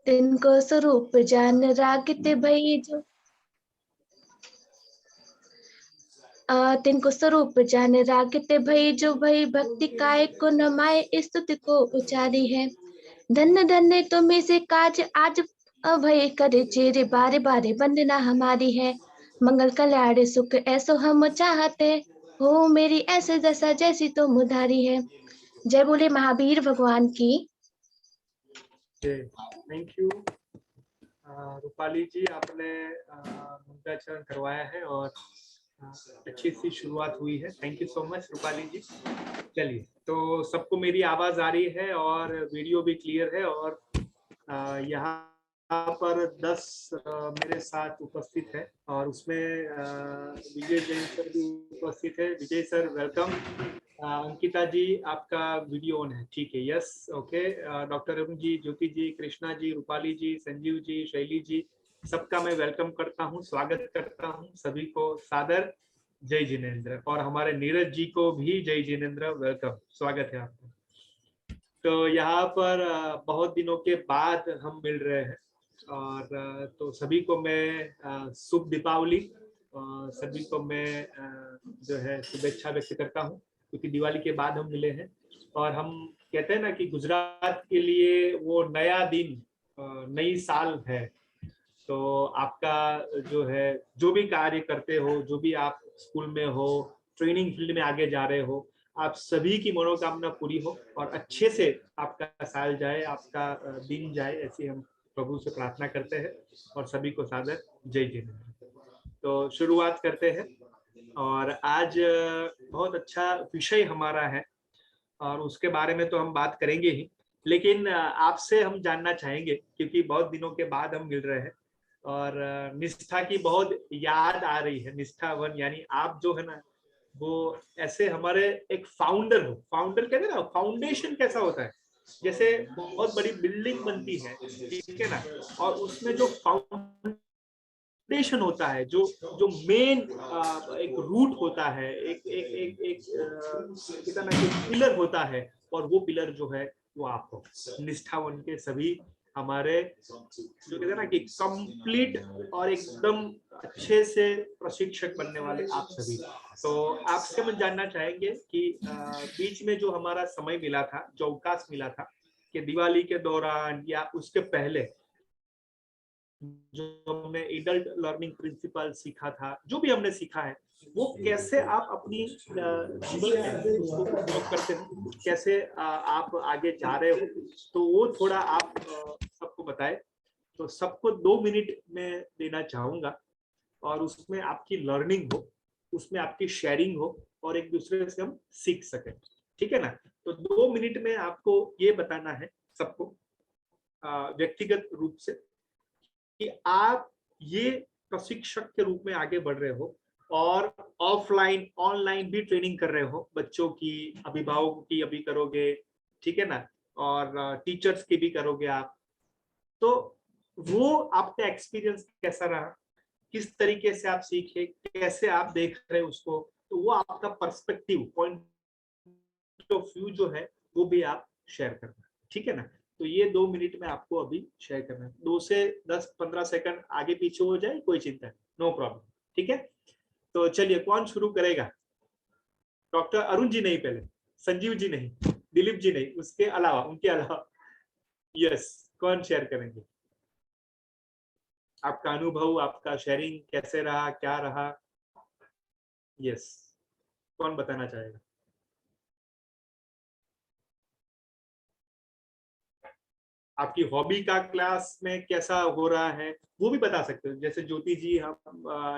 तिनको स्वरूप जान रागिते भई जो तिनको स्वरूप जान रागिते भई जो भई भक्ति काय को नमाए स्तुति को उचारी है। धन्य धन्य तुम्हें से काज आज अभय करे चेरे बारे बारे वंदना हमारी है। मंगल कल्याण सुख ऐसो हम चाहते हो मेरी ऐसे दशा जैसी तो मुधारी है। जय बोले महावीर भगवान की। थैंक यू रूपाली जी, आपने मंगलाचरण करवाया है और अच्छी सी शुरुआत हुई है। Thank you so much Rupali ji. चलिए, तो सबको मेरी आवाज आ रही है और वीडियो भी क्लियर है और यहाँ पर 10 मेरे साथ उपस्थित है और उसमें विजय जैन सर भी उपस्थित है। विजय सर वेलकम। अंकिता जी, आपका वीडियो ऑन है, ठीक है? Yes, okay. डॉक्टर अरुण जी, ज्योति जी, कृष्णा जी, रूपाली जी, संजीव जी, शैली जी, सबका मैं वेलकम करता हूँ, स्वागत करता हूँ सभी को सादर। जय जिनेन्द्र। और हमारे नीरज जी को भी जय जिनेन्द्र, वेलकम, स्वागत है आपका। तो यहाँ पर बहुत दिनों के बाद हम मिल रहे हैं और तो सभी को मैं शुभ दीपावली, सभी को मैं जो है शुभेच्छा व्यक्त करता हूँ, क्योंकि दिवाली के बाद हम मिले हैं। और हम कहते हैं ना कि गुजरात के लिए वो नया दिन, नई साल है। तो आपका जो है, जो भी कार्य करते हो, जो भी आप स्कूल में हो, ट्रेनिंग फील्ड में आगे जा रहे हो, आप सभी की मनोकामना पूरी हो और अच्छे से आपका साल जाए, आपका दिन जाए, ऐसी हम प्रभु से प्रार्थना करते हैं और सभी को सादर जय जिनेन्द्र। तो शुरुआत करते हैं और आज बहुत अच्छा विषय हमारा है और उसके बारे में तो हम बात करेंगे ही, लेकिन आपसे हम जानना चाहेंगे, क्योंकि बहुत दिनों के बाद हम मिल रहे हैं और निष्ठा की बहुत याद आ रही है। निष्ठा वन, यानी आप जो है ना, वो ऐसे हमारे एक फाउंडर हो। फाउंडर कहते हैं ना, फाउंडेशन कैसा होता है, जैसे बहुत बड़ी बिल्डिंग बनती है, ठीक है ना, और उसमें जो फाउंडेशन होता है, जो जो मेन एक रूट होता है, एक एक एक एक कितना पिलर होता है, और वो पिलर जो है वो आप हो। निष्ठावन के सभी हमारे जो कहते हैं ना कि कंप्लीट और एकदम अच्छे से प्रशिक्षक बनने वाले आप सभी। तो आपसे हम जानना चाहेंगे कि बीच में जो हमारा समय मिला था, जो अवकाश मिला था, कि दिवाली के दौरान या उसके पहले जो हमने एडल्ट लर्निंग प्रिंसिपल सीखा था, जो भी हमने सीखा है, वो कैसे आप अपनी जीवन में उसको उपयोग करते हो, कैसे आप आगे जा रहे हो, तो वो थोड़ा आप सबको बताएं। तो सबको 2 मिनट में देना चाहूंगा और उसमें आपकी लर्निंग हो, उसमें आपकी शेयरिंग हो और एक दूसरे से हम सीख सकें, ठीक है ना? तो 2 मिनट में आपको ये बताना है सबको व्यक्तिगत रूप से कि आप ये प्रशिक्षक के रूप में आगे बढ़ रहे हो और ऑफलाइन ऑनलाइन भी ट्रेनिंग कर रहे हो, बच्चों की, अभिभावकों की अभी करोगे, ठीक है ना, और टीचर्स की भी करोगे आप। तो वो आपका एक्सपीरियंस कैसा रहा, किस तरीके से आप सीखे, कैसे आप देख रहे हो उसको, तो वो आपका पर्सपेक्टिव, पॉइंट ऑफ व्यू जो है, वो भी आप शेयर करना, ठीक है ना? तो ये 2 मिनट में आपको अभी शेयर करना है। 2 से 10-15 सेकंड आगे पीछे हो जाए, कोई चिंता नहीं, नो प्रॉब्लम, ठीक है? तो चलिए, कौन शुरू करेगा? डॉक्टर अरुण जी नहीं, पहले संजीव जी नहीं, दिलीप जी नहीं, उसके अलावा, उनके अलावा, यस, कौन शेयर करेंगे? आपका अनुभव, आपका शेयरिंग कैसे रहा, क्या रहा? यस, कौन बताना चाहेगा? आपकी हॉबी का क्लास में कैसा हो रहा है, वो भी बता सकते हो। जैसे ज्योति जी हम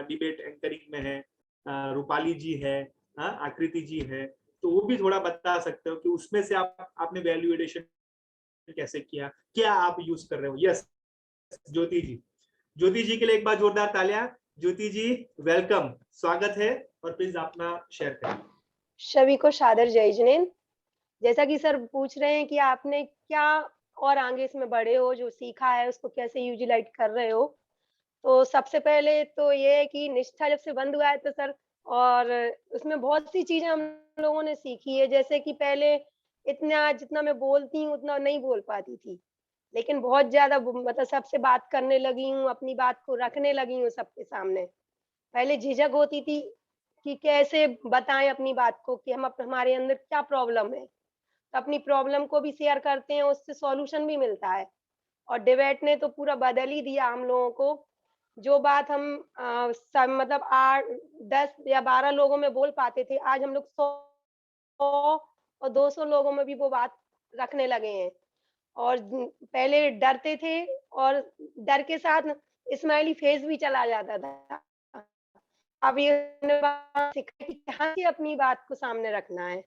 डिबेट एंकरिंग में है, रूपाली जी है, आकृति जी है, तो वो भी थोड़ा बता सकते हो कि उसमें से आपने वैल्यू एडिशन कैसे किया, क्या आप यूज कर रहे हो। यस, ज्योति जी, ज्योति जी के लिए एक बार जोरदार तालियां। ज्योति जी वेलकम, स्वागत है, और प्लीज अपना शेयर करें। सभी को सादर जय जिनेन्द्र। जैसा कि सर पूछ रहे हैं कि आपने क्या और आगे इसमें बढ़े हो, जो सीखा है उसको कैसे यूटिलाइज कर रहे हो, तो सबसे पहले तो ये है कि निष्ठा जब से बंद हुआ है तो सर, और उसमें बहुत सी चीजें हम लोगों ने सीखी है। जैसे कि पहले इतना जितना मैं बोलती हूँ उतना नहीं बोल पाती थी, लेकिन बहुत ज्यादा मतलब सबसे बात करने लगी हूँ, अपनी बात को रखने लगी हूँ सबके सामने। पहले झिझक होती थी कि कैसे बताएं अपनी बात को, कि हम हमारे अंदर क्या प्रॉब्लम है। तो अपनी प्रॉब्लम को भी शेयर करते हैं, उससे सॉल्यूशन भी मिलता है। और डिबेट ने तो पूरा बदल ही दिया हम लोगों को। जो बात हम सब मतलब 8, 10 या 12 लोगों में बोल पाते थे, आज हम लोग 100 और 200 लोगों में भी वो बात रखने लगे हैं। और पहले डरते थे, और डर के साथ स्माइली फेस भी चला जाता था। अब ये सीखा कि कहाँ से अपनी बात को सामने रखना है,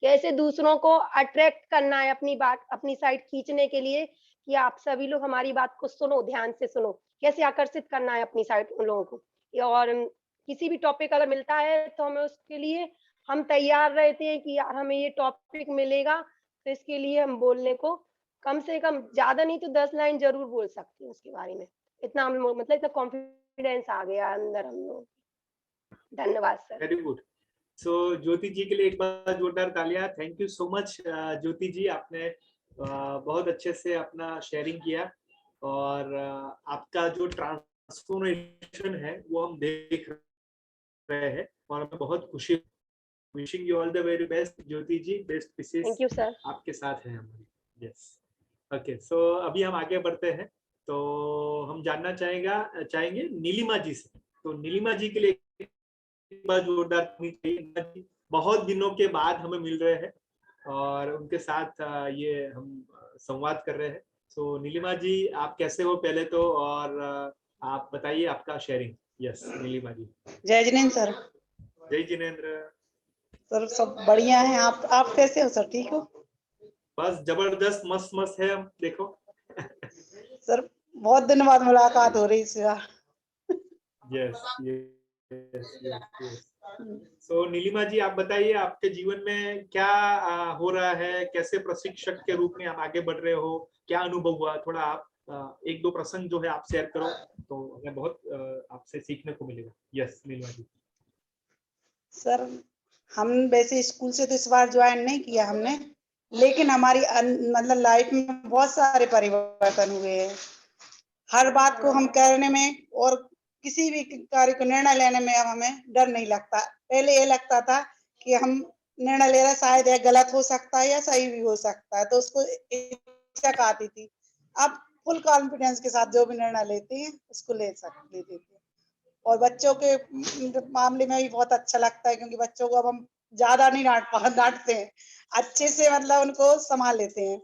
कैसे दूसरों को अट्रैक्ट करना है अपनी बात, अपनी साइड खींचने के लिए, कि आप सभी लोग हमारी बात को सुनो, ध्यान से सुनो। कैसे आकर्षित करना है अपनी साइड उन लोगों को। और किसी भी टॉपिक अगर मिलता है तो हमें उसके लिए हम तैयार रहते हैं कि यार हमें ये टॉपिक मिलेगा, तो इसके लिए हम बोलने को कम से कम ज़्यादा नहीं तो 10 लाइन ज़रूर बोल सकते हैं उसके बारे में। इतना हम लोग मतलब इतना कॉन्फिडेंस आ गया अंदर हम लोग। धन्यवाद sir. Very good. So Jyoti ji के लिए एक बार जोरदार तालियां। Thank you so much Jyoti ji, आपने बहुत अच्छे से अपना शेयरिंग किया, और आपका जो ट्रांसफॉर्मेशन है वो हम देख रहे हैं, और हमें बहुत खुशी। Wishing you all the very best Jyoti ji, best wishes thank you sir. आपके साथ हैं हमारी। Yes, okay. सो अभी हम आगे बढ़ते हैं, तो हम जानना चाहेंगे नीलिमा जी से। तो नीलिमा जी के लिए एक बार जोरदार ताली चाहिए। बहुत दिनों के बाद हमें मिल रहे हैं, और उनके साथ ये हम संवाद कर रहे हैं। तो नीलिमा जी, आप कैसे हो पहले तो, और आप बताइए आपका शेयरिंग। यस नीलिमा जी। जय जिनेन्द्र सर। जय जिनेन्द्र सर सब बढ़िया है। आप कैसे हो सर? ठीक हो? बस जबरदस्त, मस्त मस्त है हम, देखो। सर बहुत दिन बाद मुलाकात हो रही है sir. Yes yes yes. So Nilima ji, आप बताइए आपके जीवन में क्या हो रहा है, कैसे प्रशिक्षक के रूप में आप आगे बढ़ रहे हो, क्या अनुभव हुआ? थोड़ा आप एक दो प्रसंग जो है आप शेयर करो, तो हमें बहुत आपसे सीखने को मिलेगा। यस नीलिमा जी। सर हम वैसे स्कूल से तो इस बार ज्वाइन नहीं किया हमने, लेकिन हमारी मतलब लाइफ में बहुत सारे परिवर्तन हुए हैं। हर बात को हम करने में और किसी भी कार्य को निर्णय लेने में अब हमें डर नहीं लगता। पहले ये लगता था कि हम निर्णय ले रहे शायद यह गलत हो सकता है या सही भी हो सकता है, तो उसको हिचक आती थी। अब फुल कॉन्फिडेंस के साथ जो भी निर्णय लेते हैं उसको ले देते हैं। और बच्चों के मामले में भी बहुत अच्छा लगता है, क्योंकि बच्चों को अब हम ज्यादा नहीं डांटते हैं, अच्छे से मतलब उनको संभाल लेते हैं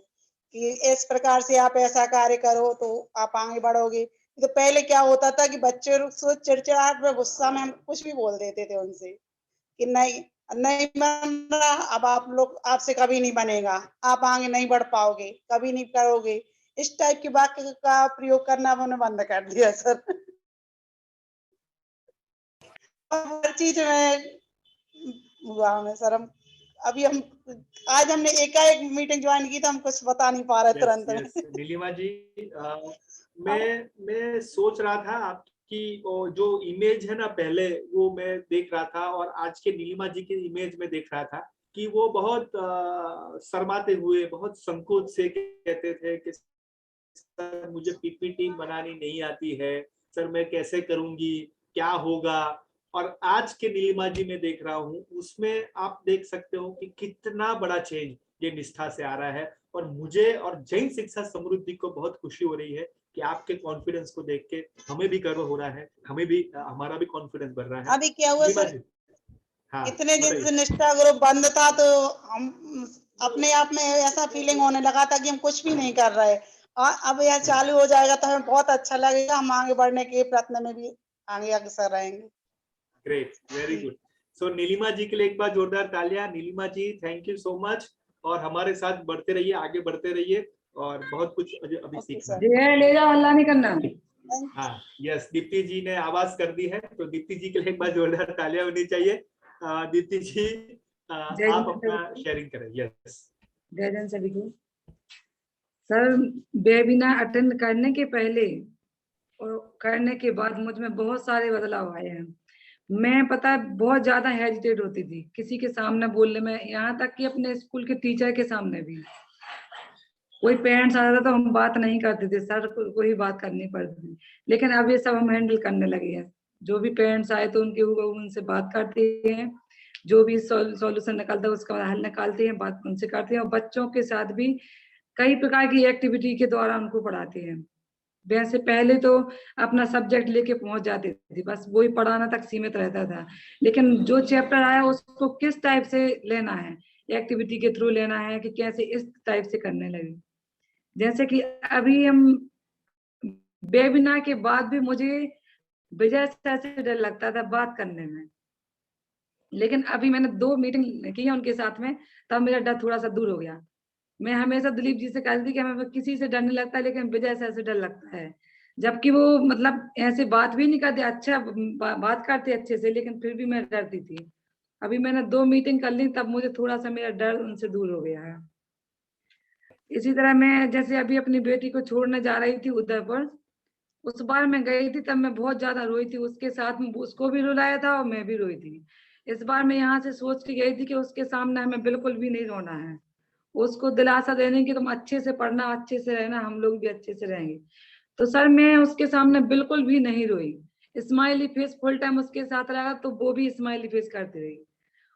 कि इस प्रकार से आप ऐसा कार्य करो तो आप आगे बढ़ोगे। तो पहले क्या होता था कि बच्चे चिड़चिड़ाहट में, गुस्सा में हम कुछ भी बोल देते थे उनसे कि नहीं नहीं बन रहा, अब आप लोग आपसे कभी नहीं बनेगा, आप आगे नहीं बढ़ पाओगे, कभी नहीं करोगे। इस टाइप के वाक्य का प्रयोग करना हमने बंद कर दिया सर। हर चीज में हुआ हमें सर। हम अभी हम आज हमने एकाएक मीटिंग ज्वाइन की तो हम कुछ बता नहीं पा रहे तुरंत में। नीलिमा जी, मैं सोच रहा था आपकी जो इमेज है ना, पहले वो मैं देख रहा था, और आज के नीलिमा जी की इमेज में देख रहा था कि वो बहुत शर्माते हुए, बहुत संकोच से कहते थे कि सर मुझे पीपीटी बनानी नहीं आती है, सर मैं कैसे करूंगी, क्या होगा। और आज के नीलिमा जी में देख रहा हूँ, उसमें आप देख सकते हो कि कितना बड़ा चेंज ये निष्ठा से आ रहा है। और मुझे और जैन शिक्षा समृद्धि को बहुत खुशी हो रही है कि आपके कॉन्फिडेंस को देख के हमें भी गर्व हो रहा है, हमें भी हमारा भी कॉन्फिडेंस बढ़ रहा है। अभी क्या हुआ नीलिमा सर, जी, हाँ इतने दिन बताइए। से निष्ठा ग्रुप बंद था तो हम अपने आप में ऐसा फीलिंग होने लगा था कि हम कुछ भी नहीं कर रहे, और अब यह चालू हो जाएगा तो हमें बहुत अच्छा लगेगा। हम आगे बढ़ने के प्रयत्न में भी आगे अग्रसर रहेंगे। Great, very good. So Nilima ji के लिए एक बार जोरदार तालियां। Nilima ji thank you so much, और हमारे साथ बढ़ते रहिए, आगे बढ़ते रहिए, और बहुत कुछ अभी सीखना है। ले जाओ, हल्ला नहीं करना। हाँ यस, दीप्ति जी ने आवाज कर दी है, तो दीप्ति जी के लिए एक बार जोरदार तालियां होनी चाहिए। दीप्ति जी, आप अपना शेयरिंग करें। यस। जय जन सभी को। सर वेबिनार अटेंड करने के पहले और करने के बाद मुझ में बहुत सारे बदलाव आए हैं। मैं पता है बहुत ज्यादा हेजिटेट होती थी किसी के सामने बोलने में, यहाँ तक कि अपने स्कूल के टीचर के सामने भी। कोई पेरेंट्स आ जाता तो हम बात नहीं करते थे, सर को ही बात करनी पड़ती थी। लेकिन अब ये सब हम हैंडल करने लगे हैं। जो भी पेरेंट्स आए तो उनके ऊपर उनसे बात करते हैं, जो भी सॉल्यूशन निकलता है उसका हल निकालते हैं, बात उनसे करते हैं। और बच्चों के साथ भी कई प्रकार की एक्टिविटी के द्वारा उनको पढ़ाते हैं। वैसे पहले तो अपना सब्जेक्ट लेके पहुंच जाते थे, बस वही पढ़ाना तक सीमित रहता था। लेकिन जो चैप्टर आया उसको किस टाइप से लेना है, एक्टिविटी के थ्रू लेना है कि कैसे, इस टाइप से करने लगे। जैसे कि अभी हम वेबिनार के बाद भी मुझे विजय सर से डर लगता था बात करने में, लेकिन अभी मैंने 2 मीटिंग की है उनके साथ में, तब मेरा डर थोड़ा सा दूर हो गया। मैं हमेशा दिलीप जी से कहती थी कि हमें किसी से डर नहीं लगता, लेकिन विजय सर से डर लगता है। जबकि वो मतलब ऐसे बात भी नहीं करते, अच्छा बात करते अच्छे से, लेकिन फिर भी मैं डरती थी। अभी मैंने 2 मीटिंग कर ली, तब मुझे थोड़ा सा मेरा डर उनसे दूर हो गया है। इसी तरह मैं जैसे अभी अपनी बेटी को छोड़ने जा रही थी उदयपुर, उस बार मैं गई थी तब मैं बहुत ज्यादा रोई थी, उसके साथ में उसको भी रुलाया था और मैं भी रोई थी। इस बार मैं यहाँ से सोच के गई थी कि उसके सामने हमें बिल्कुल भी नहीं रोना है, उसको दिलासा देने की तुम अच्छे से पढ़ना, अच्छे से रहना, हम लोग भी अच्छे से रहेंगे। तो सर मैं उसके सामने बिल्कुल भी नहीं रोई, स्माइली फेस फुल टाइम उसके साथ रहा, तो वो भी स्माइली फेस करती रही।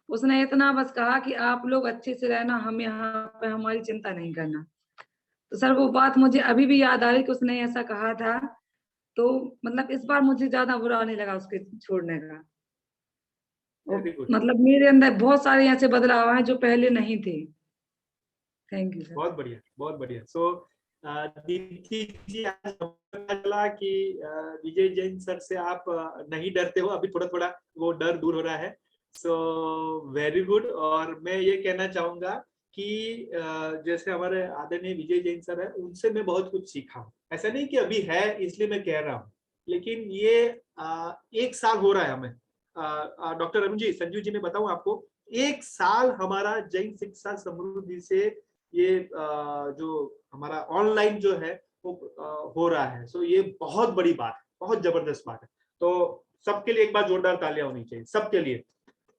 उसने इतना बस कहा कि आप लोग अच्छे से रहना, हम यहाँ पे हमारी चिंता नहीं करना। तो सर वो बात मुझे अभी भी याद आ रही कि उसने ऐसा कहा था। तो मतलब इस बार मुझे ज्यादा बुरा नहीं लगा उसके छोड़ने का। वेरी गुड, मतलब मेरे अंदर बहुत सारे ऐसे बदलाव हैं जो पहले नहीं थे। Thank you sir. बहुत बढ़िया, बहुत बढ़िया। सो दीप्ति जी, आज पता चला कि विजय जैन सर से आप नहीं डरते हो, अभी थोड़ा थोड़ा वो डर दूर हो रहा है। So very good. और मैं ये कहना चाहूंगा कि जैसे हमारे आदरणीय विजय जैन सर है, उनसे मैं बहुत कुछ सीखा हूँ। ऐसा नहीं कि अभी है इसलिए मैं कह रहा हूँ, लेकिन ये 1 साल हो रहा है हमें। डॉक्टर अरुण जी, संजू जी, मैं बताऊं आपको, 1 साल हमारा जैन शिक्षा समृद्धि से ये जो हमारा ऑनलाइन जो है वो हो रहा है। सो ये बहुत बड़ी बात है, बहुत जबरदस्त बात है। तो सबके लिए एक बार जोरदार तालियां होनी चाहिए, सबके लिए।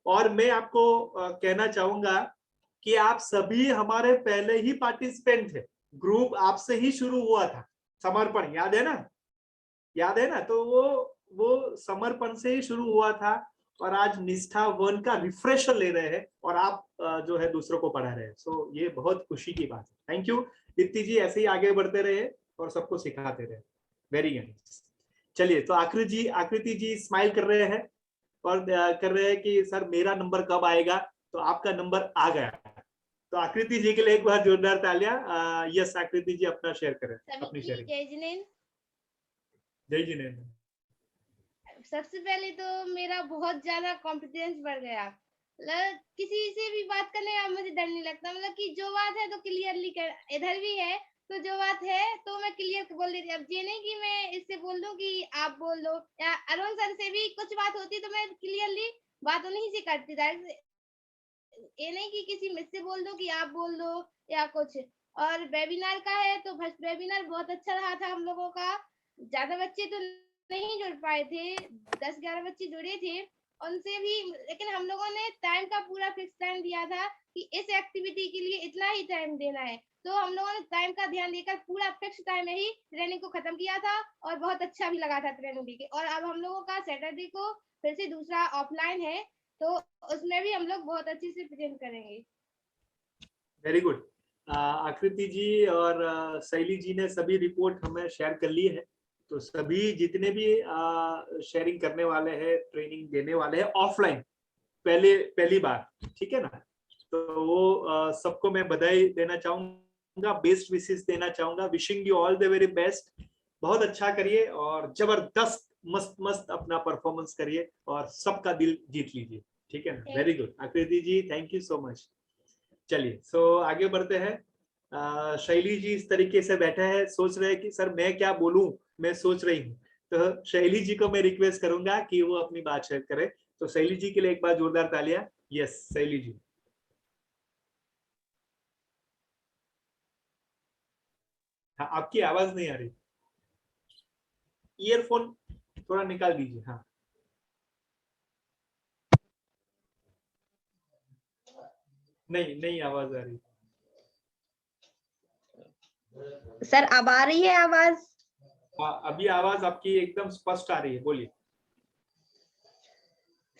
और मैं आपको कहना चाहूंगा कि आप सभी हमारे पहले ही पार्टिसिपेंट थे, ग्रुप आपसे ही शुरू हुआ था। समर्पण याद है ना, याद है ना? तो वो समर्पण से ही शुरू हुआ था, और आज निष्ठा 1 का रिफ्रेशर ले रहे हैं, और आप जो है दूसरों को पढ़ा रहे हैं। सो ये बहुत खुशी की बात है। थैंक यू दीप्ति जी, ऐसे ही आगे बढ़ते रहे और सबको सिखाते रहे। Very nice. चलिए, तो आकृति जी स्माइल कर रहे हैं और कर रहे हैं कि सर मेरा नंबर कब आएगा। तो आपका नंबर आ गया। तो आकृति जी के लिए एक बार जोरदार तालियां। यस, आकृति जी अपना शेयर करें, अपनी शेयरिंग। जय जिनेंद्र। जय जिनेंद्र। सबसे पहले तो मेरा बहुत ज्यादा कॉन्फिडेंस बढ़ गया, मतलब किसी से भी बात करने का मुझे डर नहीं लगता, मतलब कि जो बात है तो क्लियरली कर, इधर भी है तो जो बात है तो मैं क्लियर बोल देती। अब ये नहीं कि मैं इससे बोल दूं कि आप बोल दो, या अरुण सर से भी कुछ बात होती तो मैं क्लियरली बात उन्हीं से करती, ये नहीं कि किसी मिस से बोल दो कि आप बोल दो या कुछ। और वेबिनार का है तो वेबिनार बहुत अच्छा रहा था हम लोगों का। ज्यादा बच्चे तो नहीं जुड़ पाए थे, 10-11 बच्चे जुड़े थे उनसे भी, लेकिन हम लोगों ने टाइम का पूरा फिक्स टाइम दिया था कि इस एक्टिविटी के लिए इतना ही टाइम देना है। तो हम लोगों ने टाइम का ध्यान देकर पूरा फिक्स टाइम में ही ट्रेनिंग को खत्म किया था, और बहुत अच्छा भी लगा था ट्रेनिंग देके। और अब हम लोगों का सैटरडे को फिर से दूसरा ऑफलाइन है, तो उसमें भी हम लोग बहुत अच्छे से प्रेजेंट करेंगे। Very good. आकृति जी और शैली जी ने सभी रिपोर्ट हमें शेयर कर ली है। तो सभी जितने भी शेयरिंग करने वाले हैं, ट्रेनिंग देने वाले हैं ऑफलाइन, पहली बार, ठीक है ना? तो वो सबको मैं बधाई देना चाहूंगा, बेस्ट विशेस देना चाहूंगा। Wishing you all the very best. बहुत अच्छा करिए और जबरदस्त मस्त मस्त अपना परफॉर्मेंस करिए और सबका दिल जीत लीजिए, ठीक है ना? वेरी गुड आकृति जी, थैंक यू सो मच। चलिए, सो आगे बढ़ते हैं। शैली जी इस तरीके से बैठे हैं, सोच रहे हैं कि सर मैं क्या बोलूं, मैं सोच रही हूँ। तो शैली जी को मैं रिक्वेस्ट करूंगा कि वो अपनी बात शेयर करें। तो शैली जी के लिए एक बार जोरदार तालियां। यस शैली जी। हाँ, आपकी आवाज नहीं आ रही, ईयरफोन थोड़ा निकाल दीजिए। हाँ, नहीं नहीं आवाज आ रही। सर अब आ रही है आवाज? अभी आवाज आपकी एकदम स्पष्ट आ रही है, बोलिए।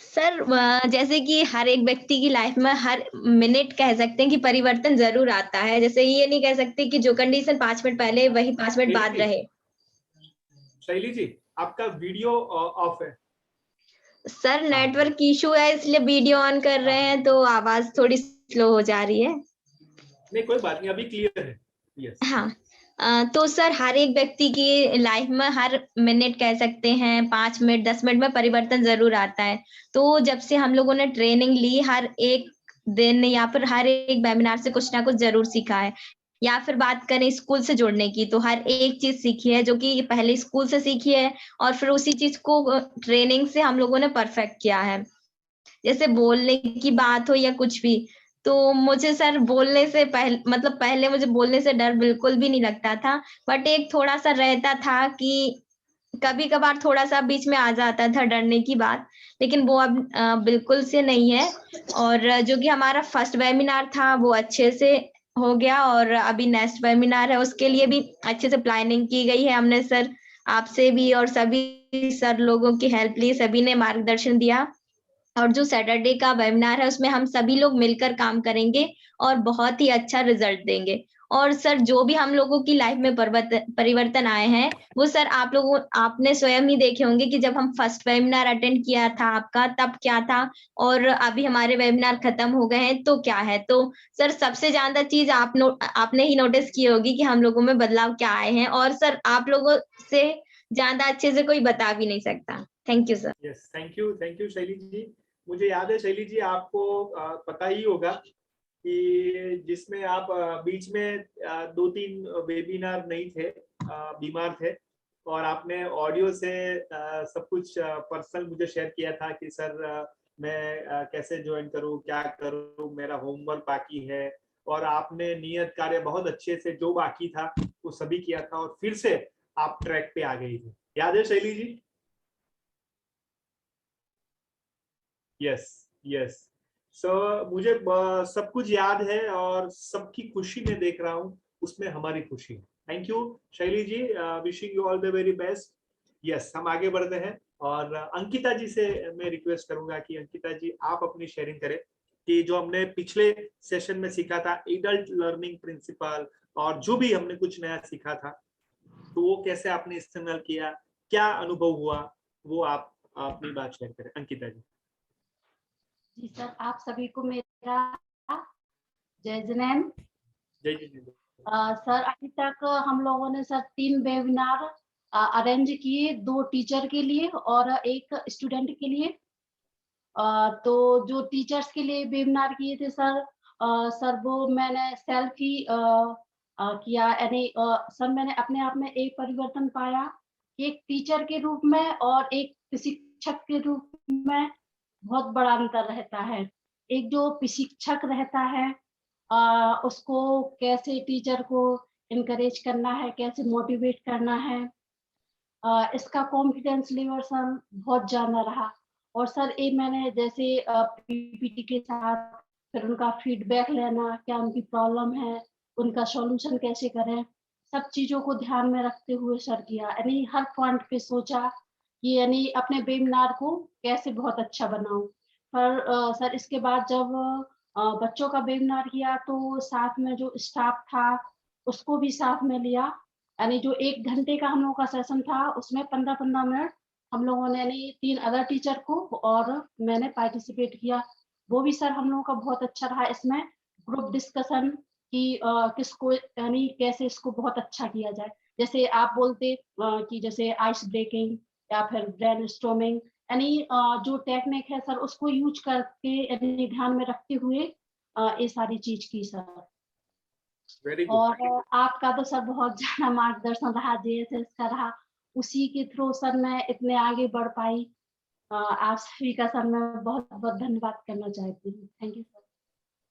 सर जैसे कि हर एक व्यक्ति की लाइफ में हर मिनट कह सकते हैं कि परिवर्तन जरूर आता है। जैसे ये नहीं कह सकते कि जो कंडीशन 5 मिनट पहले वही 5 मिनट बाद रहे। शैली जी, आपका वीडियो ऑफ है। सर नेटवर्क इशू है इसलिए वीडियो ऑन कर रहे हैं तो आवाज थोड़ी स्लो हो जा रही है। नहीं कोई बात नहीं, अभी क्लियर है। यस। हाँ तो सर हर एक व्यक्ति की लाइफ में हर मिनट कह सकते हैं 5 मिनट 10 मिनट में परिवर्तन जरूर आता है। तो जब से हम लोगों ने ट्रेनिंग ली हर एक दिन या फिर हर एक वेबिनार से कुछ ना कुछ जरूर सीखा है। या फिर बात करें स्कूल से जुड़ने की तो हर एक चीज सीखी है जो कि पहले स्कूल से सीखी है और फिर उसी चीज को ट्रेनिंग से हम लोगों ने परफेक्ट किया है। जैसे बोलने की बात हो या कुछ भी, तो मुझे सर बोलने से पहले मुझे बोलने से डर बिल्कुल भी नहीं लगता था। बट एक थोड़ा-सा रहता था कि कभी-कभार थोड़ा-सा बीच में आ जाता था डरने की बात, लेकिन वो अब बिल्कुल से नहीं है। और जो कि हमारा फर्स्ट वेबिनार था वो अच्छे से हो गया और अभी नेक्स्ट वेबिनार है उसके लिए भी अच्छे से प्लानिंग की गई है हमने सर। आपसे भी और सभी सर लोगों की हेल्प ली, सभी ने मार्गदर्शन दिया। और जो सैटरडे का वेबिनार है उसमें हम सभी लोग मिलकर काम करेंगे और बहुत ही अच्छा रिजल्ट देंगे। और सर जो भी हम लोगों की लाइफ में परिवर्तन आए हैं, वो सर आपने स्वयं ही देखे होंगे कि जब हम फर्स्ट वेबिनार अटेंड किया था आपका तब क्या था और अभी हमारे वेबिनार खत्म हो गए हैं तो क्या है। तो सर सबसे ज़्यादा चीज़ आपने ही नोटिस की होगी कि हम लोगों में बदलाव क्या आए हैं और सर आप लोगों से ज़्यादा अच्छे से कोई बता भी नहीं सकता। Thank you sir. Yes, thank you Shaily जी। मुझे याद है शैली जी, आपको पता ही होगा कि जिसमें आप बीच में 2-3 वेबिनार नहीं थे, बीमार थे और आपने ऑडियो से सब कुछ पर्सनल मुझे शेयर किया था कि सर मैं कैसे ज्वाइन करूं, क्या करूं, मेरा होमवर्क बाकी है। और आपने नियत कार्य बहुत अच्छे से जो बाकी था वो सभी किया था और फिर से आप ट्रैक पे आ गई थी। याद है शैली जी? Yes yes. सो मुझे सब कुछ याद है और सबकी खुशी में देख रहा हूँ, उसमें हमारी खुशी है। Thank you Shaily ji, wishing you all the very best. Yes, हम आगे बढ़ते हैं और अंकिता जी से मैं रिक्वेस्ट करूंगा कि अंकिता जी आप अपनी शेयरिंग करें कि जो हमने पिछले सेशन में सीखा था एडल्ट लर्निंग प्रिंसिपल और जो भी हमने कुछ नया सीखा था तो वो कैसे आपने इस्तेमाल किया, क्या अनुभव हुआ, वो आप अपनी बात शेयर करें अंकिता जी। जी सर, आप सभी को मेरा जय जिनेंद्र। जय जी। सर अभी तक हम लोगों ने सर 3 वेबिनार अरेंज किए, 2 टीचर के लिए और 1 स्टूडेंट के लिए। तो जो टीचर्स के लिए वेबिनार किए थे सर वो मैंने सेल्फ ही किया, यानी सर मैंने अपने आप में एक परिवर्तन पाया, एक टीचर के रूप में और एक प्रशिक्षक के रूप में बहुत बड़ा अंतर रहता है। एक जो प्रशिक्षक रहता है उसको कैसे टीचर को इनकरेज करना है, कैसे मोटिवेट करना है, इसका कॉन्फिडेंस लेवल सर बहुत ज़्यादा रहा। और सर ये मैंने जैसे पीपीटी के साथ फिर उनका फीडबैक लेना, क्या उनकी प्रॉब्लम है, उनका सॉल्यूशन कैसे करें, सब चीज़ों को ध्यान में रखते हुए सर किया। यानी हर पॉइंट पे सोचा कि यानी अपने वेबिनार को कैसे बहुत अच्छा बनाऊं। पर सर इसके बाद जब बच्चों का वेबिनार किया तो साथ में जो स्टाफ था उसको भी साथ में लिया। यानी जो 1 घंटे का हम लोगों का सेशन था उसमें 15-15 मिनट हम लोगों ने यानी 3 अदर टीचर को और मैंने पार्टिसिपेट किया। वो भी सर हम लोगों का बहुत अच्छा रहा। इसमें ग्रुप डिस्कशन कि किसको यानी कैसे इसको बहुत अच्छा किया जाए। जैसे आप बोलते कि जैसे आइस ब्रेकिंग या फिर ब्रेनस्टॉर्मिंग, यानी जो टेक्निक है सर उसको यूज करके यानी ध्यान में रखते हुए ये सारी चीज की सर। Very good. और आपका तो सर बहुत ज्यादा मार्गदर्शन रहा, जेएसएस का रहा, उसी के थ्रू सर मैं इतने आगे बढ़ पाई। आप सभी का सर मैं बहुत बहुत धन्यवाद करना चाहती हूँ। Thank you sir.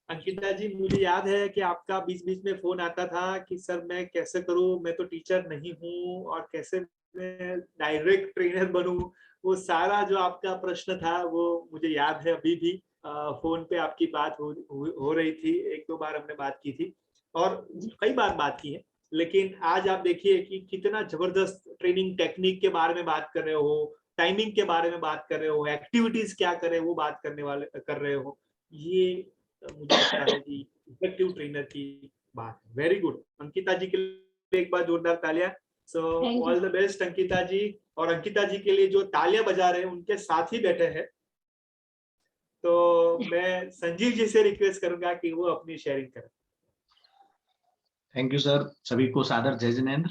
Ankita ji, मुझे याद है कि आपका बीच बीच में फोन आता था कि सर मैं कैसे करूं, मैं तो टीचर नहीं हूं और कैसे मैं डायरेक्ट ट्रेनर बनूं। वो सारा जो आपका प्रश्न था वो मुझे याद है अभी भी। फोन पे आपकी बात हो रही थी, 1-2 बार हमने बात की थी और कई बार बात की है, लेकिन आज आप देखिए कि कितना जबरदस्त ट्रेनिंग टेक्निक के बारे में बात कर रहे हो, टाइमिंग के बारे में बात कर रहे हो, एक्टिविटीज क्या करें वो बात कर रहे हो। ये मुझे लगता है कि इफेक्टिव ट्रेनर की बात है। Very good. अंकिता जी के लिए एक बार जोरदार तालियां। So Thank all the best Ankita ji. और अंकिता जी के लिए जो तालियां बजा रहे हैं उनके साथ ही बैठे हैं, तो मैं संजीव जी से रिक्वेस्ट करूंगा कि वो अपनी शेयरिंग करें। Thank you sir. सभी को सादर जय जिनेंद्र।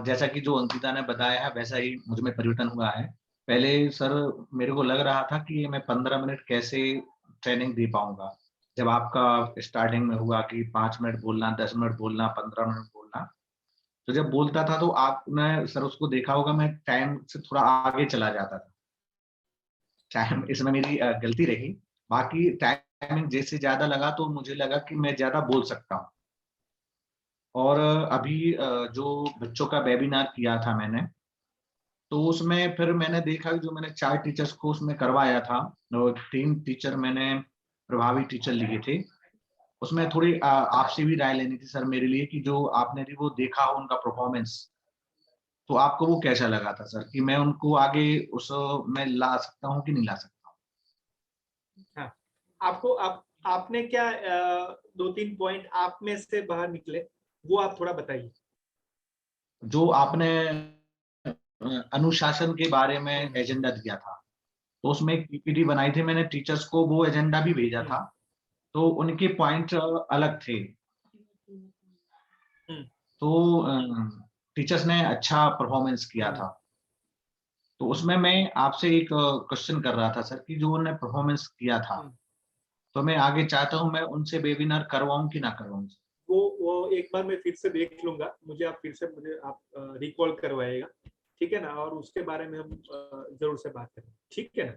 जैसा कि जो अंकिता ने बताया है वैसा ही मुझ में परिवर्तन हुआ है। पहले सर मेरे को लग रहा था कि मैं 15 मिनट कैसे ट्रेनिंग दे पाऊंगा। जब आपका स्टार्टिंग में हुआ कि 5 मिनट बोलना, 10 मिनट बोलना, 15 मिनट बोलना, तो जब बोलता था तो आपने सर उसको देखा होगा मैं टाइम से थोड़ा आगे चला जाता था। टाइम इसमें मेरी गलती रही। बाकी टाइमिंग जैसे ज्यादा लगा तो मुझे लगा कि मैं ज्यादा बोल सकता हूँ। और अभी जो बच्चों का वेबिनार किया था मैंने, तो उसमें फिर मैंने देखा कि जो मैंने 4 टीचर्स को उसमें करवाया था, और 3 टीचर मैंने प्रभावी टीचर लिए थे। उसमें थोड़ी आपसे भी राय लेनी थी सर मेरे लिए कि जो आपने भी वो देखा हो उनका परफॉर्मेंस, तो आपको वो कैसा लगा था सर कि मैं उनको आगे उस में ला सकता हूँ कि नहीं ला सकता हूँ? हाँ, आपने क्या 2-3 पॉइंट आप में से बाहर निकले वो आप थोड़ा बताइए। जो आपने अनुशासन के बारे में एजेंडा दिया था, तो उसमें एक पीपीटी बनाई थी मैंने, टीचर्स को वो एजेंडा भी भेजा था, तो उनके पॉइंट अलग थे। तो टीचर्स ने अच्छा परफॉर्मेंस किया था। तो उसमें मैं आपसे एक क्वेश्चन कर रहा था सर कि जो उन्होंने परफॉर्मेंस किया था, तो मैं आगे चाहता हूँ मैं उनसे वेबिनार करवाऊं कि ना करवाऊं। वो एक बार मैं फिर से देख लूंगा, मुझे आप रिकॉल करवाएगा, ठीक है ना, और उसके बारे में हम जरूर से बात करें, ठीक है ना।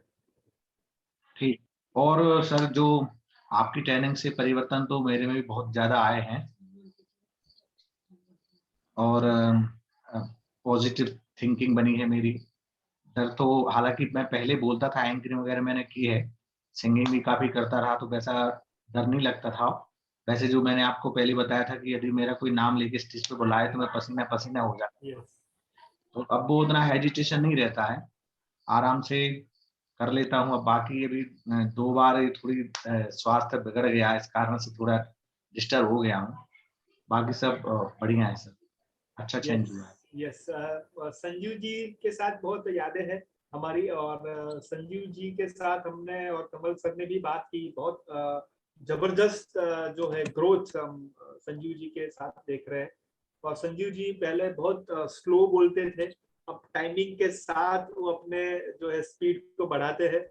ठीक। और सर जो आपकी ट्रेनिंग से परिवर्तन तो मेरे में भी बहुत ज्यादा आए हैं, और पॉजिटिव थिंकिंग बनी है मेरी। डर तो हालांकि मैं पहले बोलता था, एंकरिंग वगैरह मैंने की है, सिंगिंग भी काफी करता रहा, तो वैसा डर नहीं लगता था। वैसे जो मैंने आपको पहले बताया था कि यदि मेरा कोई नाम लेके स्टेज पे बुलाए तो मैं पसीना पसीना हो जाता, तो अब वो उतना हेजिटेशन नहीं रहता है, आराम से कर लेता हूँ। अब बाकी अभी 2 बार थोड़ी स्वास्थ्य बिगड़ गया है, इस कारण से थोड़ा डिस्टर्ब हो गया हूँ। बाकी सब बढ़िया है सर, अच्छा चेंज हुआ है। यस, संजीव जी के साथ बहुत यादें हैं हमारी, और संजीव जी के साथ हमने और कमल सर ने भी बात की। बहुत जबरदस्त जो है ग्रोथ हम संजीव जी के साथ देख रहे हैं। और संजीव जी पहले बहुत स्लो बोलते थे, अब टाइमिंग के साथ वो अपने जो है स्पीड को बढ़ाते हैं,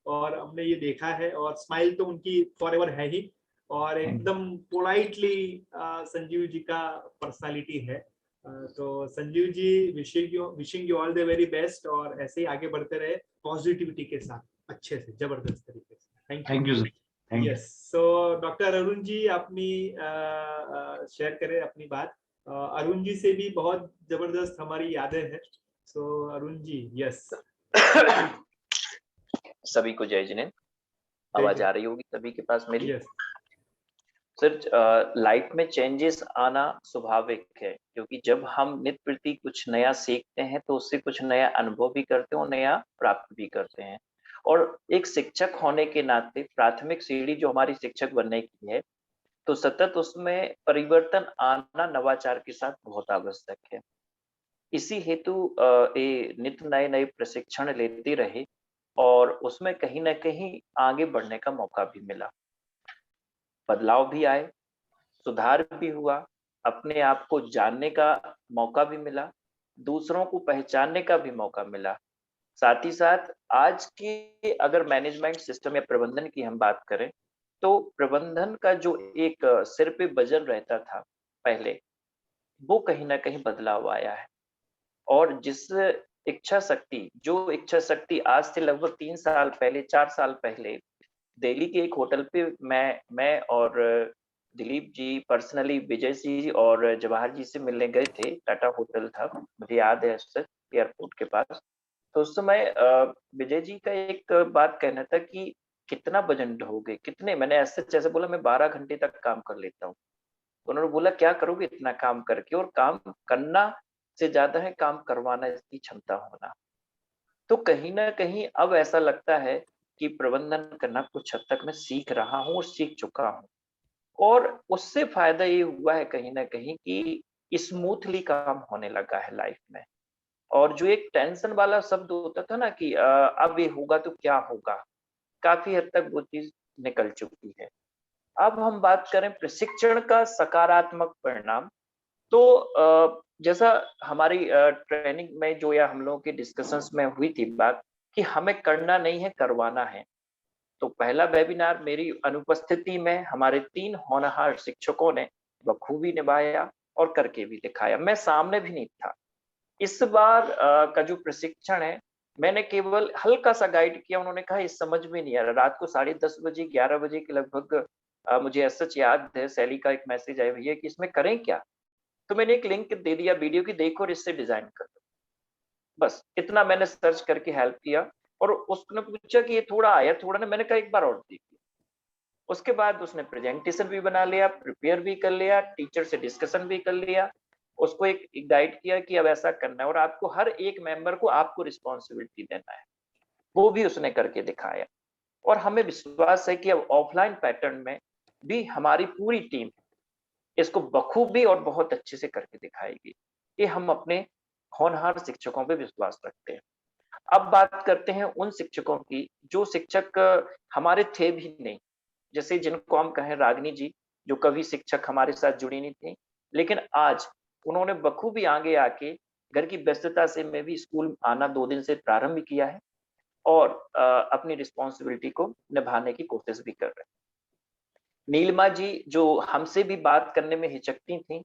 और हमने ये देखा है। और स्माइल तो उनकी फॉरएवर है ही, और एकदम पोलाइटली संजीव जी का पर्सनालिटी है। तो Sanjeev ji, wishing you all the very best, और ऐसे ही आगे बढ़ते रहे पॉजिटिविटी के साथ, अच्छे से जबरदस्त तरीके से। Thank you sir. Yes. So doctor Arun ji अपनी शेयर करें अपनी बात। अरुण जी से भी बहुत जबरदस्त हमारी यादें हैं। सो अरुण जी, यस। सभी को जय जिनेंद्र। आवाज आ रही होगी सभी के पास मेरी? yes. सर, लाइफ में चेंजेस आना स्वाभाविक है, क्योंकि जब हम नित्य प्रति कुछ नया सीखते हैं तो उससे कुछ नया अनुभव भी करते हैं और नया प्राप्त भी करते हैं। और एक शिक्षक होने के नाते प्राथमिक सीढ़ी जो हमारी शिक्षक बनने की है, तो सतत उसमें परिवर्तन आना नवाचार के साथ बहुत आवश्यक है। इसी हेतु ये नित्य नए नए प्रशिक्षण लेते रहे, और उसमें कहीं ना कहीं आगे बढ़ने का मौका भी मिला, बदलाव भी आए, सुधार भी हुआ, अपने आप को जानने का मौका भी मिला, दूसरों को पहचानने का भी मौका मिला। साथ ही साथ आज के अगर मैनेजमेंट सिस्टम या प्रबंधन की हम बात करें, तो प्रबंधन का जो एक सिर पे वजन रहता था पहले, वो कहीं ना कहीं बदलाव आया है। और जिस इच्छा शक्ति आज से लगभग 3 साल पहले, 4 साल पहले दिल्ली के एक होटल पे मैं और दिलीप जी पर्सनली विजय जी और जवाहर जी से मिलने गए थे। टाटा होटल था, मुझे याद है, सर, एयरपोर्ट के पास। तो उस समय विजय जी का एक बात कहना था कि कितना वजन ढोगे, कितने, मैंने ऐसे जैसे बोला मैं 12 घंटे तक काम कर लेता हूँ। तो उन्होंने बोला क्या करोगे इतना काम करके, और काम करना से ज्यादा है काम करवाना, इसकी क्षमता होना। तो कहीं ना कहीं अब ऐसा लगता है कि प्रबंधन करना कुछ हद तक मैं सीख रहा हूँ और सीख चुका हूँ, और उससे फायदा ये हुआ है कहीं ना कहीं कि स्मूथली काम होने लगा है लाइफ में। और जो एक टेंशन वाला शब्द होता था ना कि अब ये होगा तो क्या होगा, काफी हद तक वो चीज निकल चुकी है। अब हम बात करें प्रशिक्षण का सकारात्मक परिणाम, तो जैसा हमारी ट्रेनिंग में जो या हम लोगों के डिस्कशंस में हुई थी बात कि हमें करना नहीं है करवाना है। तो पहला वेबिनार मेरी अनुपस्थिति में हमारे 3 होनहार शिक्षकों ने बखूबी निभाया और करके भी दिखाया, मैं सामने भी नहीं था। इस बार का जो प्रशिक्षण है मैंने केवल हल्का सा गाइड किया, उन्होंने कहा इस समझ में नहीं आ रहा। रात को 10:30 बजे 11 बजे के लगभग मुझे सच याद है सैली का एक मैसेज आया, भैया कि इसमें करें क्या। तो मैंने एक लिंक दे दिया वीडियो की, देखो और इससे डिजाइन कर दो, बस इतना मैंने सर्च करके हेल्प किया। और उसने पूछा कि ये थोड़ा आया थोड़ा ना, मैंने कहा एक बार और देखिए। उसके बाद उसने प्रेजेंटेशन भी बना लिया, प्रिपेयर भी कर लिया, टीचर से डिस्कशन भी कर लिया, उसको एक गाइड किया कि अब ऐसा करना है और आपको हर एक मेंबर को आपको रिस्पॉन्सिबिलिटी देना है, वो भी उसने करके दिखाया। और हमें विश्वास है कि अब ऑफलाइन पैटर्न में भी हमारी पूरी टीम इसको बखूबी और बहुत अच्छे से करके दिखाएगी। ये हम अपने होनहार शिक्षकों पे विश्वास रखते हैं। अब बात करते हैं उन शिक्षकों की जो शिक्षक हमारे थे भी नहीं, जैसे जिनको हम कहें रागिनी जी, जो कभी शिक्षक हमारे साथ जुड़ी नहीं थी, लेकिन आज उन्होंने बखूबी आगे आके घर की व्यस्तता से में भी स्कूल आना 2 दिन से प्रारंभ किया है और अपनी रिस्पॉन्सिबिलिटी को निभाने की कोशिश भी कर रहे हैं। नीलिमा जी जो हमसे भी बात करने में हिचकती थी,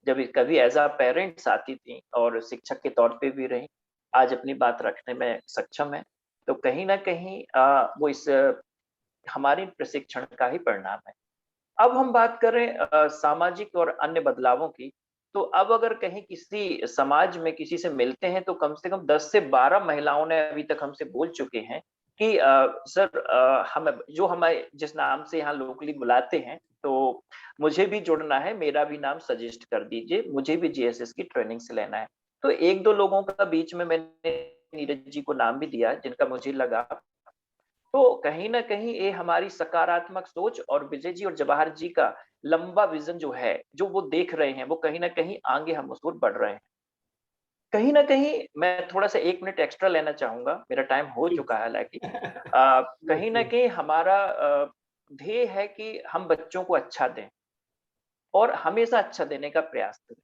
जब कभी एज अ पेरेंट्स आती थी और शिक्षक के तौर पे भी रही, आज अपनी बात रखने में सक्षम है। तो कहीं ना कहीं वो इस हमारे प्रशिक्षण का ही परिणाम है। अब हम बात करें सामाजिक और अन्य बदलावों की, तो अब अगर कहीं किसी समाज में किसी से मिलते हैं तो कम से कम 10 से 12 महिलाओं ने अभी तक हमसे बोल चुके हैं कि सर हम जो हमें जिस नाम से यहाँ लोकली बुलाते हैं तो मुझे भी जुड़ना है, मेरा भी नाम सजेस्ट कर दीजिए, मुझे भी जीएसएस की ट्रेनिंग से लेना है। तो 1-2 लोगों का बीच में मैंने नीरज जी को नाम भी दिया जिनका मुझे लगा। तो कहीं ना कहीं ये हमारी सकारात्मक सोच और विजय जी और जवाहर जी का लंबा विजन जो है, जो वो देख रहे हैं, वो कहीं ना कहीं आगे हम उस ओर बढ़ रहे हैं। कहीं ना कहीं मैं थोड़ा सा 1 मिनट एक्स्ट्रा लेना चाहूंगा, मेरा टाइम हो चुका है हालांकि। कहीं ना कहीं हमारा ध्येय है कि हम बच्चों को अच्छा दें और हमेशा अच्छा देने का प्रयास करें।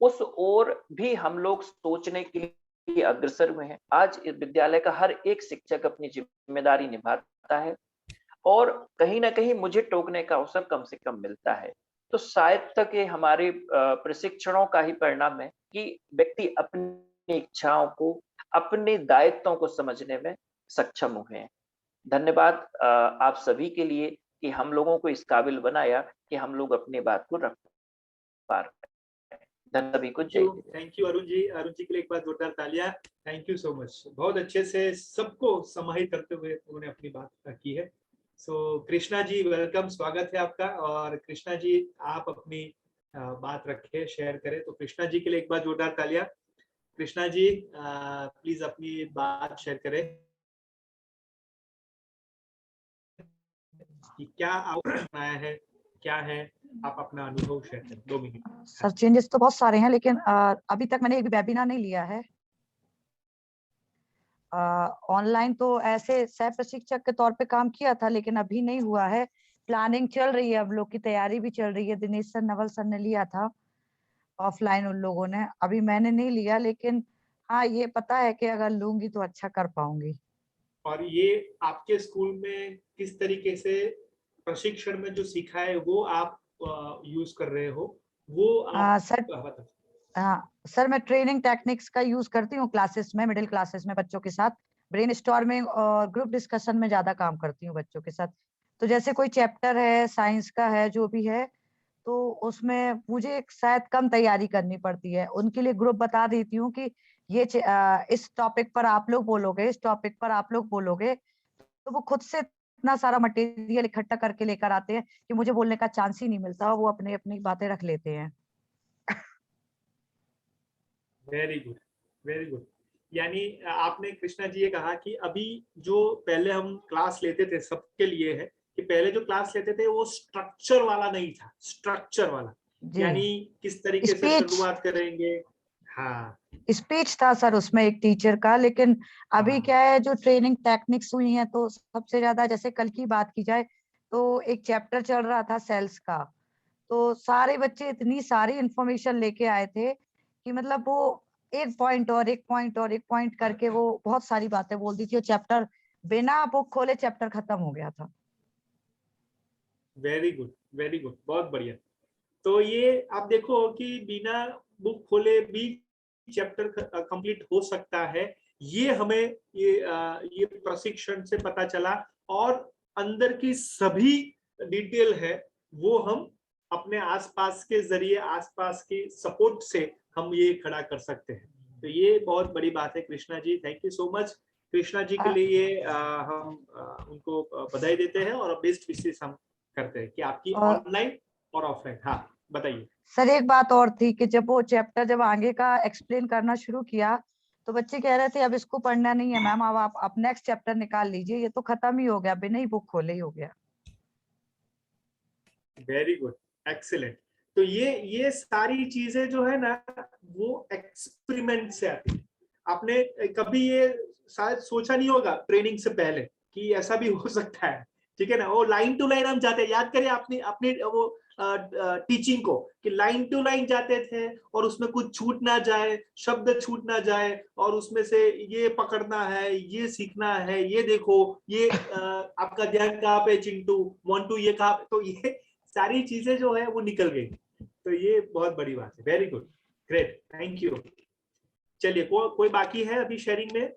उस ओर भी हम लोग सोचने के लिए अग्रसर हुए हैं। आज इस विद्यालय का हर एक शिक्षक अपनी जिम्मेदारी निभाता है और कहीं ना कहीं मुझे टोकने का अवसर कम से कम मिलता है। तो शायद तक ये हमारे प्रशिक्षणों का ही परिणाम है कि व्यक्ति अपनी इच्छाओं को, अपने दायित्वों को समझने में सक्षम हुए हैं। धन्यवाद आप सभी के लिए कि हम लोगों को इस काबिल बनाया कि हम लोग अपनी बात को रख पा रहे हैं। धन्यवाद सभी को, जय हिंद। थैंक यू अरुण जी। अरुण जी के लिए एक बार जोरदार तालियां। थैंक यू सो मच, बहुत अच्छे से सबको समाहित करते हुए उन्होंने अपनी बात की है। सो कृष्णा जी वेलकम, स्वागत है आपका। और कृष्णा जी आप अपनी बात रखें, शेयर करें। तो कृष्णा जी के लिए एक बार जोरदार तालियां। कृष्णा जी प्लीज अपनी बात शेयर करें कि क्या आया है, क्या है, आप अपना अनुभव शेयर करें। 2 मिनट। सर चेंजेस तो बहुत सारे हैं, लेकिन अभी तक मैंने एक वेबिनार नहीं लिया है। ऑनलाइन तो ऐसे सह प्रशिक्षक के तौर पे काम किया था, लेकिन अभी नहीं हुआ है। प्लानिंग चल रही है, अब लोग की तैयारी भी चल रही है। दिनेश सर, नवल सर ने लिया था ऑफलाइन, उन लोगों ने। अभी मैंने नहीं लिया, लेकिन हाँ ये पता है कि अगर लूंगी तो अच्छा कर पाऊंगी। और ये आपके स्कूल में किस तरीके से प्रशिक्षण में जो सीखा है वो आप यूज कर रहे हो, वो आप सर हाँ सर, मैं ट्रेनिंग टेक्निक्स का यूज करती हूँ क्लासेस में, मिडिल क्लासेस में बच्चों के साथ। ब्रेनस्टॉर्मिंग और ग्रुप डिस्कशन में ज्यादा काम करती हूँ बच्चों के साथ। तो जैसे कोई चैप्टर है, साइंस का है, जो भी है, तो उसमें मुझे शायद कम तैयारी करनी पड़ती है। उनके लिए ग्रुप बता देती हूँ कि ये इस टॉपिक पर आप लोग बोलोगे, इस टॉपिक पर आप लोग बोलोगे, तो वो खुद से इतना सारा मटेरियल इकट्ठा करके लेकर आते हैं कि मुझे बोलने का चांस ही नहीं मिलता, वो अपने अपनी बातें रख लेते हैं। Very good, very good. यानी आपने कृष्णा जी ये कहा कि अभी जो पहले हम क्लास लेते थे सबके लिए है कि पहले जो क्लास लेते थे वो स्ट्रक्चर वाला नहीं था, स्ट्रक्चर वाला यानी किस तरीके से शुरुआत करेंगे। हाँ, स्पीच था सर उसमें एक टीचर का, लेकिन अभी क्या है जो ट्रेनिंग टेक्निक्स हुई हैं तो सबसे ज्यादा, जैसे कल की बात की जाए तो एक चैप्टर चल रहा था सेल्स का, तो सारे बच्चे इतनी सारी इंफॉर्मेशन लेके आए थे कि मतलब वो एक पॉइंट और एक पॉइंट और एक पॉइंट करके वो बहुत सारी बातें बोल दी थी, और चैप्टर बिना बुक खोले चैप्टर खत्म हो गया था। वेरी गुड, वेरी गुड, बहुत बढ़िया। तो ये आप देखो कि बिना बुक खोले भी चैप्टर कंप्लीट हो सकता है, ये हमें ये प्रशिक्षण से पता चला, और अंदर की सभी डिटेल है वो हम अपने आसपास के जरिए, आसपास के सपोर्ट से हम ये खड़ा कर सकते हैं। तो ये बहुत बड़ी बात है Krishna ji, thank you so much. Krishna ji के लिए हम उनको बधाई देते हैं और बेस्ट विशेष हम करते हैं कि आपकी ऑनलाइन और ऑफलाइन। हाँ बताइए सर। एक बात और थी कि जब वो चैप्टर जब आगे का एक्सप्लेन करना शुरू किया तो बच्चे कह रहे थे अब इसको पढ़ना नहीं है मैम, अब आप नेक्स्ट चैप्टर निकाल लीजिए, ये तो खत्म ही हो गया, बिना ही बुक खोले ही हो गया। Very good, excellent. तो ये सारी चीजें जो है ना वो एक्सपेरिमेंट से आती है। आपने कभी ये शायद सोचा नहीं होगा ट्रेनिंग से पहले कि ऐसा भी हो सकता है, ठीक है ना। वो लाइन टू लाइन हम जाते हैं, याद करिए आपने अपनी वो टीचिंग को कि लाइन टू लाइन जाते थे और उसमें कुछ छूट ना जाए, शब्द छूट ना जाए, और उसमें से ये पकड़ना है, ये सीखना है, ये देखो ये आपका ध्यान कहाँ पे चिंटू, मोंटू ये कहाँ, तो ये सारी चीजें जो है वो निकल गई। तो ये बहुत बड़ी बात है। Very good, great, thank you. चलिए कोई बाकी है अभी शेयरिंग में?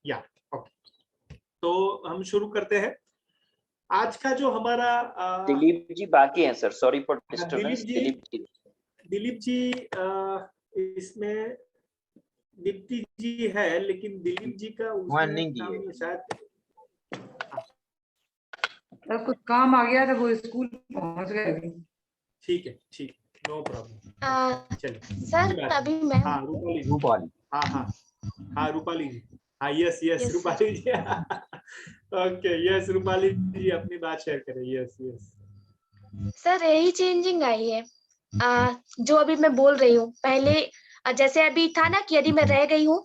या ओके, तो हम शुरू करते हैं आज का जो हमारा दिलीप जी बाकी हैं sir, sorry for disturbance. Dilip ji इसमें दीप्ति जी है, लेकिन दिलीप जी का नाम शायद कुछ काम आ गया था, वो स्कूल पहुंच गए। ठीक है, ठीक, नो प्रॉब्लम। चलिए सर अभी मैं रूपाली हाँ रूपाली जी, हाँ यस रूपाली जी ओके यस रूपाली जी अपनी बात शेयर करें। यस सर यही चेंजिंग आई है जो अभी मैं बोल रही हूँ। पहले जैसे अभी था ना कि यदि मैं रह गई हूँ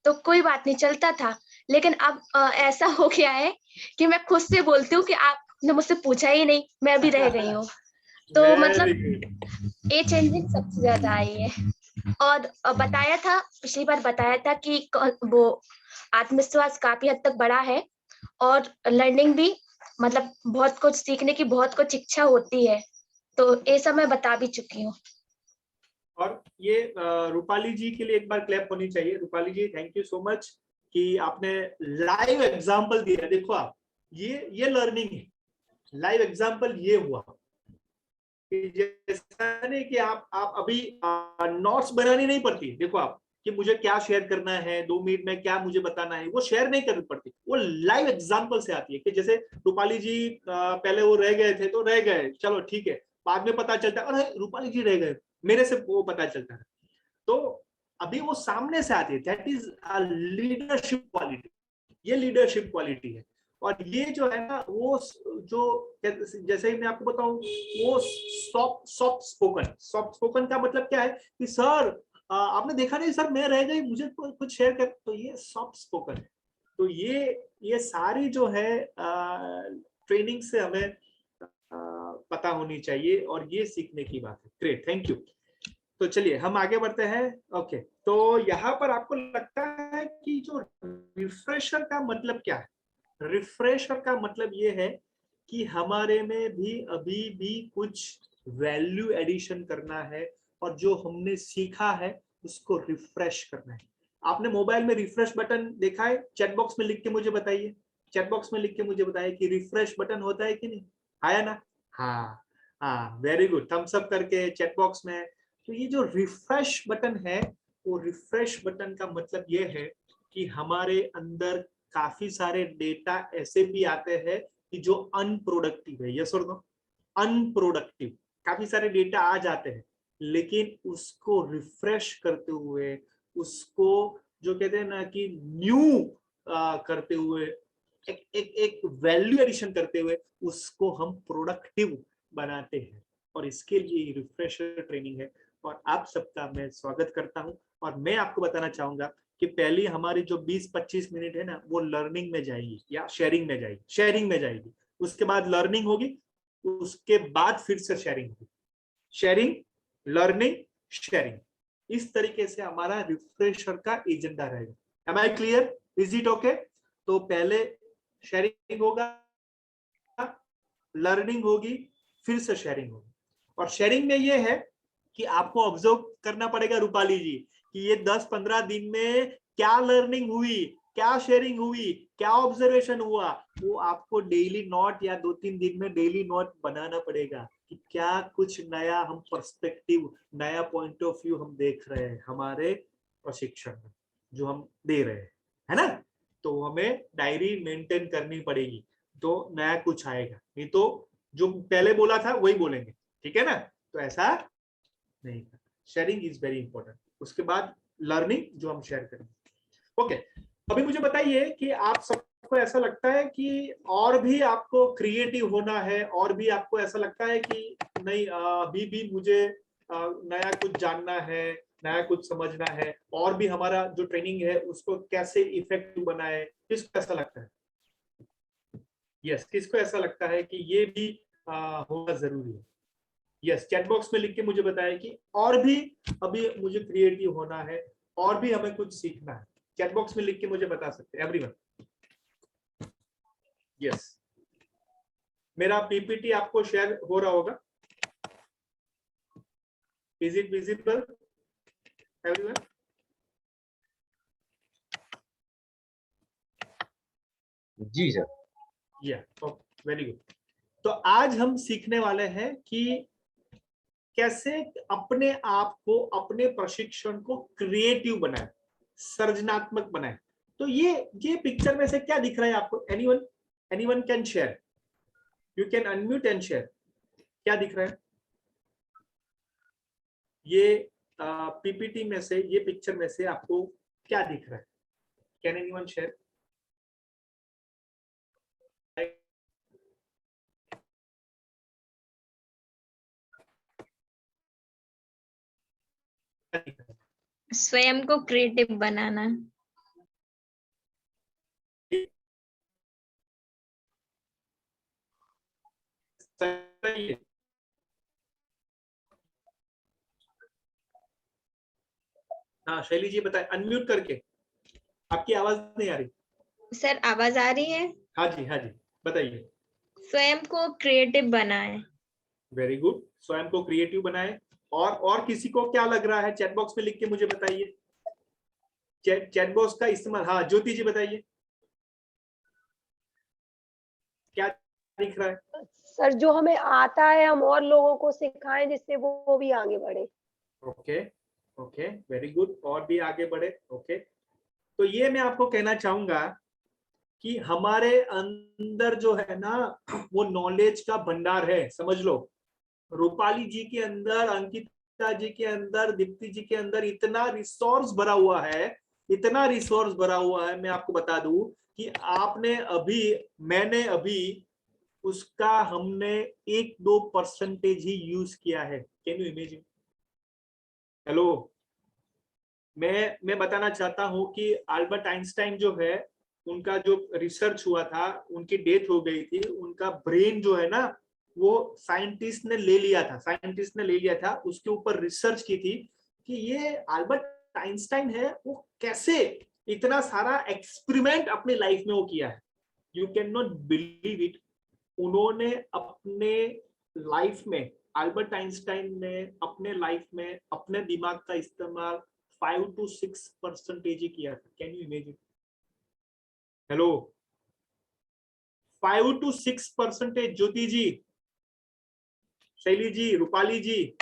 तो कोई बात नहीं चलता था, लेकिन अब ऐसा हो गया है कि मैं खुद से बोलती हूँ कि आपने मुझसे पूछा ही नहीं, मैं अभी रह गई हूँ। तो मतलब ये चेंजिंग सबसे ज्यादा आई है। और बताया था, पिछली बार बताया था कि वो आत्मविश्वास काफी हद तक बढ़ा है और लर्निंग भी, मतलब बहुत कुछ सीखने की बहुत कुछ इच्छा होती है, तो ये सब मैं बता भी चुकी हूँ। और ये रूपाली जी के लिए एक बार क्लैप होनी चाहिए। रूपाली जी थैंक यू सो मच कि आपने लाइव एग्जांपल दिया। देखो आप, ये लर्निंग है, लाइव एग्जांपल ये हुआ कि जैसा नहीं कि आप अभी नोट्स बनानी नहीं पड़ती। देखो आप कि मुझे क्या शेयर करना है, 2 मिनट में क्या मुझे बताना है, वो शेयर नहीं करनी पड़ती, वो लाइव एग्जांपल से आती है। कि जैसे रूपाली जी पहले वो रह गए थे तो रह गए, चलो ठीक है, बाद में पता चलता है अरे रूपाली जी रह गए, मेरे से वो पता चलता है। तो अभी वो सामने से आती है, दैट इज लीडरशिप क्वालिटी। ये लीडरशिप क्वालिटी है। और ये जो है ना वो जो जैसे ही मैं आपको बताऊं, वो सॉफ्ट स्पोकन का मतलब क्या है कि सर आपने देखा नहीं सर मैं रह गई, मुझे कुछ शेयर कर, तो ये सॉफ्ट स्पोकन है। तो ये सारी जो है ट्रेनिंग से हमें पता होनी चाहिए और ये सीखने की बात है। Great, thank you. तो चलिए हम आगे बढ़ते हैं। ओके, तो यहाँ पर आपको लगता है कि जो रिफ्रेशर का मतलब क्या है? रिफ्रेशर का मतलब ये है कि हमारे में भी अभी भी कुछ वैल्यू एडिशन करना है और जो हमने सीखा है उसको रिफ्रेश करना है। आपने मोबाइल में रिफ्रेश बटन देखा है? चैट बॉक्स में लिख के मुझे बताइए, चैट बॉक्स में लिख के मुझे बताइए कि रिफ्रेश बटन होता है कि नहीं, आया ना? हाँ, वेरी गुड, थम्स अप करके चैट बॉक्स में। तो ये जो रिफ्रेश बटन है, वो रिफ्रेश बटन का मतलब ये है कि हमारे अंदर काफी सारे डेटा ऐसे भी आते हैं कि जो अनप्रोडक्टिव है, यस और नो, अनप्रोडक्टिव काफी सारे डेटा आ जाते हैं, लेकिन उसको रिफ्रेश करते हुए, उसको जो कहते हैं ना कि न्यू करते हुए, एक वैल्यू एडिशन करते हुए उसको हम प्रोडक्टिव बनाते हैं। और इसके लिए रिफ्रेशर ट्रेनिंग है और आप सबका मैं स्वागत करता हूं। और मैं आपको बताना चाहूंगा कि पहली हमारी जो 20-25 मिनट है ना, वो लर्निंग में जाएगी या शेयरिंग में जाएगी, शेयरिंग में जाएगी। उसके बाद लर्निंग होगी, उसके बाद फिर से शेयरिंग होगी, शेयरिंग, लर्निंग, शेयरिंग। इस तरीके से हमारा रिफ्रेशर का एजेंडा रहेगा। Am I clear? Is it okay? तो पहले शेयरिंग होगा, लर्निंग होगी, फिर से शेयरिंग होगी। और शेयरिंग में ये है कि आपको ऑब्जर्व करना पड़ेगा रूपाली जी कि ये 10-15 दिन में क्या लर्निंग हुई, क्या शेयरिंग हुई, क्या ऑब्जर्वेशन हुआ, वो आपको डेली नोट या 2-3 दिन में डेली नोट बनाना पड़ेगा कि क्या कुछ नया हम पर्सपेक्टिव, नया पॉइंट ऑफ व्यू हम देख रहे हैं हमारे प्रशिक्षण में जो हम दे रहे हैं, है ना। तो हमें डायरी मेंटेन करनी पड़ेगी, तो नया कुछ आएगा, नहीं तो जो पहले बोला था वही बोलेंगे, ठीक है ना। तो ऐसा नहीं, शेयरिंग इज वेरी इंपॉर्टेंट। उसके बाद लर्निंग जो हम शेयर करेंगे। ओके, अभी मुझे बताइए कि आप सबको ऐसा लगता है कि और भी आपको क्रिएटिव होना है, और भी आपको ऐसा लगता है कि नहीं अभी भी मुझे नया कुछ जानना है, नया कुछ समझना है, और भी हमारा जो ट्रेनिंग है उसको कैसे इफेक्टिव बनाए, किसको ऐसा लगता है? यस, किसको ऐसा लगता है कि ये भी होना जरूरी है? यस, चैट बॉक्स में लिख के मुझे बताएं कि और भी अभी मुझे क्रिएटिव होना है, और भी हमें कुछ सीखना है। चैट बॉक्स में लिख के मुझे बता सकते हैं एवरीवन। यस, मेरा पीपीटी आपको शेयर हो रहा होगा। Is it visible everyone? जी सर। Yeah very good. तो आज हम सीखने वाले हैं कि कैसे अपने आप को, अपने प्रशिक्षण को क्रिएटिव बनाए, सृजनात्मक बनाए। तो ये पिक्चर में से क्या दिख रहा है आपको? Anyone can share, you can unmute and share. क्या दिख रहा है ये पीपीटी में से, ये पिक्चर में से आपको क्या दिख रहा है? Can anyone share? स्वयं को क्रिएटिव बनाना। हाँ शैली जी बताए, अनम्यूट करके। आपकी आवाज नहीं आ रही। सर आवाज आ रही है? हाँ जी बताइए। स्वयं को क्रिएटिव बनाए। वेरी गुड, स्वयं को क्रिएटिव बनाए। और किसी को क्या लग रहा है? चैट बॉक्स में लिख के मुझे बताइए। चैट बॉक्स का इस्तेमाल, हाँ ज्योति जी बताइए क्या दिख रहा है? सर जो हमें आता है हम और लोगों को सिखाएं जिससे वो भी आगे बढ़े। ओके वेरी गुड, और भी आगे बढ़े। ओके, तो ये मैं आपको कहना चाहूंगा कि हमारे अंदर जो है ना, वो नॉलेज का भंडार है, समझ लो। रूपाली जी के अंदर, अंकिता जी के अंदर, दीप्ति जी के अंदर इतना रिसोर्स भरा हुआ है, इतना रिसोर्स भरा हुआ है। मैं आपको बता दूं कि मैंने अभी उसका हमने 1-2% ही यूज किया है। Can you imagine? हेलो, मैं बताना चाहता हूं कि अल्बर्ट आइंस्टाइन जो है, उनका जो रिसर्च हुआ था, उनकी डेथ हो गई थी, उनका ब्रेन जो है ना, वो साइंटिस्ट ने ले लिया था, उसके ऊपर रिसर्च की थी कि ये अल्बर्ट आइंस्टाइन है, वो कैसे इतना सारा एक्सपेरिमेंट अपनी लाइफ में वो किया है। You can not believe it. उन्होंने अपने लाइफ में, अल्बर्ट आइंस्टाइन ने अपने लाइफ में अपने दिमाग का इस्तेमाल 5-6% ही किया था। Can you imagine? हेलो, 5-6%। ज्योति जी, शैली जी, रूपाली जी,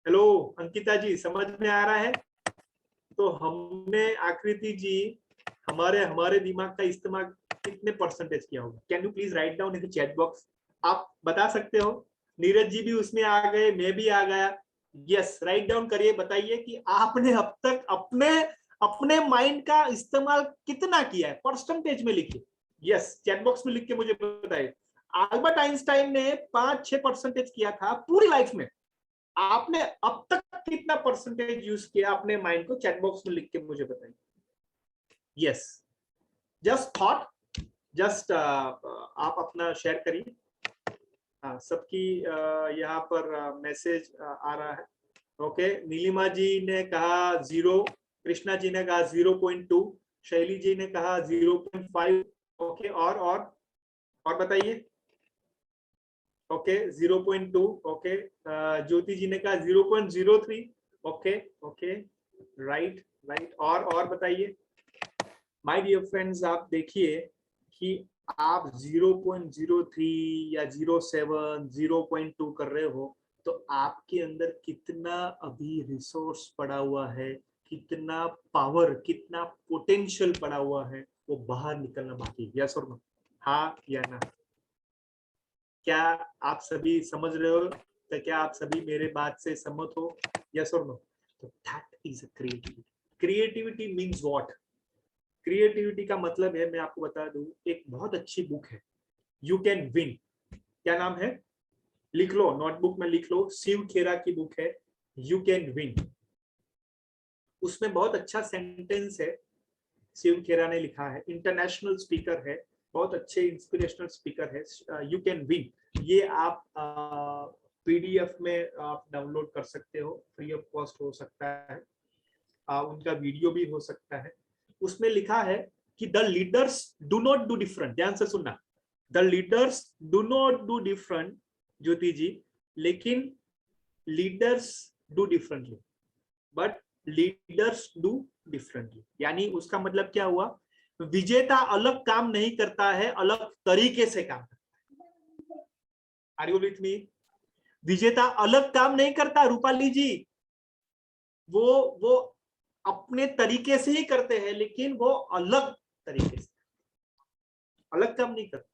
हेलो, अंकिता जी, समझ में आ रहा है? तो हमने, आकृति जी, हमारे हमारे दिमाग का इस्तेमाल कितने परसेंटेज किया होगा? Can you please write down in the chat box? आप बता सकते हो? नीरज जी भी उसमें आ गए, मैं भी आ गया। यस, राइट डाउन करिए, बताइए कि आपने अब तक अपने अपने माइंड का इस्तेमाल कितना किया है, परसेंटेज में लिखिए। यस, चैट बॉक्स में लिख के मुझे बताइए। अल्बर्ट आइंस्टाइन ने 5-6% किया था पूरी लाइफ में, आपने अब तक कितना परसेंटेज यूज किया अपने माइंड को? चैट बॉक्स में लिख के मुझे बताइए। यस, जस्ट थॉट, जस्ट आप अपना शेयर करिए। हाँ, सबकी यहाँ पर मैसेज आ रहा है। ओके, नीलिमा जी ने कहा 0, कृष्णा जी ने कहा 0.2, शैली जी ने कहा 0.5। ओके, और बताइए। ओके, 0.2। ओके, ज्योति जी ने कहा 0.03। Okay okay, right right. और बताइए। माय डियर फ्रेंड्स, आप देखिए कि आप 0.03 या 0.7, 0.2 कर रहे हो, तो आपके अंदर कितना अभी रिसोर्स पड़ा हुआ है, कितना पावर, कितना पोटेंशियल पड़ा हुआ है, वो बाहर निकलना बाकी है। यस और नो? हाँ या ना? क्या आप सभी समझ रहे हो? तो क्या आप सभी मेरे बात से सहमत हो? यस और नो? तो that is a creativity. Creativity means what? Creativity का मतलब है, मैं आपको बता दूं, एक बहुत अच्छी बुक है, यू कैन विन। क्या नाम है? लिख लो, नोटबुक में लिख लो, शिव खेरा की बुक है, यू कैन विन। उसमें बहुत अच्छा सेंटेंस है, शिव खेरा ने लिखा है, इंटरनेशनल स्पीकर है, बहुत अच्छे इंस्पिरेशनल स्पीकर है। यू कैन विन, ये आप पीडीएफ में आप डाउनलोड कर सकते हो, फ्री ऑफ कॉस्ट हो सकता है, उनका वीडियो भी हो सकता है। उसमें लिखा है कि the leaders do not do different. ध्यान से सुनना, the leaders do not do different, Jyoti ji, लेकिन leaders do differently, but leaders do differently. यानी उसका मतलब क्या हुआ? विजेता अलग काम नहीं करता है, अलग तरीके से काम करता है। Are you with me? विजेता अलग काम नहीं करता रूपाली जी, वो अपने तरीके से ही करते हैं, लेकिन वो अलग तरीके से, अलग काम नहीं करते,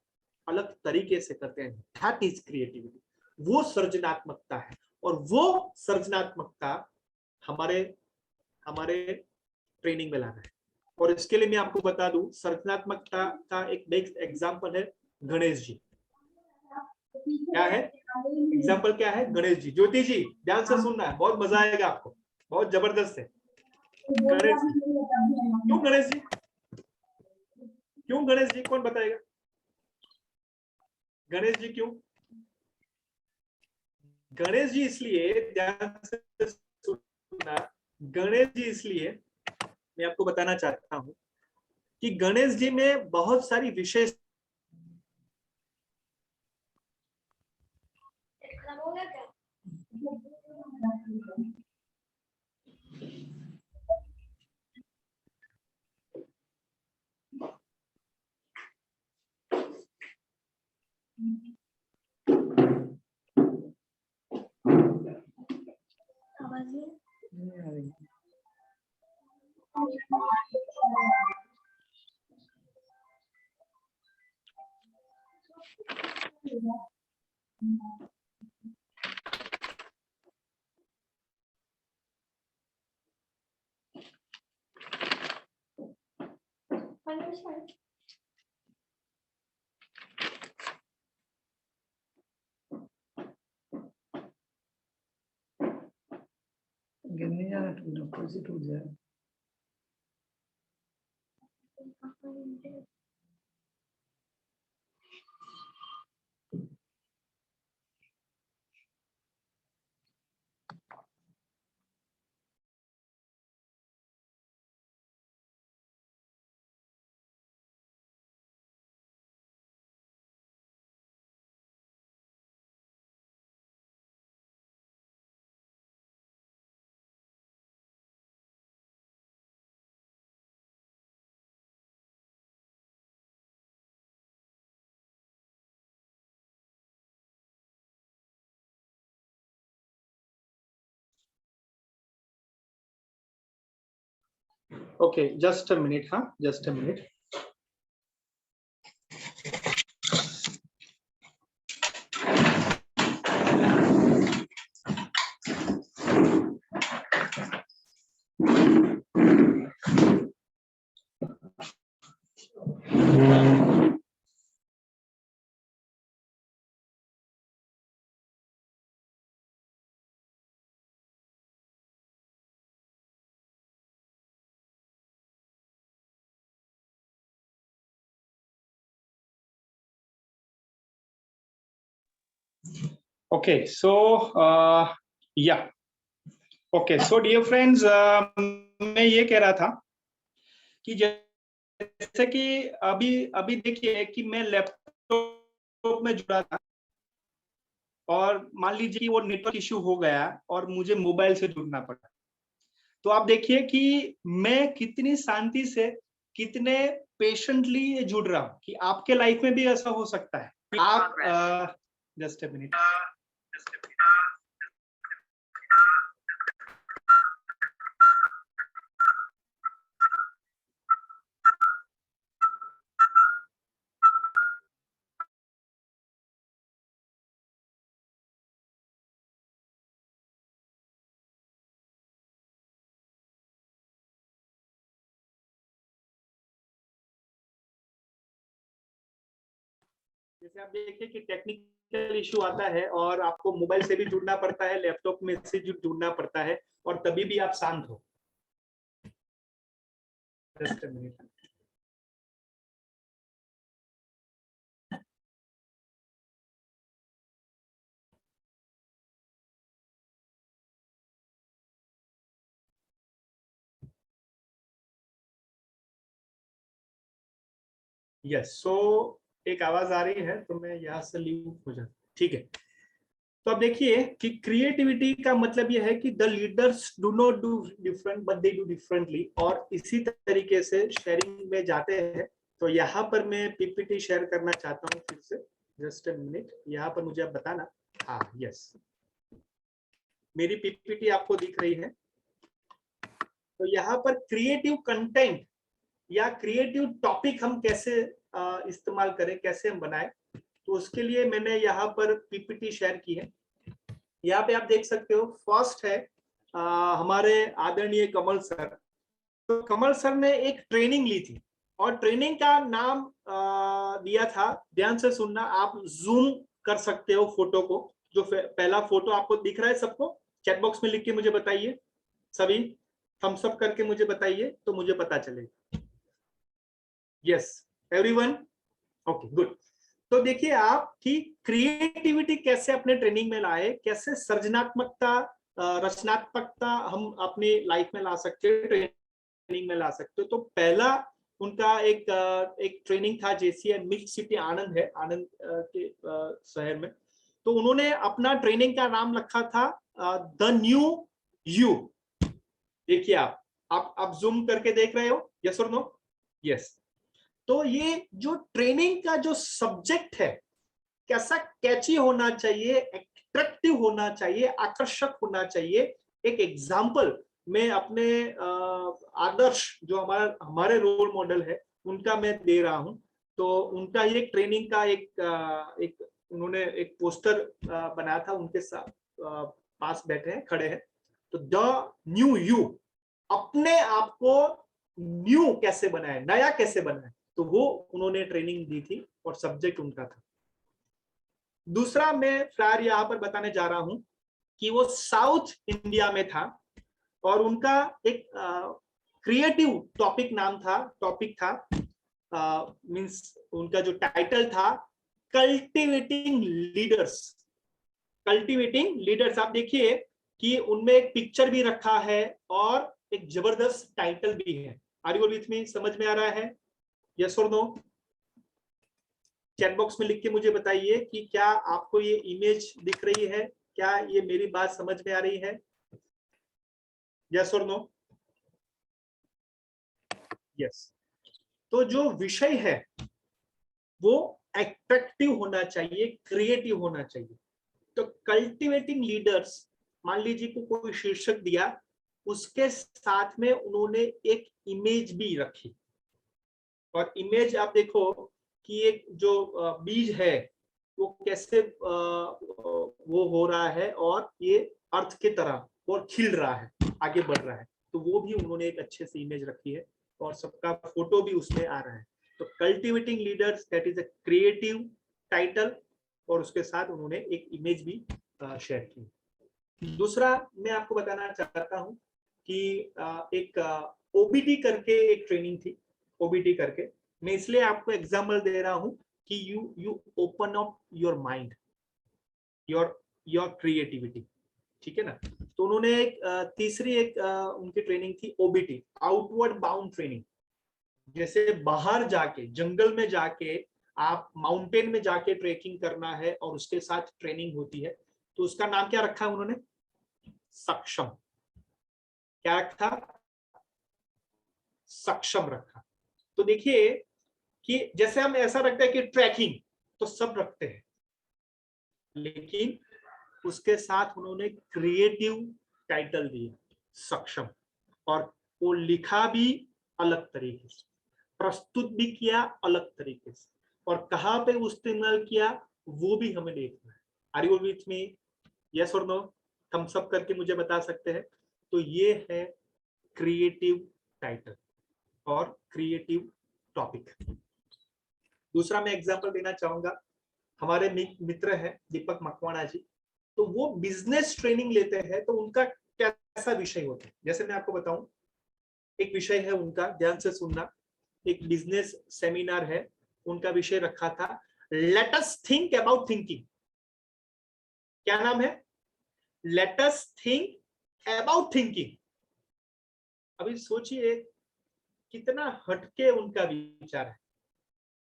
अलग तरीके से करते हैं। दैट इज क्रिएटिविटी, वो सृजनात्मकता है। और वो सृजनात्मकता हमारे हमारे ट्रेनिंग में लाना है। और इसके लिए मैं आपको बता दूं, सृजनात्मकता का एक बेस्ट एग्जांपल है गणेश जी। क्या है एग्जांपल? क्या है? गणेश जी। ज्योति जी ध्यान से सुनना है, बहुत मजा आएगा आपको, बहुत जबरदस्त है। गणेश जी, क्यों गणेश जी? क्यों गणेश जी? कौन बताएगा? गणेश जी क्यों? गणेश जी इसलिए, ध्यान से सुनना, गणेश जी इसलिए मैं आपको बताना चाहता हूं कि गणेश जी में बहुत सारी विशेष गिरने जाना, टूट जाए। ओके, जस्ट अ मिनट, हाँ just a minute. Okay, so yeah, okay, so dear friends, मैं ये कह रहा था कि जैसे कि अभी देखिए कि मैं लैपटॉप में जुड़ा था और मान लीजिए कि वो नेटवर्क इश्यू हो गया और मुझे मोबाइल से जुड़ना पड़ा, तो आप देखिए कि मैं कितनी शांति से, कितने पेशेंटली जुड़ रहा हूँ कि आपके लाइफ में भी ऐसा हो सकता है कि आप जस्ट अ मिनट, जैसे आप देखिए कि टेक्निकल इशू आता है और आपको मोबाइल से भी जुड़ना पड़ता है, लैपटॉप में से जुड़ना पड़ता है और तभी भी आप शांत हो। जस्ट अ मिनट, यस, सो एक आवाज आ रही है तो मैं यहाँ से लीव हो जाता, ठीक है। तो अब देखिए कि क्रिएटिविटी का मतलब यह है कि the leaders do not do different but they do differently, और इसी तरीके से शेयरिंग में जाते हैं। तो यहाँ पर मैं पीपीटी शेयर करना चाहता हूँ फिर से, जस्ट अ मिनट, यहाँ पर मुझे आप बताना, हाँ यस, मेरी पीपीटी आपको दिख रही है। तो यहाँ पर क्रिएटिव कंटेंट या क्रिएटिव टॉपिक हम कैसे इस्तेमाल करें, कैसे हम बनाएं, तो उसके लिए मैंने यहाँ पर पीपीटी शेयर की है। यहाँ पे आप देख सकते हो, फर्स्ट है हमारे आदरणीय कमल सर। तो कमल सर ने एक ट्रेनिंग ली थी और ट्रेनिंग का नाम दिया था, ध्यान से सुनना, आप जूम कर सकते हो फोटो को। जो पहला फोटो आपको दिख रहा है सबको, चैट बॉक्स में लिख के मुझे बताइए, सभी थम्स अप करके मुझे बताइए तो मुझे पता चलेगा। Yes everyone, okay good. तो देखिए आप कि क्रिएटिविटी कैसे अपने ट्रेनिंग में लाए, कैसे सृजनात्मकता, रचनात्मकता हम अपने लाइफ में ला सकते हैं, ट्रेनिंग में ला सकते हो। तो पहला उनका एक ट्रेनिंग था, जेसीआई मिल्क सिटी आनंद है, आनंद के शहर में। तो उन्होंने अपना ट्रेनिंग का नाम रखा था द न्यू यू। देखिए आप जूम करके देख रहे हो, यस और नो? यस। तो ये जो ट्रेनिंग का जो सब्जेक्ट है, कैसा कैची होना चाहिए, अट्रैक्टिव होना चाहिए, आकर्षक होना चाहिए। एक एग्जाम्पल मैं अपने आदर्श जो हमारे रोल मॉडल है उनका मैं दे रहा हूं। तो उनका ये ट्रेनिंग का एक उन्होंने एक पोस्टर बनाया था, उनके साथ पास बैठे हैं, खड़े हैं। तो द न्यू यू, अपने आप को न्यू कैसे बनाए, नया कैसे बनाए, तो वो उन्होंने ट्रेनिंग दी थी और सब्जेक्ट उनका था। दूसरा मैं फ्लायर यहाँ पर बताने जा रहा हूं कि वो साउथ इंडिया में था और उनका एक क्रिएटिव टॉपिक था मींस उनका जो टाइटल था कल्टिवेटिंग लीडर्स। कल्टिवेटिंग लीडर्स, आप देखिए कि उनमें एक पिक्चर भी रखा है और एक जबरदस्त टाइटल भी है। Are you with me? समझ में आ रहा है? यस और नो? चैट बॉक्स में लिख के मुझे बताइए कि क्या आपको ये इमेज दिख रही है, क्या ये मेरी बात समझ में आ रही है? यस और नो? यस। तो जो विषय है वो अट्रैक्टिव होना चाहिए, क्रिएटिव होना चाहिए। तो कल्टिवेटिंग लीडर्स, मान लीजिए को कोई शीर्षक दिया उसके साथ में उन्होंने एक इमेज भी रखी, और इमेज आप देखो कि एक जो बीज है वो कैसे वो हो रहा है और ये अर्थ के तरह और खिल रहा है, आगे बढ़ रहा है, तो वो भी उन्होंने एक अच्छे से इमेज रखी है और सबका फोटो भी उसमें आ रहा है। तो cultivating leaders, that is a creative title, और उसके साथ उन्होंने एक इमेज भी शेयर की। दूसरा मैं आपको बताना चाहता हूं कि एक ओबीटी करके एक ट्रेनिंग थी, ओबीटी करके, मैं इसलिए आपको एग्जाम्पल दे रहा हूं कि you open up your mind, your creativity, ठीक है ना। तो उन्होंने एक तीसरी एक उनकी ट्रेनिंग थी ओबीटी, आउटवर्ड बाउंड ट्रेनिंग। जैसे बाहर जाके, जंगल में जाके, आप माउंटेन में जाके ट्रेकिंग करना है और उसके साथ ट्रेनिंग होती है, तो उसका नाम क्या रखा है उन्होंने? सक्षम। क्या रखा? सक्षम रखा। तो देखिए कि जैसे हम ऐसा रखते हैं कि ट्रैकिंग तो सब रखते हैं, लेकिन उसके साथ उन्होंने क्रिएटिव टाइटल दिया, सक्षम, और वो लिखा भी अलग तरीके से, प्रस्तुत भी किया अलग तरीके से, और कहाँ पे इस्तेमाल किया वो भी हमें देखना है। Are you with me? Yes और नो? थम्स अप करके मुझे बता सकते हैं। तो ये है क्रिएटिव टाइटल और क्रिएटिव टॉपिक। दूसरा मैं एग्जांपल देना चाहूंगा, हमारे मित्र हैं दीपक मकवाना जी, तो वो बिजनेस ट्रेनिंग लेते हैं, तो उनका कैसा विषय होता है? जैसे मैं आपको बताऊं, एक विषय है उनका, ध्यान से सुनना, एक बिजनेस सेमिनार है, उनका विषय रखा था let us think about thinking. क्या नाम है? Let us think about thinking. अभी सोचिए कितना हटके उनका विचार है,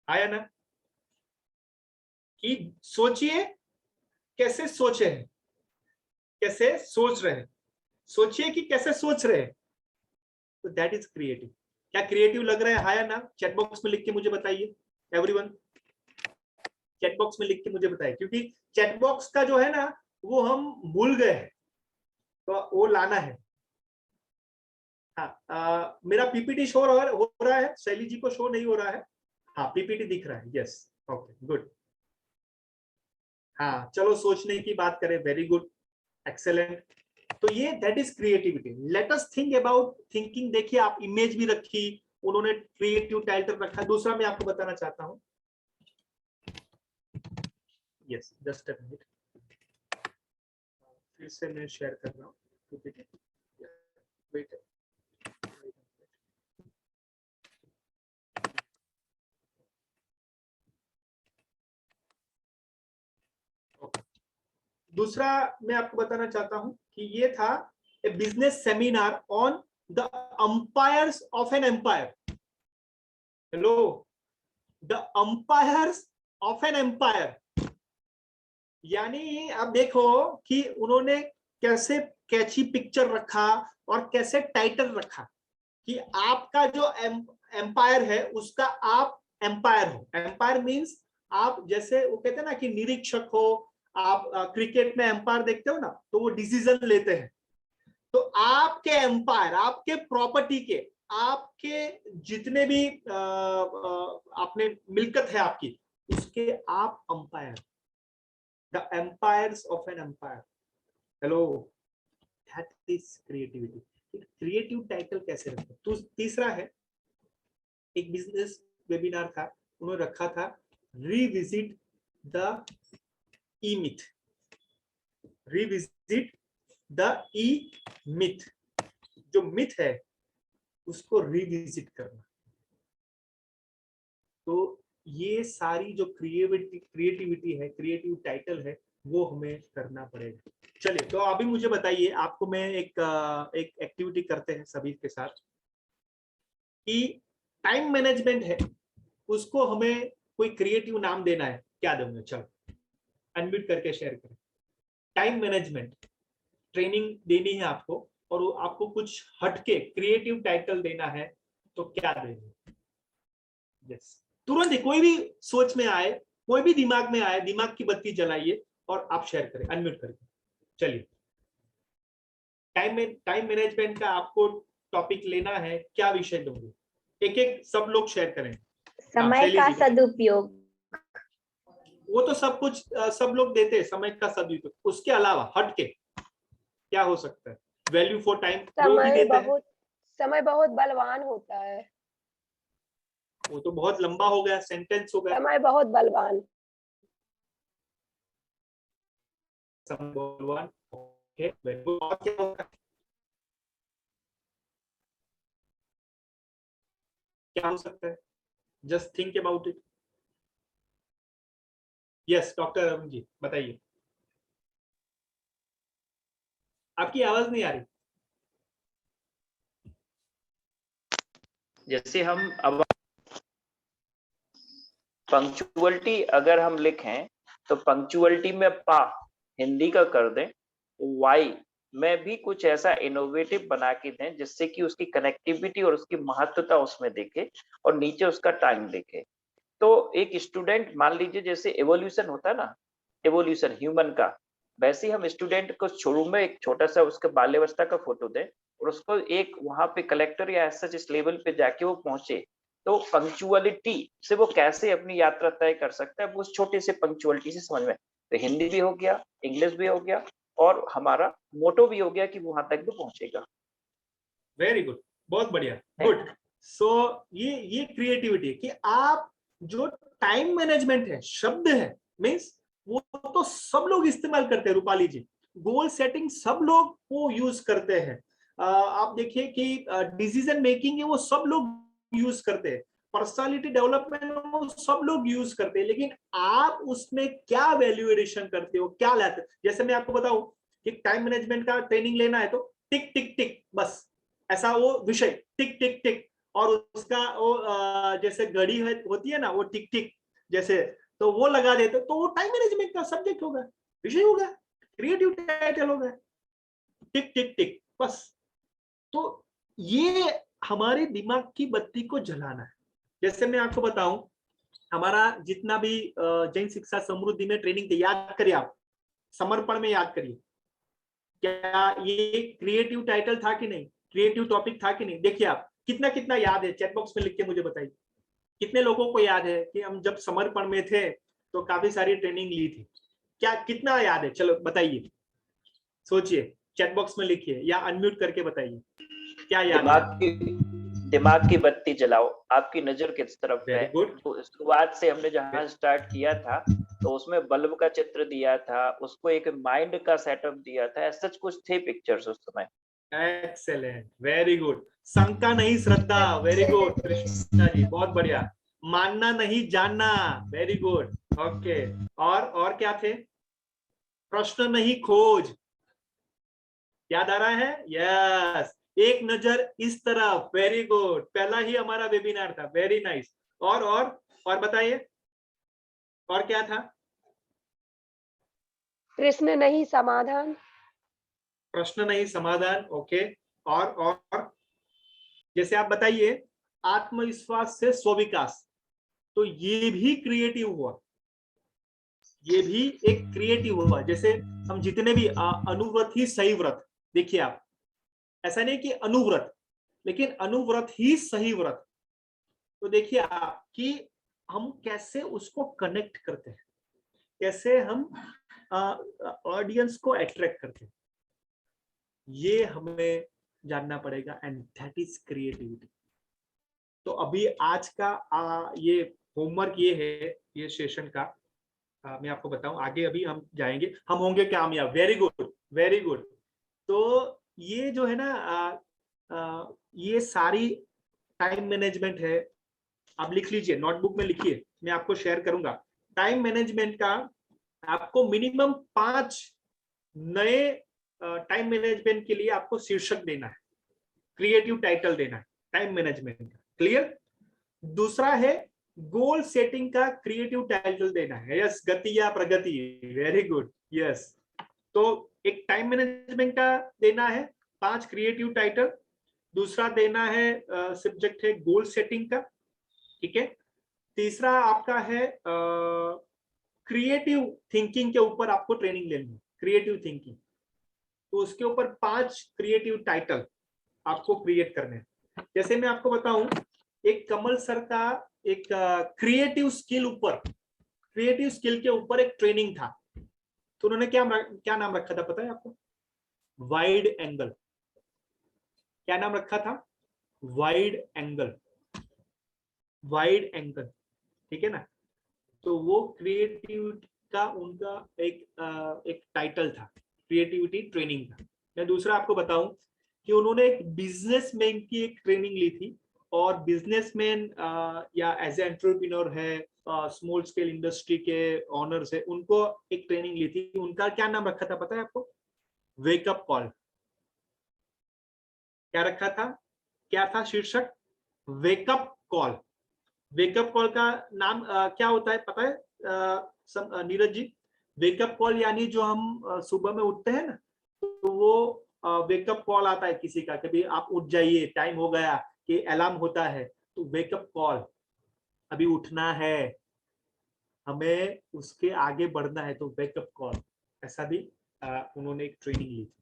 आया ना? कि सोचिए कैसे सोचे हैं, कैसे सोच रहे हैं, सोचिए कि कैसे सोच रहे हैं, तो दैट इज क्रिएटिव। क्या क्रिएटिव लग रहा है? आया ना? चैट बॉक्स में लिख के मुझे बताइए एवरीवन, चैट बॉक्स में लिख के मुझे बताइए, क्योंकि चैट बॉक्स का जो है ना वो हम भूल गए हैं, तो वो लाना है। हाँ, मेरा पीपीटी शो हो रहा है, शैली जी को शो नहीं हो रहा है? हाँ, पीपीटी दिख रहा है, यस, ओके, गुड। हाँ, चलो सोचने की बात करें, वेरी गुड, एक्सेलेंट। तो ये that is creativity. Let us think about thinking. देखिए आप, इमेज भी रखी, उन्होंने क्रिएटिव टाइटल रखा। दूसरा मैं आपको बताना चाहता हूं, यस, जस्ट अ मिनट, फिर से मैं शेयर कर रहा हूँ, वेट। दूसरा मैं आपको बताना चाहता हूं कि ये था a business seminar on the umpires of an empire. Hello, the umpires of an empire. यानी आप देखो कि उन्होंने कैसे कैची पिक्चर रखा और कैसे टाइटल रखा कि आपका जो एम्पायर है उसका आप एम्पायर हो। एम्पायर मींस आप, जैसे वो कहते हैं ना कि निरीक्षक हो, आप क्रिकेट में एम्पायर देखते हो ना, तो वो डिसीजन लेते हैं। तो आपके एम्पायर, आपके प्रॉपर्टी के, आपके जितने भी आपने मिल्कत है आपकी, उसके आप umpire, the empires of an empire. Hello, that is creativity. Creative title कैसे रखें? तो तीसरा है, एक बिजनेस वेबिनार था, उन्होंने रखा था revisit the E myth. Revisit the E myth, जो मिथ है उसको रिविजिट करना। तो ये सारी जो क्रिएटिविटी है, क्रिएटिव टाइटल है, वो हमें करना पड़ेगा। चलिए, तो अभी मुझे बताइए, आपको मैं एक एक्टिविटी करते हैं सभी के साथ, कि टाइम मैनेजमेंट है, उसको हमें कोई क्रिएटिव नाम देना है। क्या दूंगा? चलो अनम्यूट करके शेयर करें। टाइम मैनेजमेंट ट्रेनिंग देनी है आपको, और आपको कुछ हटके क्रिएटिव टाइटल देना है, तो क्या देंगे? यस, तुरंत ही कोई भी सोच में आए, कोई भी दिमाग में आए, दिमाग की बत्ती जलाइए और आप शेयर करें अनम्यूट करके। चलिए। टाइम मैनेजमेंट का आपको टॉपिक लेना है, क्या विषय दोगे? एक एक सब लोग शेयर करें। समय शैली का जी, बताइए। सदुपयोग। वो तो सब कुछ सब लोग देते हैं, समय का सदुपयोग। उसके अलावा हट के क्या हो सकता है? वैल्यू फॉर टाइम वो भी देते हैं। समय बहुत बलवान होता है। वो तो बहुत लंबा हो गया, सेंटेंस हो गया। समय बहुत बलवान। समय बलवान, ओके, वेरी गुड। और क्या होगा? क्या हो सकता है? Just think about it. Yes doctor Arun ji बताइए। आपकी आवाज नहीं आ रही। जैसे हम अब पंक्चुअलिटी अगर हम लिखें तो पंक्चुअलिटी में पा हिंदी का कर दें, वाई में भी कुछ ऐसा इनोवेटिव बना के दें जिससे कि उसकी कनेक्टिविटी और उसकी महत्वता उसमें दिखे और नीचे उसका टाइम दिखे। तो एक स्टूडेंट मान लीजिए जैसे एवोल्यूशन होता है ना, एवोल्यूशन ह्यूमन का, वैसे ही हम स्टूडेंट को शुरू में एक छोटा सा उसके बाल्यावस्था का फोटो दें और उसको एक वहां पे कलेक्टर या ऐसा जिस लेवल पे जाके वो पहुंचे, तो पंक्चुअलिटी से वो कैसे अपनी यात्रा तय कर सकता है वो उस छोटे से पंक्चुअलिटी से समझ में। तो हिंदी भी हो गया, इंग्लिश भी हो गया और हमारा मोटो भी हो गया कि वहां तक भी पहुंचेगा। वेरी गुड, बहुत बढ़िया, गुड। सो ये क्रिएटिविटी कि आप जो टाइम मैनेजमेंट है, शब्द है, मीन्स वो तो सब लोग इस्तेमाल करते हैं। रूपाली जी, गोल सेटिंग सब लोग वो यूज करते हैं। आप देखिए कि डिसीजन मेकिंग है वो सब लोग यूज करते हैं, पर्सनालिटी डेवलपमेंट वो सब लोग यूज करते हैं, लेकिन आप उसमें क्या वैल्यू एडिशन करते हो, क्या लाते हो? जैसे मैं आपको बताऊं कि टाइम मैनेजमेंट का ट्रेनिंग लेना है तो टिक टिक टिक, बस ऐसा वो विषय टिक टिक टिक, और उसका वो जैसे घड़ी होती है ना, वो टिक टिक जैसे, तो वो लगा देते तो वो टाइम मैनेजमेंट का सब्जेक्ट होगा, विषय होगा, क्रिएटिव टाइटल होगा, टिक टिक टिक बस। तो ये हमारे दिमाग की बत्ती को जलाना है। जैसे मैं आपको बताऊं, हमारा जितना भी जैन शिक्षा समृद्धि में ट्रेनिंग थी, याद करिए आप, समर्पण में याद करिए, क्या ये क्रिएटिव टाइटल था कि नहीं, क्रिएटिव टॉपिक था कि नहीं? देखिए आप कितना कितना याद है, चैट बॉक्स में लिख के मुझे बताइए कितने लोगों को याद है कि हम जब समर्पण में थे तो काफी सारी ट्रेनिंग ली थी। क्या कितना याद है? चलो बताइए, सोचिए, चैट बॉक्स में लिखिए या अनम्यूट करके बताइए क्या याद है। दिमाग की बत्ती जलाओ, आपकी नजर किस तरफ है। Very good. तो शुरुआत से हमने जहां स्टार्ट किया था तो उसमें बल्ब का चित्र दिया था, उसको एक माइंड का सेटअप दिया था, सच कुछ थे पिक्चर्स उस समय। Excellent, very good. शंका नहीं श्रद्धा, वेरी गुड कृष्णा जी, बहुत बढ़िया। मानना नहीं जानना, वेरी गुड, ओके। और क्या थे? प्रश्न नहीं खोज, याद आ रहा है? यस, एक नजर इस तरफ, वेरी गुड, पहला ही हमारा वेबिनार था, वेरी नाइस। और बताइए और क्या था? प्रश्न नहीं समाधान। प्रश्न नहीं समाधान, ओके। और जैसे आप बताइए, आत्मविश्वास से स्व-विकास, तो ये भी क्रिएटिव हुआ, ये भी एक क्रिएटिव हुआ। जैसे हम जितने भी अनुव्रत ही सही व्रत, देखिए आप, ऐसा नहीं कि अनुव्रत, लेकिन अनुव्रत ही सही व्रत, तो देखिए आप कि हम कैसे उसको कनेक्ट करते हैं, कैसे हम ऑडियंस को अट्रैक्ट करते हैं, ये हमें जानना पड़ेगा, एंड दैट इज क्रिएटिविटी। तो अभी आज का ये होमवर्क ये है, ये सेशन का मैं आपको बताऊं, आगे अभी हम जाएंगे, हम होंगे कामयाब। Very good, very good. तो ये जो है ना, ये सारी टाइम मैनेजमेंट है, आप लिख लीजिए, नोटबुक में लिखिए, मैं आपको शेयर करूंगा। टाइम मैनेजमेंट का आपको मिनिमम 5 नए टाइम मैनेजमेंट के लिए आपको शीर्षक देना है, क्रिएटिव टाइटल देना है टाइम मैनेजमेंट का, क्लियर? दूसरा है गोल सेटिंग का क्रिएटिव टाइटल देना है, यस, गति या प्रगति, वेरी गुड, यस। तो एक टाइम मैनेजमेंट का देना है 5 क्रिएटिव टाइटल, दूसरा देना है सब्जेक्ट है गोल सेटिंग का, ठीक है। तीसरा आपका है क्रिएटिव थिंकिंग के ऊपर आपको ट्रेनिंग लेनी है, क्रिएटिव थिंकिंग, तो उसके ऊपर 5 क्रिएटिव टाइटल आपको क्रिएट करने हैं। जैसे मैं आपको बताऊं, एक कमल सर का एक क्रिएटिव स्किल के ऊपर एक ट्रेनिंग था, तो उन्होंने क्या नाम रखा था पता है आपको? Wide angle. क्या नाम रखा था? वाइड एंगल, ठीक है ना। तो वो क्रिएटिविटी का उनका एक टाइटल था, क्रिएटिविटी ट्रेनिंग था। मैं दूसरा आपको बताऊं कि उन्होंने एक बिजनेसमैन की एक ट्रेनिंग ली थी, और बिजनेसमैन या एज ए एंटरप्रेन्योर है, स्मॉल स्केल इंडस्ट्री के ऑनर्स है, उनको एक ट्रेनिंग ली थी। उनका क्या नाम रखा था पता है आपको? Wake up call. क्या रखा था? क्या था शीर्षक? Wake up call. वेकअप कॉल का नाम क्या होता है पता है नीरज जी? वेकअप कॉल यानी जो हम सुबह में उठते हैं ना, तो वो वेकअप कॉल आता है किसी का, कभी आप उठ जाइए, टाइम हो गया, कि अलार्म होता है, तो वेकअप कॉल, अभी उठना है, हमें उसके आगे बढ़ना है, तो वेकअप कॉल। ऐसा भी उन्होंने एक ट्रेनिंग ली थी।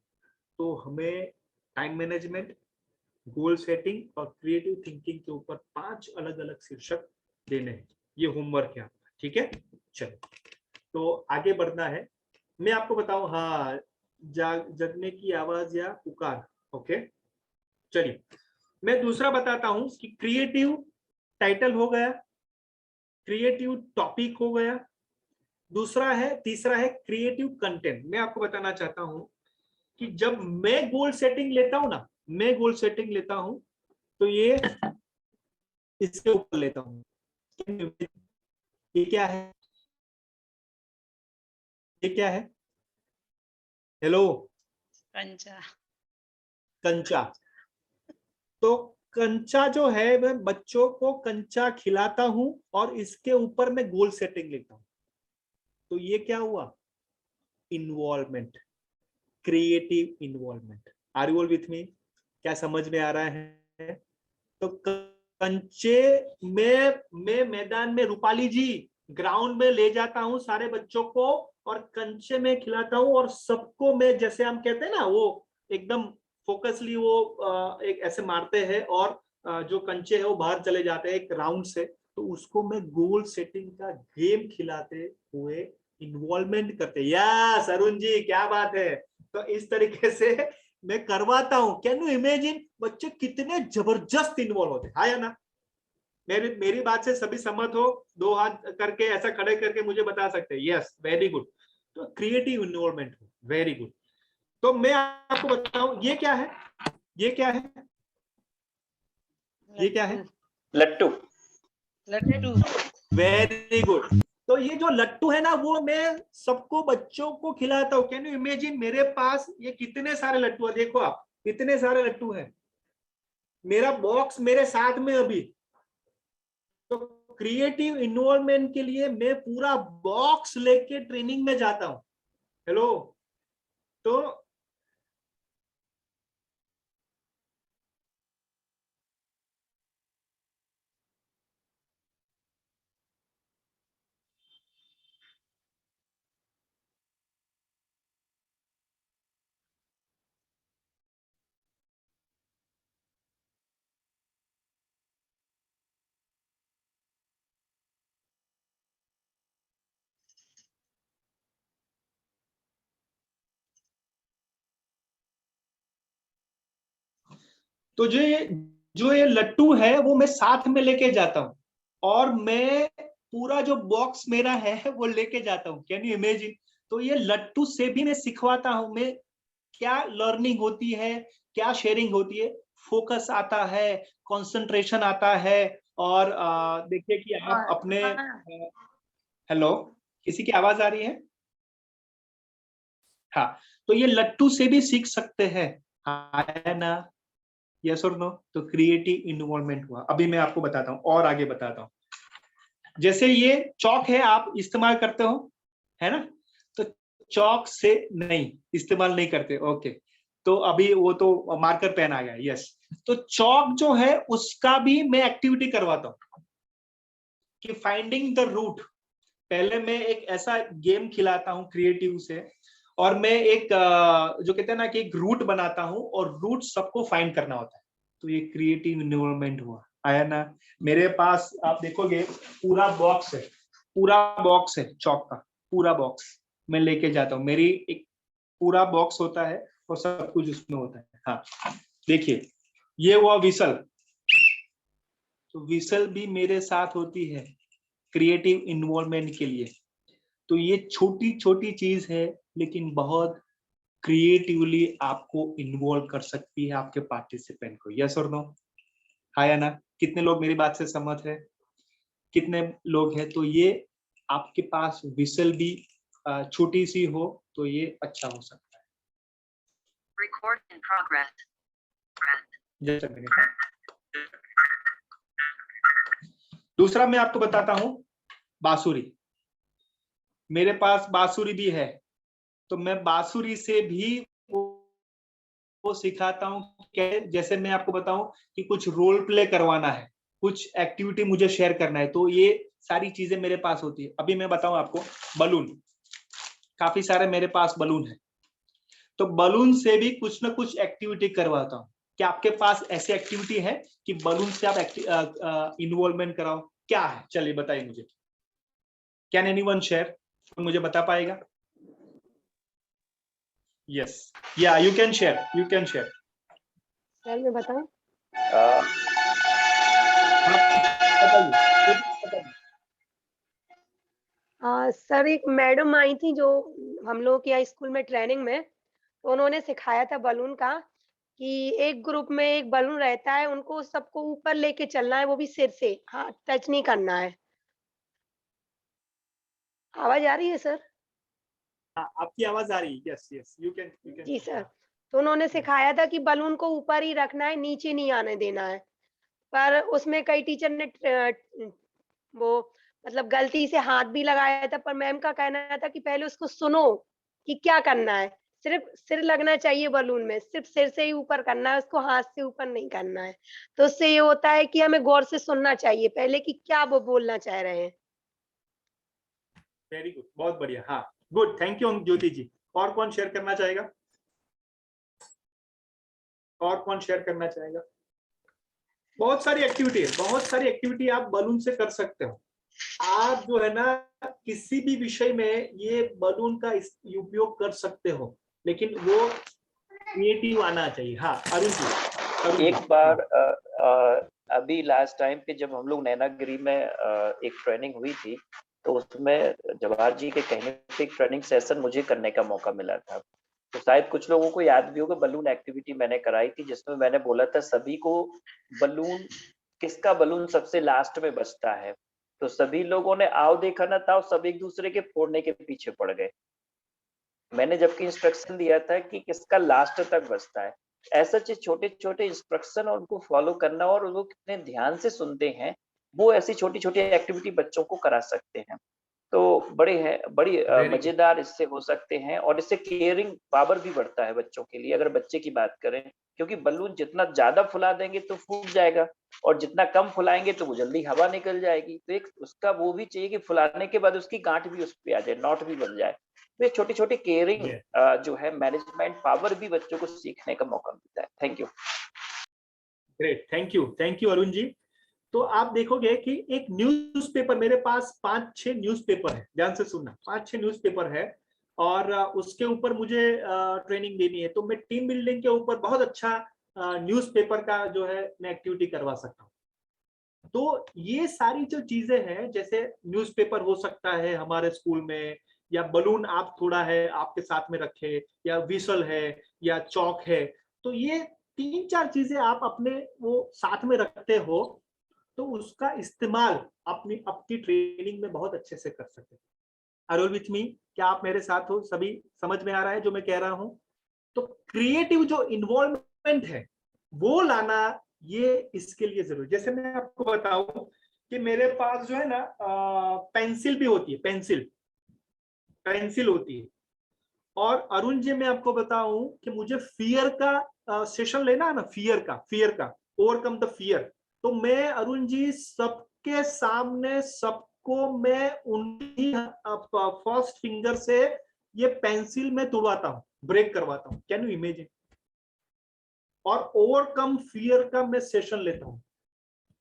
तो हमें टाइम मैनेजमेंट, गोल सेटिंग और क्रिएटिव थिंकिंग के ऊपर 5 अलग अलग शीर्षक देने हैं। ये होमवर्क है आपका, ठीक है। चलो, तो आगे बढ़ना है। मैं आपको बताऊं, हाँ, जगने की आवाज या पुकार, ओके। चलिए, मैं दूसरा बताता हूं कि क्रिएटिव टाइटल हो गया, क्रिएटिव टॉपिक हो गया, तीसरा है क्रिएटिव कंटेंट। मैं आपको बताना चाहता हूं कि जब मैं गोल सेटिंग लेता हूं तो ये इसके ऊपर लेता हूं। ये क्या है? हेलो, कंचा। तो कंचा जो है, मैं बच्चों को कंचा खिलाता हूं और इसके ऊपर मैं गोल सेटिंग लेता हूं। तो ये क्या हुआ? Involvement, creative involvement. Are you all with me? क्या समझ में आ रहा है? तो कंचे में मैदान में, रूपाली जी, ग्राउंड में ले जाता हूं सारे बच्चों को, और कंचे में खिलाता हूं, और सबको मैं, जैसे हम कहते हैं ना, वो एकदम फोकसली वो एक ऐसे मारते हैं, और जो कंचे है वो बाहर चले जाते हैं एक राउंड से। तो उसको मैं गोल सेटिंग का गेम खिलाते हुए इन्वॉल्वमेंट करते। यस अरुण जी, क्या बात है। तो इस तरीके से मैं करवाता हूं। कैन यू इमेजिन बच्चे कितने जबरदस्त इन्वॉल्व होते हैं, हाँ या ना? मेरी बात से सभी सहमत हो? 2 हाथ करके ऐसा खड़े करके मुझे बता सकते हैं। Yes, very good. तो क्रिएटिव इन्वॉल्वमेंट, वेरी गुड। तो मैं आपको बताऊं, ये क्या है? लट्टू। Very good. तो ये जो लट्टू है ना, वो मैं सबको, बच्चों को खिलाता हूँ। कैन यू इमेजिन, मेरे पास ये कितने सारे लट्टू है, देखो आप, कितने सारे लट्टू हैं। मेरा बॉक्स मेरे साथ में अभी। तो क्रिएटिव इन्वॉल्वमेंट के लिए मैं पूरा बॉक्स लेके ट्रेनिंग में जाता हूं। हेलो, तो जो ये लट्टू है वो मैं साथ में लेके जाता हूं, और मैं पूरा जो बॉक्स मेरा है वो लेके जाता हूं। Can you imagine? तो ये लट्टू से भी मैं सिखवाता हूं, मैं क्या लर्निंग होती है, क्या शेयरिंग होती है, फोकस आता है, कंसंट्रेशन आता है। और देखिए कि आप अपने, हेलो, किसी की आवाज आ रही है? हाँ, तो ये लट्टू से भी सीख सकते हैं, है ना? यस और नो? तो क्रिएटिव इन्वॉल्वमेंट हुआ। अभी मैं आपको बताता हूँ, और आगे बताता हूँ। जैसे ये चौक है, आप इस्तेमाल करते हो, है ना? तो चौक से नहीं इस्तेमाल नहीं करते, ओके। तो अभी वो तो मार्कर पेन आ गया, यस। तो चौक जो है उसका भी मैं एक्टिविटी करवाता हूँ कि फाइंडिंग द रूट। पहले मैं एक ऐसा गेम खिलाता हूँ क्रिएटिव से, और मैं एक जो कहते हैं ना कि एक रूट बनाता हूँ और रूट सबको फाइंड करना होता है। तो ये क्रिएटिव इन्वॉल्वमेंट हुआ, आया ना। मेरे पास आप देखोगे पूरा बॉक्स है, पूरा बॉक्स है चौक का, पूरा बॉक्स मैं लेके जाता हूँ। मेरी एक पूरा बॉक्स होता है और सब कुछ उसमें होता है। हाँ देखिए, ये हुआ विसल, तो विसल भी मेरे साथ होती है क्रिएटिव इन्वॉल्वमेंट के लिए। तो ये छोटी छोटी चीज है लेकिन बहुत क्रिएटिवली आपको इन्वॉल्व कर सकती है आपके पार्टिसिपेंट को। यस और नो? हाँ या ना? कितने लोग मेरी बात से सहमत है? कितने लोग हैं? तो ये आपके पास विसल भी छोटी सी हो तो ये अच्छा हो सकता है। Record in progress. Just a minute. दूसरा मैं आपको बताता हूं, बांसुरी। मेरे पास बांसुरी भी है, तो मैं बांसुरी से भी वो सिखाता हूँ। जैसे मैं आपको बताऊं कि कुछ रोल प्ले करवाना है, कुछ एक्टिविटी मुझे शेयर करना है, तो ये सारी चीजें मेरे पास होती है। अभी मैं बताऊं आपको, बलून, काफी सारे मेरे पास बलून है, तो बलून से भी कुछ ना कुछ एक्टिविटी करवाता हूँ। क्या आपके पास ऐसी एक्टिविटी है कि बलून से आप इन्वॉल्वमेंट कराओ? क्या है, चलिए बताइए मुझे। Can anyone share? मुझे बता पाएगा? यस, या you can share, you can share. Sir मैं बताऊं? सर एक मैडम आई थी जो हम लोग के यहाँ स्कूल में ट्रेनिंग में, तो उन्होंने सिखाया था बलून का कि एक ग्रुप में एक बलून रहता है, उनको सबको ऊपर लेके चलना है, वो भी सिर से, हाँ टच नहीं करना है। आवाज आ रही है सर? आपकी आवाज आ रही है। यस यस, यू कैन जी सर। तो उन्होंने सिखाया था कि बलून को ऊपर ही रखना है, नीचे नहीं आने देना है। पर उसमें कई टीचर ने वो मतलब गलती से हाथ भी लगाया था, पर मैम का कहना था कि पहले उसको सुनो कि क्या करना है। सिर्फ सिर लगना चाहिए बलून में, सिर्फ सिर से ही ऊपर करना है, उसको हाथ से ऊपर नहीं करना है। तो उससे ये होता है कि हमें गौर से सुनना चाहिए पहले कि क्या वो बोलना चाह रहे हैं। वेरी गुड, बहुत बढ़िया। हाँ गुड, थैंक यू ज्योति जी। और कौन शेयर करना चाहेगा? और कौन शेयर करना चाहेगा? बहुत सारी एक्टिविटी है, बहुत सारी एक्टिविटी आप बलून से कर सकते हो। आप जो है ना किसी भी विषय में ये बलून का उपयोग कर सकते हो, लेकिन वो क्रिएटिव आना चाहिए। हाँ अरुण जी, एक बार अभी लास्ट टाइम पे जब हम लोग नैनागिरी में एक ट्रेनिंग हुई थी, तो उसमें जवाहर जी के कहने पे एक ट्रेनिंग सेशन मुझे करने का मौका मिला था। तो शायद कुछ लोगों को याद भी होगा, बलून एक्टिविटी मैंने कराई थी, जिसमें मैंने बोला था सभी को बलून, किसका बलून सबसे लास्ट में बचता है। तो सभी लोगों ने आओ देखा ना था, सब एक दूसरे के फोड़ने के पीछे पड़ गए। मैंने जबकि इंस्ट्रक्शन दिया था कि किसका लास्ट तक बचता है। ऐसा चीज छोटे छोटे इंस्ट्रक्शन और उनको फॉलो करना, और वो कितने ध्यान से सुनते हैं, वो ऐसी छोटी छोटी एक्टिविटी बच्चों को करा सकते हैं। तो बड़ी मजेदार इससे हो सकते हैं, और इससे केयरिंग पावर भी बढ़ता है बच्चों के लिए, अगर बच्चे की बात करें। क्योंकि बलून जितना ज्यादा फुला देंगे तो फूट जाएगा, और जितना कम फुलाएंगे तो वो जल्दी हवा निकल जाएगी। तो एक उसका वो भी चाहिए कि फुलाने के बाद उसकी गांठ भी उस पर आ जाए, नॉट भी बन जाए। तो ये छोटी छोटी केयरिंग जो है, मैनेजमेंट पावर भी बच्चों को सीखने का मौका मिलता है। Thank you. Great, thank you Arun ji. तो आप देखोगे कि एक न्यूज़पेपर, मेरे पास 5-6 न्यूज़पेपर है, ध्यान से सुनना, 5-6 न्यूज़पेपर है, और उसके ऊपर मुझे ट्रेनिंग देनी है। तो मैं टीम बिल्डिंग के ऊपर बहुत अच्छा न्यूज़पेपर का जो है मैं एक्टिविटी करवा सकता हूँ। तो ये सारी जो चीजें हैं, जैसे न्यूज़पेपर हो सकता है हमारे स्कूल में, या बलून आप थोड़ा है आपके साथ में रखे, या विसल है, या चौक है, तो ये 3-4 चीजें आप अपने वो साथ में रखते हो, तो उसका इस्तेमाल अपनी ट्रेनिंग में बहुत अच्छे से कर सकते हैं। Are you with me? क्या आप मेरे साथ हो? सभी समझ में आ रहा है जो मैं कह रहा हूं? तो क्रिएटिव जो इन्वॉल्वमेंट है वो लाना, ये इसके लिए जरूरी। जैसे मैं आपको बताऊं कि मेरे पास जो है ना पेंसिल भी होती है, पेंसिल होती है। और अरुण जी, मैं आपको बताऊं कि मुझे फियर का सेशन लेना है ना, फियर का ओवरकम द फियर, तो मैं अरुण जी सबके सामने सबको मैं उन्हीं फर्स्ट फिंगर से ये पेंसिल में तोड़वाता हूं, ब्रेक करवाता हूं, कैन यू इमेजिन। और ओवरकम फियर का मैं सेशन लेता हूं,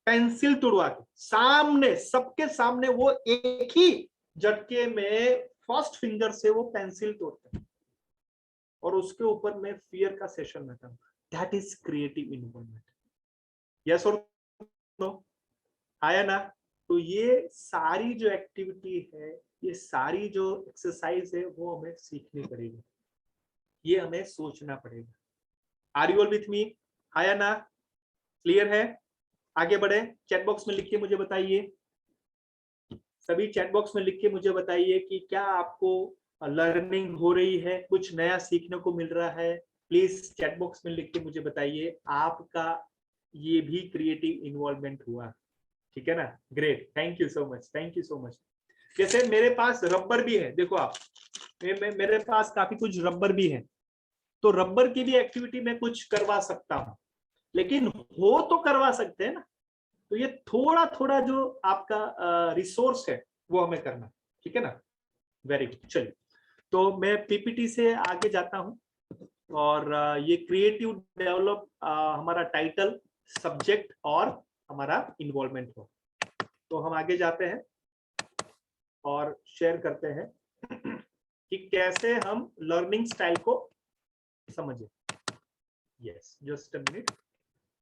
पेंसिल तोड़वा के सामने, सबके सामने, वो एक ही झटके में फर्स्ट फिंगर से वो पेंसिल तोड़ते हैं और उसके ऊपर मैं फियर का सेशन लेता हूं। That is creative involvement. Yes और नो? आया ना? तो ये सारी जो एक्टिविटी है, ये सारी जो एक्सरसाइज है, वो हमें सीखनी पड़ेगी, ये हमें सोचना पड़ेगा। Are you all with me? आया ना? क्लियर है? आगे बढ़े, चैट बॉक्स में लिख के मुझे बताइए, सभी चैट बॉक्स में लिख के मुझे बताइए कि क्या आपको लर्निंग हो रही है, कुछ नया सीखने को मिल रहा है। प्लीज चैट बॉक्स में लिख के मुझे बताइए आपका ये भी क्रिएटिव इन्वॉल्वमेंट हुआ, ठीक है ना? Great, thank you so much, thank you so much. जैसे मेरे पास रबर भी है, देखो आप, मेरे पास काफी कुछ रबर भी है, तो रबर की भी एक्टिविटी में कुछ करवा सकता हूँ, लेकिन हो तो करवा सकते हैं ना। तो ये थोड़ा थोड़ा जो आपका रिसोर्स है वो हमें करना, ठीक है ना? Very good. चलिए, तो मैं पीपीटी से आगे जाता हूँ और ये क्रिएटिव डेवलप हमारा टाइटल, सब्जेक्ट और हमारा इन्वॉल्वमेंट हो। तो हम आगे जाते हैं और शेयर करते हैं कि कैसे हम लर्निंग स्टाइल को समझे। यस, जस्ट अ मिनट,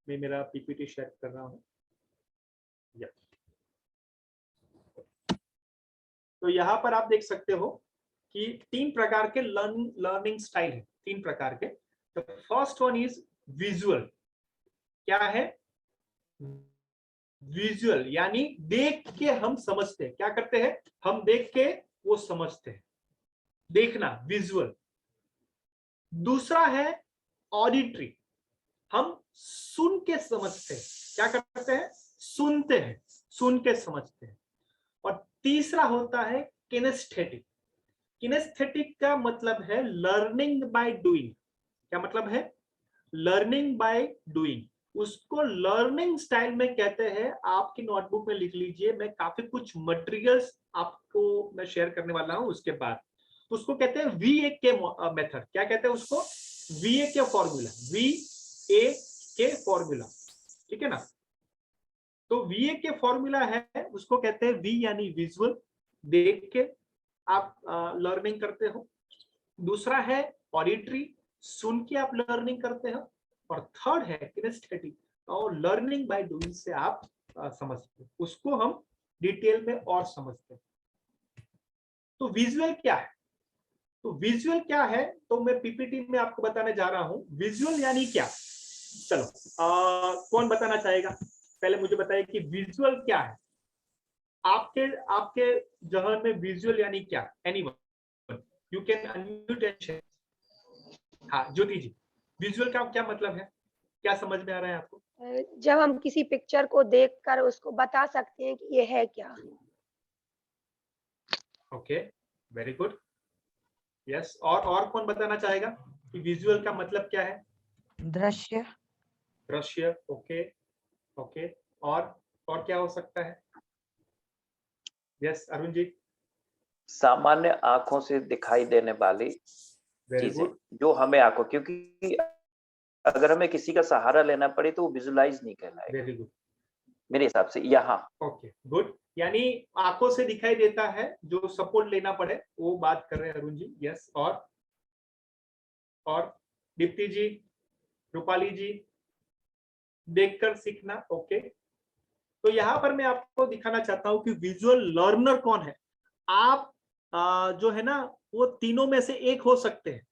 मैं मेरा पीपीटी शेयर कर रहा हूँ। तो यहाँ पर आप देख सकते हो कि 3 प्रकार के लर्निंग स्टाइल है, 3 प्रकार के। The first one is visual. क्या है? विजुअल यानी देख के हम समझते हैं। क्या करते हैं? हम देख के वो समझते हैं, देखना, विजुअल। दूसरा है ऑडिटरी, हम सुन के समझते हैं। क्या करते हैं? सुनते हैं, सुन के समझते हैं। और तीसरा होता है किनेस्थेटिक। किनेस्थेटिक का मतलब है लर्निंग बाय डूइंग। क्या मतलब है? Learning by doing. उसको लर्निंग स्टाइल में कहते हैं। आपकी नोटबुक में लिख लीजिए, मैं काफी कुछ मटेरियल्स आपको मैं शेयर करने वाला हूं उसके बाद। तो उसको कहते हैं VA मेथड। क्या कहते हैं उसको? VA फॉर्मूला, VA फॉर्मूला, ठीक है ना? तो VA फॉर्मूला है, उसको कहते हैं V यानी विजुअल, देख के आप लर्निंग करते हो। दूसरा है ऑडिटरी, सुन के आप लर्निंग करते हो। और थर्ड है किनेस्थेटिक, और लर्निंग बाय डूइंग से आप समझते हो। उसको हम डिटेल में और समझते हैं। तो विजुअल क्या है? तो विजुअल क्या है, तो मैं पीपीटी में आपको बताने जा रहा हूं। विजुअल यानी क्या? चलो, कौन बताना चाहेगा? पहले मुझे बताइए कि विजुअल क्या है। आपके जहन में विजुअल यानी क्या? Anyone, you can unmute and share. हाँ, ज्योति जी, विजुअल का क्या मतलब है? क्या समझ में आ रहा है आपको? जब हम किसी पिक्चर को देखकर उसको बता सकते हैं कि ये है क्या। Okay, very good. यस, और कौन बताना चाहेगा कि विजुअल का मतलब क्या है? दृश्य। दृश्य, ओके ओके। और क्या हो सकता है? यस, अरुण जी। सामान्य आंखों से दिखाई देने वाली वेरी चीजें गुड, जो हमें आंखों, क्योंकि अगर हमें किसी का सहारा लेना पड़े तो वो विजुलाइज नहीं कहलाएगा वेरी गुड, मेरे हिसाब से। यहाँ ओके, गुड। यानी आंखों से दिखाई देता है, जो सपोर्ट लेना पड़े वो बात कर रहे हैं अरुण जी। यस, और दीप्ति जी, रूपाली जी, देखकर सीखना, ओके। तो यहाँ पर मैं आपको दिखाना चाहता हूँ कि विजुअल लर्नर कौन है। आप जो है ना, वो तीनों में से एक हो सकते हैं।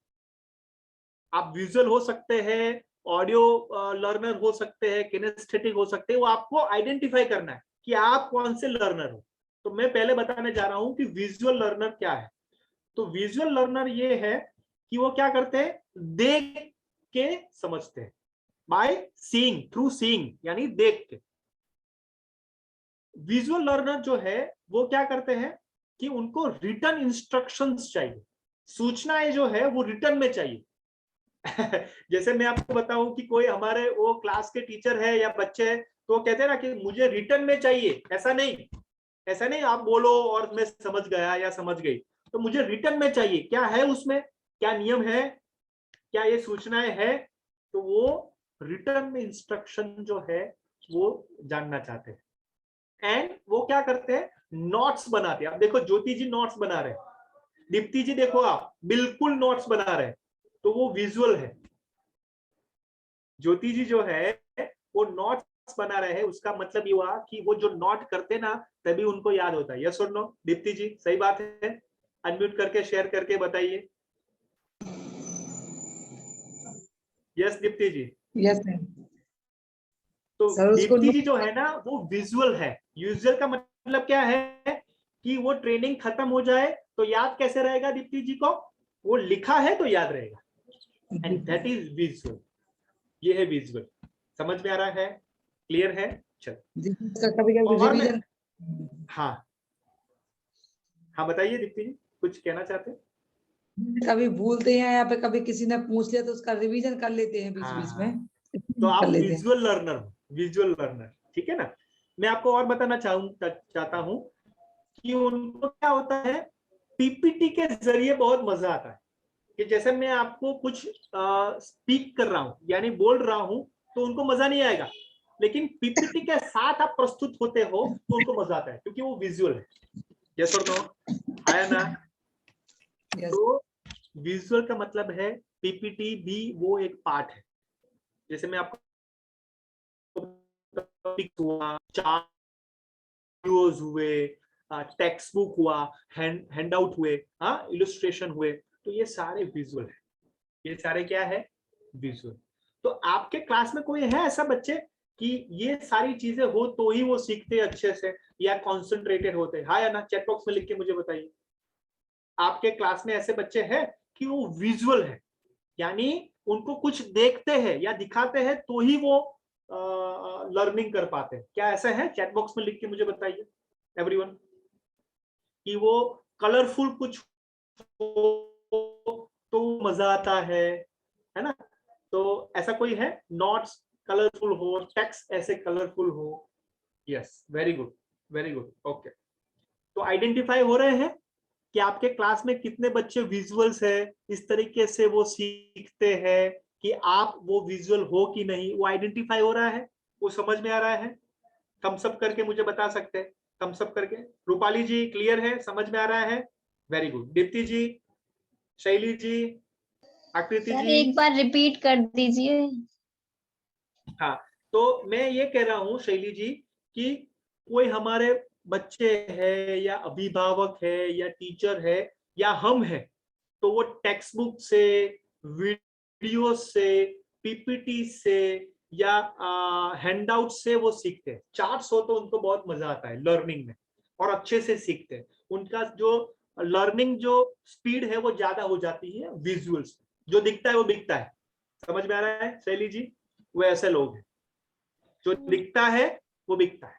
आप विजुअल हो सकते हैं, ऑडियो लर्नर हो सकते हैं, किनेस्थेटिक हो सकते हैं। वो आपको आइडेंटिफाई करना है कि आप कौन से लर्नर हो। तो मैं पहले बताने जा रहा हूं कि विजुअल लर्नर क्या है। तो विजुअल लर्नर ये है कि वो क्या करते हैं? देख के समझते हैं, बाय सीइंग, थ्रू सीइंग, यानी देख के। विजुअल लर्नर जो है वो क्या करते हैं कि उनको रिटन इंस्ट्रक्शंस चाहिए, सूचनाएं जो है वो रिटन में चाहिए। जैसे मैं आपको बताऊं कि कोई हमारे वो क्लास के टीचर है या बच्चे हैं, तो वो कहते हैं ना कि मुझे रिटन में चाहिए। ऐसा नहीं आप बोलो और मैं समझ गया या समझ गई। तो मुझे रिटर्न में चाहिए, क्या है उसमें, क्या नियम है, क्या ये सूचनाएं है, तो वो रिटर्न में इंस्ट्रक्शन जो है वो जानना चाहते हैं। एंड वो क्या करते हैं, नोट्स बनाते हैं। अब देखो ज्योति जी नोट्स बना रहे हैं, दीप्ति जी देखो आप बिल्कुल नोट्स बना रहे हैं, तो वो विजुअल है। ज्योति जी जो है वो नोट्स बना रहे हैं, उसका मतलब ये हुआ कि वो जो नोट करते ना तभी उनको याद होता है। यस और नो दीप्ति जी, सही बात है? अनम्यूट करके शेयर करके बताइए। Yes Deepti ji. Yes sir. तो सर उसको दीप्ति जी जो है ना वो विजुअल है। यूजुअल का मतलब क्या है कि वो ट्रेनिंग खत्म हो जाए तो याद कैसे रहेगा दीप्ति जी को, वो लिखा है तो याद रहेगा, एंड दैट इज विजुअल। ये है विजुअल। समझ में आ रहा है? क्लियर है? चलो कभी और रिवीजन। हाँ हाँ बताइए दीप्ति जी, कुछ कहना चाहते हैं? कभी भूलते हैं या पे कभी किसी ने पूछ लिया तो उसका रिवीजन कर लेते हैं बीच बीच में। तो आप कर लेते हैं। विजुअल लर्नर हो, विजुअल लर्नर, ठीक है ना। मैं आपको और बताना चाहता हूं कि उनको क्या होता है, पीपीटी के जरिए बहुत मजा आता है कि जैसे मैं आपको कुछ स्पीक कर रहा हूं यानी बोल रहा हूं तो उनको मजा नहीं आएगा, लेकिन पीपीटी के साथ आप प्रस्तुत होते हो तो उनको मजा आता है क्योंकि वो विजुअल है। यस और नो? है ना? तो विजुअल का मतलब है पीपीटी भी वो एक पार्ट है। जैसे मैं आपको हुआ, चार्ट हुए, टेक्स्ट बुक हुआ, हैंड आउट हुए, इलस्ट्रेशन हुए, तो ये सारे विजुअल है। ये सारे क्या है? विजुअल। तो आपके क्लास में कोई है ऐसा बच्चे कि ये सारी चीजें हो तो ही वो सीखते अच्छे से या कॉन्सेंट्रेटेड होते? हाँ या ना? चैट बॉक्स में लिख के मुझे बताइए। आपके क्लास में ऐसे बच्चे हैं कि वो विजुअल है, यानी उनको कुछ देखते हैं या दिखाते हैं तो ही वो लर्निंग कर पाते हैं? क्या ऐसा है? चैट बॉक्स में लिख के मुझे बताइए एवरीवन, कि वो कलरफुल कुछ हो तो मजा आता है ना? तो ऐसा कोई है? नोट्स कलरफुल हो, टेक्स्ट ऐसे कलरफुल हो? Yes, very good, very good, okay. तो आइडेंटिफाई हो रहे हैं कि आपके क्लास में कितने बच्चे विजुअल्स है, इस तरीके से वो सीखते हैं कि आप वो विजुअल हो कि नहीं, वो आइडेंटिफाई हो रहा है, वो समझ में आ रहा है? थम्स अप करके मुझे बता सकते हैं, थम्स अप करके। रूपाली जी क्लियर है, समझ में आ रहा है? Very good. दीप्ति जी, शैली जी, आकृति सर जी, एक बार रिपीट कर दीजिए। हाँ तो मैं ये कह रहा हूँ शैली जी कि कोई हमारे बच्चे है या अभिभावक है या टीचर है या हम है, तो वो टेक्स्ट बुक से, वीडियो से, पीपीटी से या हैंडआउट से वो सीखते हैं। चार्ट्स हो तो उनको बहुत मजा आता है लर्निंग में और अच्छे से सीखते हैं। उनका जो लर्निंग जो स्पीड है वो ज्यादा हो जाती है विजुअल्स, जो दिखता है वो दिखता है। समझ में आ रहा है शैली जी? वो ऐसे लोग हैं जो दिखता है वो बिकता है,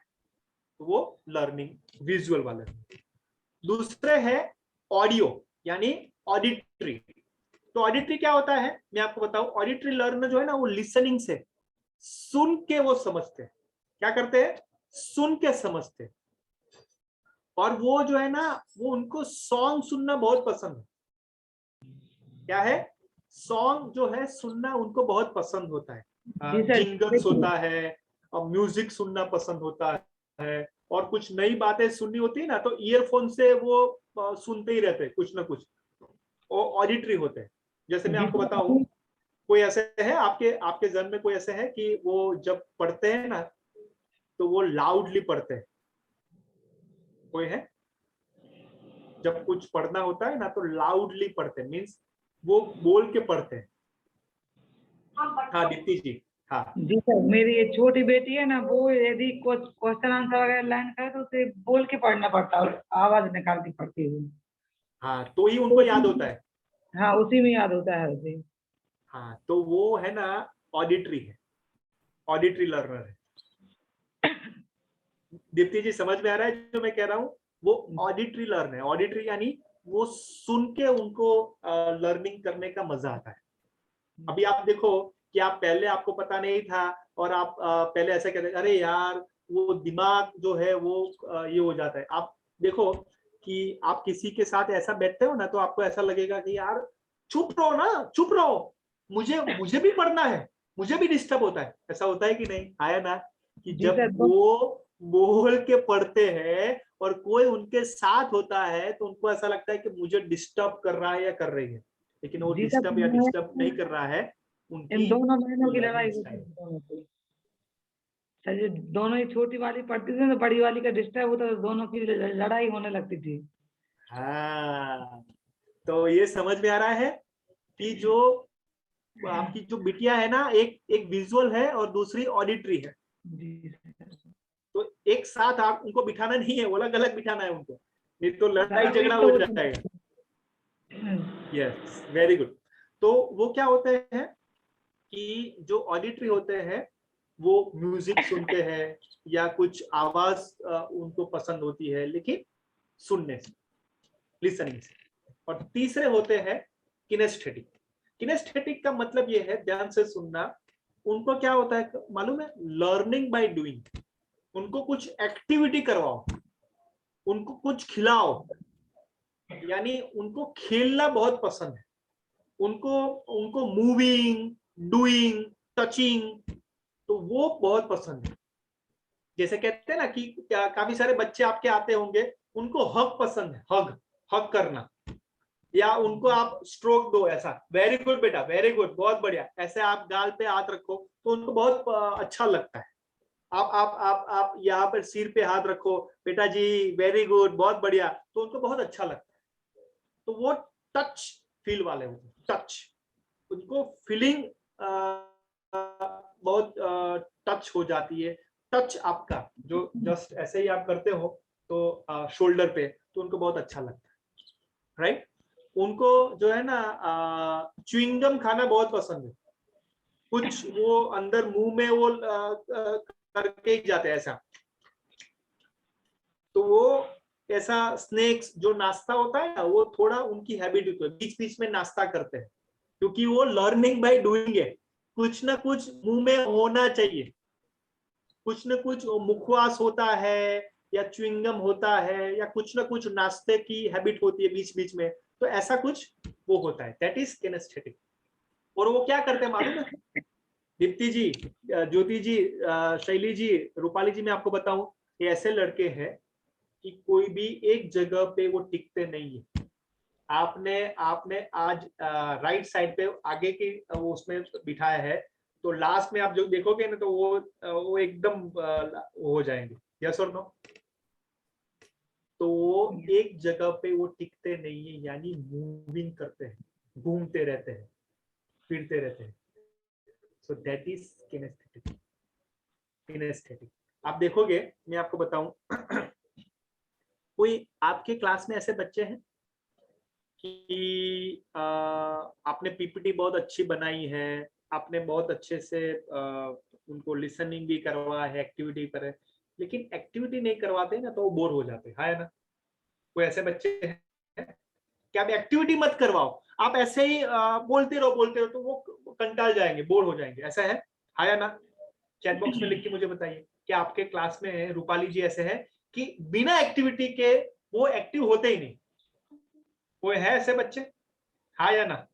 वो लर्निंग विजुअल वाला। दूसरे है ऑडियो यानी ऑडिटरी। तो ऑडिटरी क्या होता है मैं आपको बताऊं। ऑडिटरी लर्नर जो है ना वो लिसनिंग से, सुन के वो समझते हैं। क्या करते हैं? सुन के समझते हैं। और वो जो है ना वो उनको सॉन्ग सुनना बहुत पसंद है। क्या है? सॉन्ग जो है सुनना उनको बहुत पसंद होता है। जिंगल्स होता है और म्यूजिक सुनना पसंद होता है, और कुछ नई बातें सुननी होती है ना तो ईयरफोन से वो सुनते ही रहते हैं कुछ ना कुछ। और ऑडिटरी होते हैं। जैसे मैं आपको बताऊं, कोई ऐसे है आपके जन में कोई ऐसे है कि वो जब पढ़ते हैं ना तो वो लाउडली पढ़ते हैं? कोई है? जब कुछ पढ़ना होता है ना तो लाउडली पढ़ते हैं, मीन्स वो बोल के पढ़ते हैं। हाँ दीप्ति जी। हाँ जी सर, मेरी ये छोटी बेटी है ना, वो यदि क्वेश्चन आंसर वगैरह लर्न करे तो उसे बोल के पढ़ना पड़ता है, आवाज निकाल के पढ़ती है। हाँ तो ही उनको याद होता है। हाँ उसी में याद होता है उसे। हाँ तो वो है ना ऑडिटरी है, ऑडिटरी लर्नर है। दीप्ति जी समझ में आ रहा है जो मैं कह रहा हूँ? वो ऑडिटरी लर्न है। ऑडिटरी यानी वो सुन के उनको लर्निंग करने का मजा आता है। अभी आप देखो कि आप पहले आपको पता नहीं था और आप पहले ऐसे कहते अरे यार वो दिमाग जो है वो ये हो जाता है। आप देखो कि आप किसी के साथ ऐसा बैठते हो ना तो आपको ऐसा लगेगा कि यार चुप रहो ना, चुप रहो, मुझे भी पढ़ना है, मुझे भी डिस्टर्ब होता है। ऐसा होता है कि नहीं? आया ना कि जी जब सर, वो बोल के पढ़ते हैं और कोई उनके साथ होता है तो उनको ऐसा लगता है कि मुझे डिस्टर्ब कर रहा है या कर रही है, लेकिन वो जी सर, डिस्टर्ब या डिस्टर्ब नहीं कर रहा है, इन उनकी दोनों बहनों की लड़ाई लर्निंग होती स्टाइल। है दोनों की। सर ये दोनों ही छोटी वाली पढ़ती थी तो बड़ी वाली का डिस्टर्ब होता तो दोनों की लड़ाई होने लगती थी। हाँ, तो ये समझ में आ रहा है कि जो आपकी जो बिटिया है ना, एक विजुअल है और दूसरी ऑडिटरी है, जी सर। तो एक साथ आप उनको बिठाना नहीं है, वो अलग अलग बिठाना है उनको, नहीं तो लड़ाई सर, वही झगड़ा तो हो होता है। जाएगा। Yes, very good. तो वो क्या होते हैं कि जो ऑडिटरी होते हैं वो म्यूजिक सुनते हैं या कुछ आवाज उनको पसंद होती है, लेकिन सुनने से, लिसनिंग से। और तीसरे होते हैं किनेस्थेटिक। किनेस्थेटिक का मतलब ये है, ध्यान से सुनना, उनको क्या होता है मालूम है? Learning by doing. उनको कुछ एक्टिविटी करवाओ, उनको कुछ खिलाओ, यानी उनको खेलना बहुत पसंद है, उनको मूविंग, डूइंग, टचिंग, तो वो बहुत पसंद है। जैसे कहते हैं ना कि काफी सारे बच्चे आपके आते होंगे, उनको हग पसंद है, हग हग करना, या उनको आप स्ट्रोक दो, ऐसा वेरी गुड बेटा, वेरी गुड, बहुत बढ़िया, ऐसे आप गाल पे हाथ रखो तो उनको बहुत अच्छा लगता है। आप यहाँ पर सिर पे हाथ रखो, बेटा जी वेरी गुड, बहुत बढ़िया, तो उनको बहुत अच्छा लगता है। तो वो टच फील वाले होते हैं, टच, उनको फीलिंग बहुत टच हो जाती है। टच आपका जो जस्ट ऐसे ही आप करते हो तो शोल्डर पे, तो उनको बहुत अच्छा लगता है, राइट? उनको जो है ना च्युइंगम खाना बहुत पसंद है, कुछ वो अंदर मुंह में वो करके ही जाते हैं ऐसा, तो वो ऐसा स्नैक्स जो नाश्ता होता है ना, वो थोड़ा उनकी हैबिट होती है, बीच बीच में नाश्ता करते हैं, क्योंकि वो लर्निंग बाय डूइंग है। कुछ ना कुछ मुंह में होना चाहिए, कुछ ना कुछ मुखवास होता है या च्युइंगम होता है या कुछ ना कुछ नाश्ते की हैबिट होती है बीच बीच में, तो ऐसा कुछ वो होता है, दैट इज किनेस्थेटिक। और वो क्या करते हैं मालूम है? दीप्ति जी, ज्योति जी, शैली जी, रूपाली जी, मैं आपको बताऊं, ये ऐसे लड़के हैं कि कोई भी एक जगह पे वो टिकते नहीं है। आपने आज राइट साइड पे आगे के वो उसमें बिठाया है, तो लास्ट में आप जो देखोगे ना तो वो एकदम वो हो जाएंगे, यस और नो? तो वो एक जगह पे वो टिकते नहीं है, यानी मूविंग करते हैं, घूमते रहते हैं, फिरते रहते हैं। So that is kinaesthetic. Kinaesthetic आप देखोगे, मैं आपको बताऊं, कोई आपके क्लास में ऐसे बच्चे हैं कि आपने पीपीटी बहुत अच्छी बनाई है, आपने बहुत अच्छे से उनको लिसनिंग भी करवा है, एक्टिविटी पर है, लेकिन एक्टिविटी नहीं करवाते ना तो वो बोर हो जाते है ना? कोई ऐसे बच्चे हैं कि आप एक्टिविटी मत करवाओ, आप ऐसे ही बोलते रहो तो वो कंटाल जाएंगे, बोर हो जाएंगे, ऐसा है ना? चैट बॉक्स में लिख के मुझे बताइए कि आपके क्लास में रूपाली जी ऐसे है कि बिना एक्टिविटी के वो एक्टिव होते ही नहीं। कोई है ऐसे बच्चे? हाँ या ना?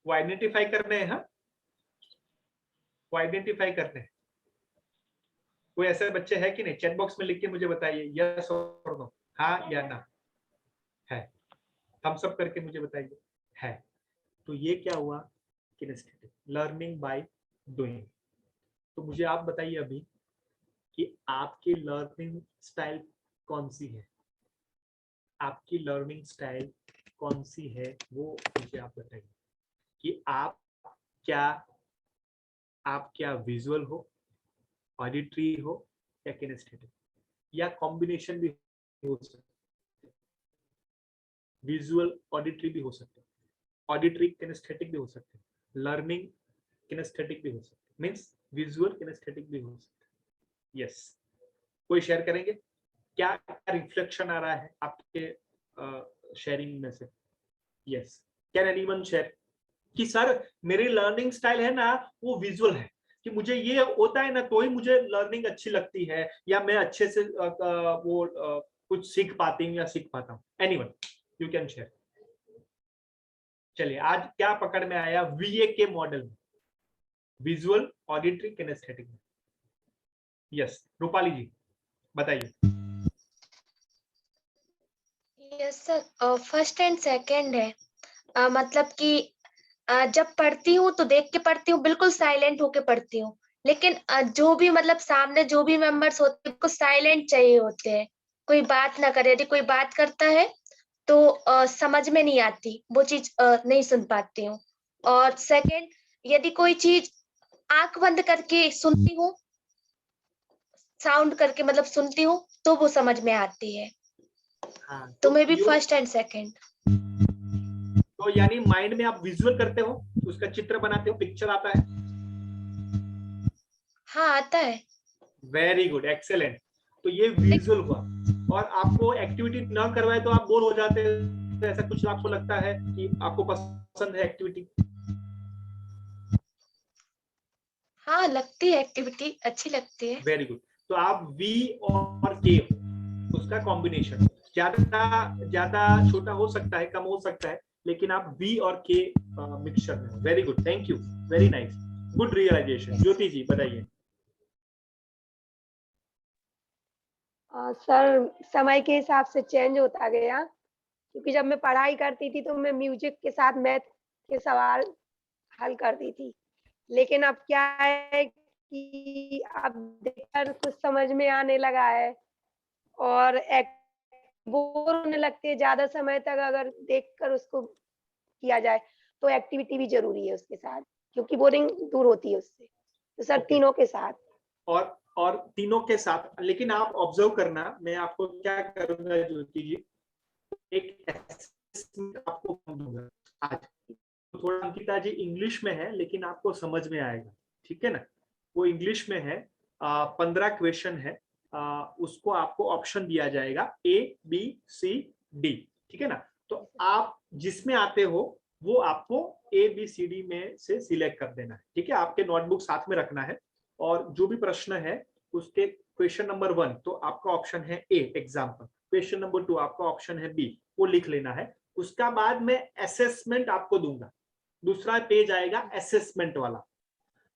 वो आइडेंटिफाई करने हैं, हाँ, वो आइडेंटिफाई करने हैं। कोई ऐसे बच्चे है कि नहीं? चैट बॉक्स में लिख के मुझे बताइए, यस और नो, हाँ या ना। है, थम्स अप करके मुझे बताइए, है। तो ये क्या हुआ? Kinaesthetic, learning by doing. तो मुझे आप बताइए अभी कि आपकी लर्निंग स्टाइल कौन सी है? आपकी लर्निंग स्टाइल कौन सी है वो मुझे आप बताइए कि आप क्या विजुअल हो, ऑडिटरी हो या किनेस्थेटिक, या कॉम्बिनेशन भी हो सकता है। विजुअल ऑडिटरी भी हो सकता है, ऑडिटरी किनेस्थेटिक भी हो सकते हैं, लर्निंग किनेस्थेटिक भी हो सकते हैं, मींस विजुअल किनेस्थेटिक भी हो सकते हैं। यस, कोई शेयर करेंगे क्या रिफ्लेक्शन आ रहा है आपके शेयरिंग में से? यस, कैन एनीवन शेयर कि सर मेरी लर्निंग स्टाइल है ना वो विजुअल है, कि मुझे ये होता है ना तो ही मुझे लर्निंग अच्छी लगती है, या मैं अच्छे से वो कुछ सीख पाती हूँ या सीख पाता हूँ? Anyone you can share. चलिए आज क्या पकड़ में आया VAK मॉडल में, विजुअल, ऑडिटरी, किनेस्थेटिक में? यस रूपाली जी बताइए। Yes sir, first and second है। मतलब कि जब पढ़ती हूँ तो देख के पढ़ती हूँ, बिल्कुल साइलेंट होके पढ़ती हूँ, लेकिन जो भी मतलब सामने जो भी मेंबर्स होते हैं उनको साइलेंट चाहिए होते हैं, कोई बात ना करे। यदि कोई बात करता है तो समझ में नहीं आती, वो चीज नहीं सुन पाती हूँ। और सेकंड, यदि कोई चीज आंख बंद करके सुनती हूँ, साउंड करके मतलब सुनती हूँ, तो वो समझ में आती है। हाँ, तो may be you- first and second. तो यानी माइंड में आप विजुअल करते हो, उसका चित्र बनाते हो, पिक्चर आता है? हाँ आता है। Very good, excellent. तो ये विजुअल हुआ। और आपको एक्टिविटी ना करवाए तो आप बोर हो जाते हैं, तो ऐसा कुछ आपको लगता है कि आपको पसंद है एक्टिविटी? हाँ लगती है, एक्टिविटी अच्छी लगती है। Very good. तो आप V और K उसका कॉम्बिनेशन, ज्यादा छोटा हो सकता है, कम हो सकता है, लेकिन आप V और K मिक्सचर में। Very good, thank you, very nice, good realization. Jyoti ji बताइए। सर समय के हिसाब से चेंज होता गया, क्योंकि जब मैं पढ़ाई करती थी तो मैं म्यूजिक के साथ मैथ के सवाल हल करती थी, लेकिन अब क्या है कि अब देखकर कुछ समझ में आने लगा है और बोर होने लगती है ज्यादा समय तक अगर देखकर उसको किया जाए, तो एक्टिविटी भी जरूरी है उसके साथ, क्योंकि बोरिंग दूर होती है उससे। तो सर तीनों के साथ। और तीनों के साथ, लेकिन आप ऑब्जर्व करना, मैं आपको क्या करूंगा ज्योति जी, एक असेसमेंट आपको दूंगा आज। थोड़ा अंकिता जी इंग्लिश में है, लेकिन आपको समझ में आएगा, ठीक है ना? वो इंग्लिश में है, 15 क्वेश्चन है, उसको आपको ऑप्शन दिया जाएगा A B C D, ठीक है ना? तो आप जिसमें आते हो वो आपको A B C D में से सिलेक्ट कर देना है, ठीक है? आपके नोटबुक साथ में रखना है, और जो भी प्रश्न है उसके क्वेश्चन नंबर 1 तो आपका ऑप्शन है A एग्जाम्पल, क्वेश्चन नंबर 2 आपका ऑप्शन है B, वो लिख लेना है। उसका बाद में असेसमेंट आपको दूंगा, दूसरा पेज आएगा असेसमेंट वाला,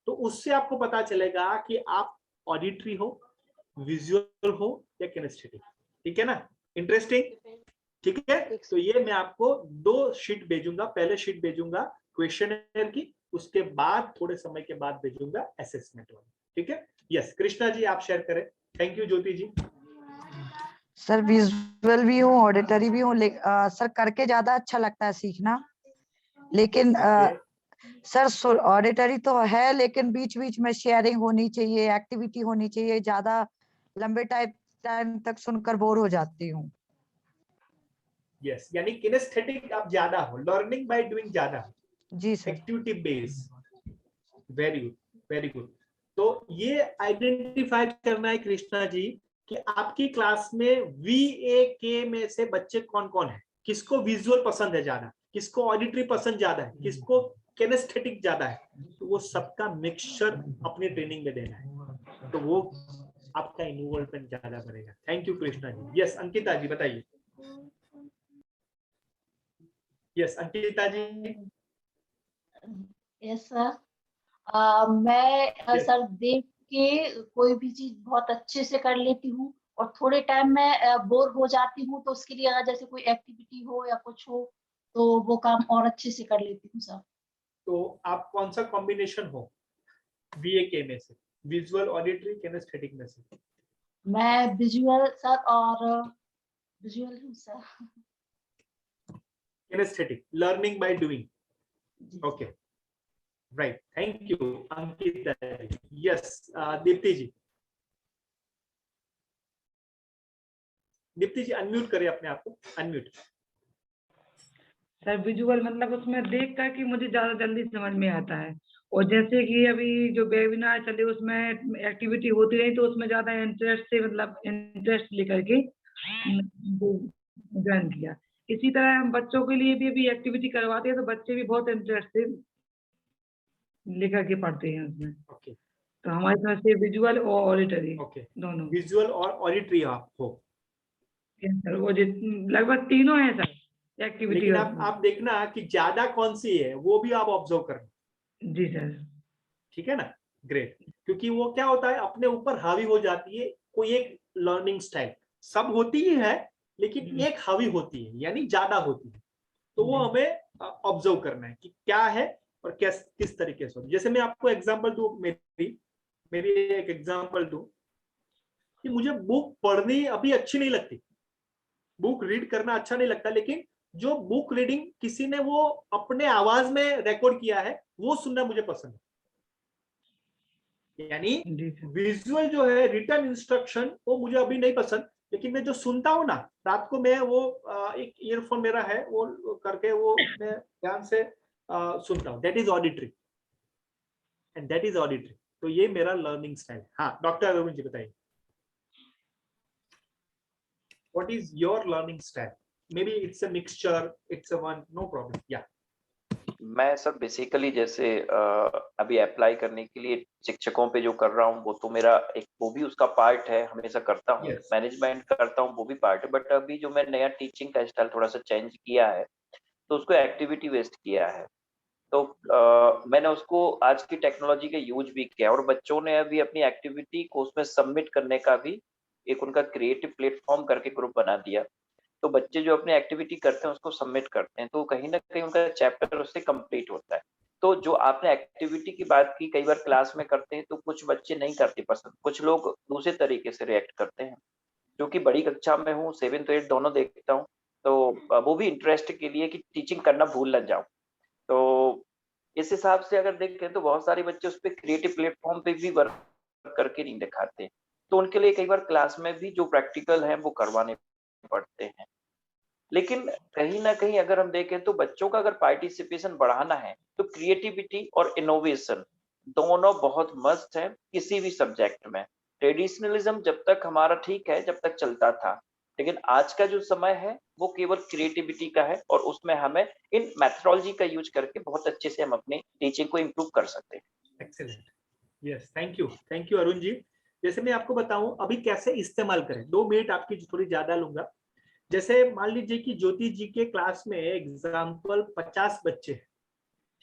तो उससे आपको पता चलेगा कि आप ऑडिटरी हो, विजुअल हो या किनेस्थेटिक, ठीक है ना? इंटरेस्टिंग, ठीक है? तो ये मैं आपको 2 शीट भेजूंगा, पहले शीट भेजूंगा क्वेश्चनर की, उसके बाद थोड़े समय के बाद भेजूंगा असेसमेंट वाला, ठीक है? यस कृष्णा जी आप शेयर करें। Thank you Jyoti ji. Sir visual भी हूँ, ऑडिटरी भी हूँ, सर करके ज्यादा अच्छा लगता है सीखना, लेकिन सर ऑडिटरी तो है, लेकिन बीच बीच में शेयरिंग होनी चाहिए, एक्टिविटी होनी चाहिए, ज्यादा लंबे टाइम तक सुनकर बोर हो जाती हूँ। यस यानी किनेस्थेटिक आप ज्यादा हो, लर्निंग बाय डूइंग ज्यादा हो, जी sir. Activity base. Very good, very good. तो ये आइडेंटिफाई करना है कृष्णा जी कि आपकी क्लास में VAK में से बच्चे कौन कौन है, किसको विजुअल पसंद है ज्यादा, किसको ऑडिटरी पसंद ज्यादा है, किसको किनेस्थेटिक ज्यादा है, तो वो सबका मिक्सचर अपनी ट्रेनिंग में देना है, तो वो आपका इन्वॉल्वमेंट ज्यादा बनेगा। Thank you Krishna ji. Yes Ankita ji बताइए। Yes Ankita ji. Yes sir, मैं सर देख के कोई भी चीज बहुत अच्छे से कर लेती हूँ, और थोड़े टाइम में बोर हो जाती हूँ, तो उसके लिए अगर जैसे कोई एक्टिविटी हो या कुछ हो तो वो काम और अच्छे से कर लेती हूँ सर। तो आप कौन सा कॉम्बिनेशन हो VAK में से, विजुअल, ऑडिटरी, किनेस्थेटिक में से? मैं विजुअल सर, और विजुअल हूँ sir. Kinesthetic, learning by doing. Okay right, thank you Ankita ji. Yes Deepti ji. Deepti ji unmute करिए अपने आप को, अनम्यूट। सर विजुअल मतलब उसमें देख कर कि मुझे ज्यादा जल्दी समझ में आता है, और जैसे कि अभी जो वेबिनार चले उसमें एक्टिविटी होती रही, तो उसमें ज्यादा इंटरेस्ट से मतलब इंटरेस्ट लेकर के ज्वाइन किया। इसी तरह हम बच्चों के लिए भी अभी एक्टिविटी करवाते हैं, तो बच्चे भी बहुत इंटरेस्ट से लेकर के पढ़ते हैं उसमें। ओके तो हमारी तरफ से विजुअल और ऑडिटरी ओके, दोनों। विजुअल और ऑडिटरी आप हो, सर वो लगभग तीनों है सर एक्टिविटी। लेकिन आप देखना कि ज्यादा कौन सी है वो भी आप ऑब्जर्व करना। जी सर। ठीक है ना, ग्रेट। क्योंकि वो क्या होता है अपने ऊपर हावी हो जाती है कोई एक लर्निंग स्टाइल, सब होती ही है लेकिन एक हावी होती है यानी ज्यादा होती है, तो वो हमें ऑब्जर्व करना है कि क्या है और किस तरीके से। जैसे मैं आपको एग्जांपल दूं, मेरी एक एग्जांपल दूं कि मुझे बुक पढ़नी अभी अच्छी नहीं लगती, बुक रीड करना अच्छा नहीं लगता, लेकिन जो बुक रीडिंग किसी ने वो अपने आवाज में रिकॉर्ड किया है वो सुनना मुझे पसंद है। यानी विजुअल जो है रिटन इंस्ट्रक्शन वो मुझे अभी नहीं पसंद, लेकिन मैं जो सुनता हूँ ना रात को, मैं वो एक ईयरफोन मेरा है वो करके वो मैं ध्यान से सुनता हूँ, that is auditory and that is auditory. तो ये मेरा लर्निंग स्टाइल। हाँ डॉक्टर अरुण जी बताइए, what is your learning style? Maybe it's a mixture, it's a one, no problem. या मैं सर बेसिकली जैसे अभी अप्लाई करने के लिए शिक्षकों पे जो कर रहा हूँ वो तो मेरा एक वो भी उसका पार्ट है, हमेशा करता हूँ। Yes. मैनेजमेंट करता हूँ वो भी पार्ट है, बट अभी जो मैं नया टीचिंग का स्टाइल थोड़ा सा चेंज किया है तो उसको एक्टिविटी बेस्ड किया है। तो मैंने उसको आज की टेक्नोलॉजी का यूज भी किया और बच्चों ने अभी अपनी एक्टिविटी को उसमें सबमिट करने का भी एक उनका क्रिएटिव प्लेटफॉर्म करके ग्रुप बना दिया। तो बच्चे जो अपनी एक्टिविटी करते हैं उसको सबमिट करते हैं, तो कहीं ना कहीं उनका चैप्टर उससे कंप्लीट होता है। तो जो आपने एक्टिविटी की बात की, कई बार क्लास में करते हैं तो कुछ बच्चे नहीं करते पसंद, कुछ लोग दूसरे तरीके से रिएक्ट करते हैं। जो कि बड़ी कक्षा में हूँ, 7th 8th दोनों देखता हूँ, तो वो भी इंटरेस्ट के लिए कि टीचिंग करना भूल न जाऊं। तो इस हिसाब से अगर देखें तो बहुत सारे बच्चे उस पर क्रिएटिव प्लेटफॉर्म पे भी वर्क करके नहीं दिखाते, तो उनके लिए कई बार क्लास में भी जो प्रैक्टिकल है वो करवाने पड़ते हैं। लेकिन कहीं ना कहीं अगर हम देखें तो बच्चों का अगर पार्टिसिपेशन बढ़ाना है तो क्रिएटिविटी और इनोवेशन दोनों बहुत मस्ट है किसी भी सब्जेक्ट में। ट्रेडिशनलिज्म जब तक हमारा ठीक है, जब तक चलता था, लेकिन आज का जो समय है वो केवल क्रिएटिविटी का है और उसमें हमें इन मेथोडोलॉजी का यूज करके बहुत अच्छे से हम अपनी टीचिंग को इम्प्रूव कर सकते हैं। Excellent, yes, thank you Arun ji. जैसे मैं आपको बताऊं अभी कैसे इस्तेमाल करें, 2 मिनट आपकी थोड़ी ज्यादा लूंगा। जैसे मान लीजिए कि ज्योति जी के क्लास में एग्जाम्पल 50 बच्चे हैं,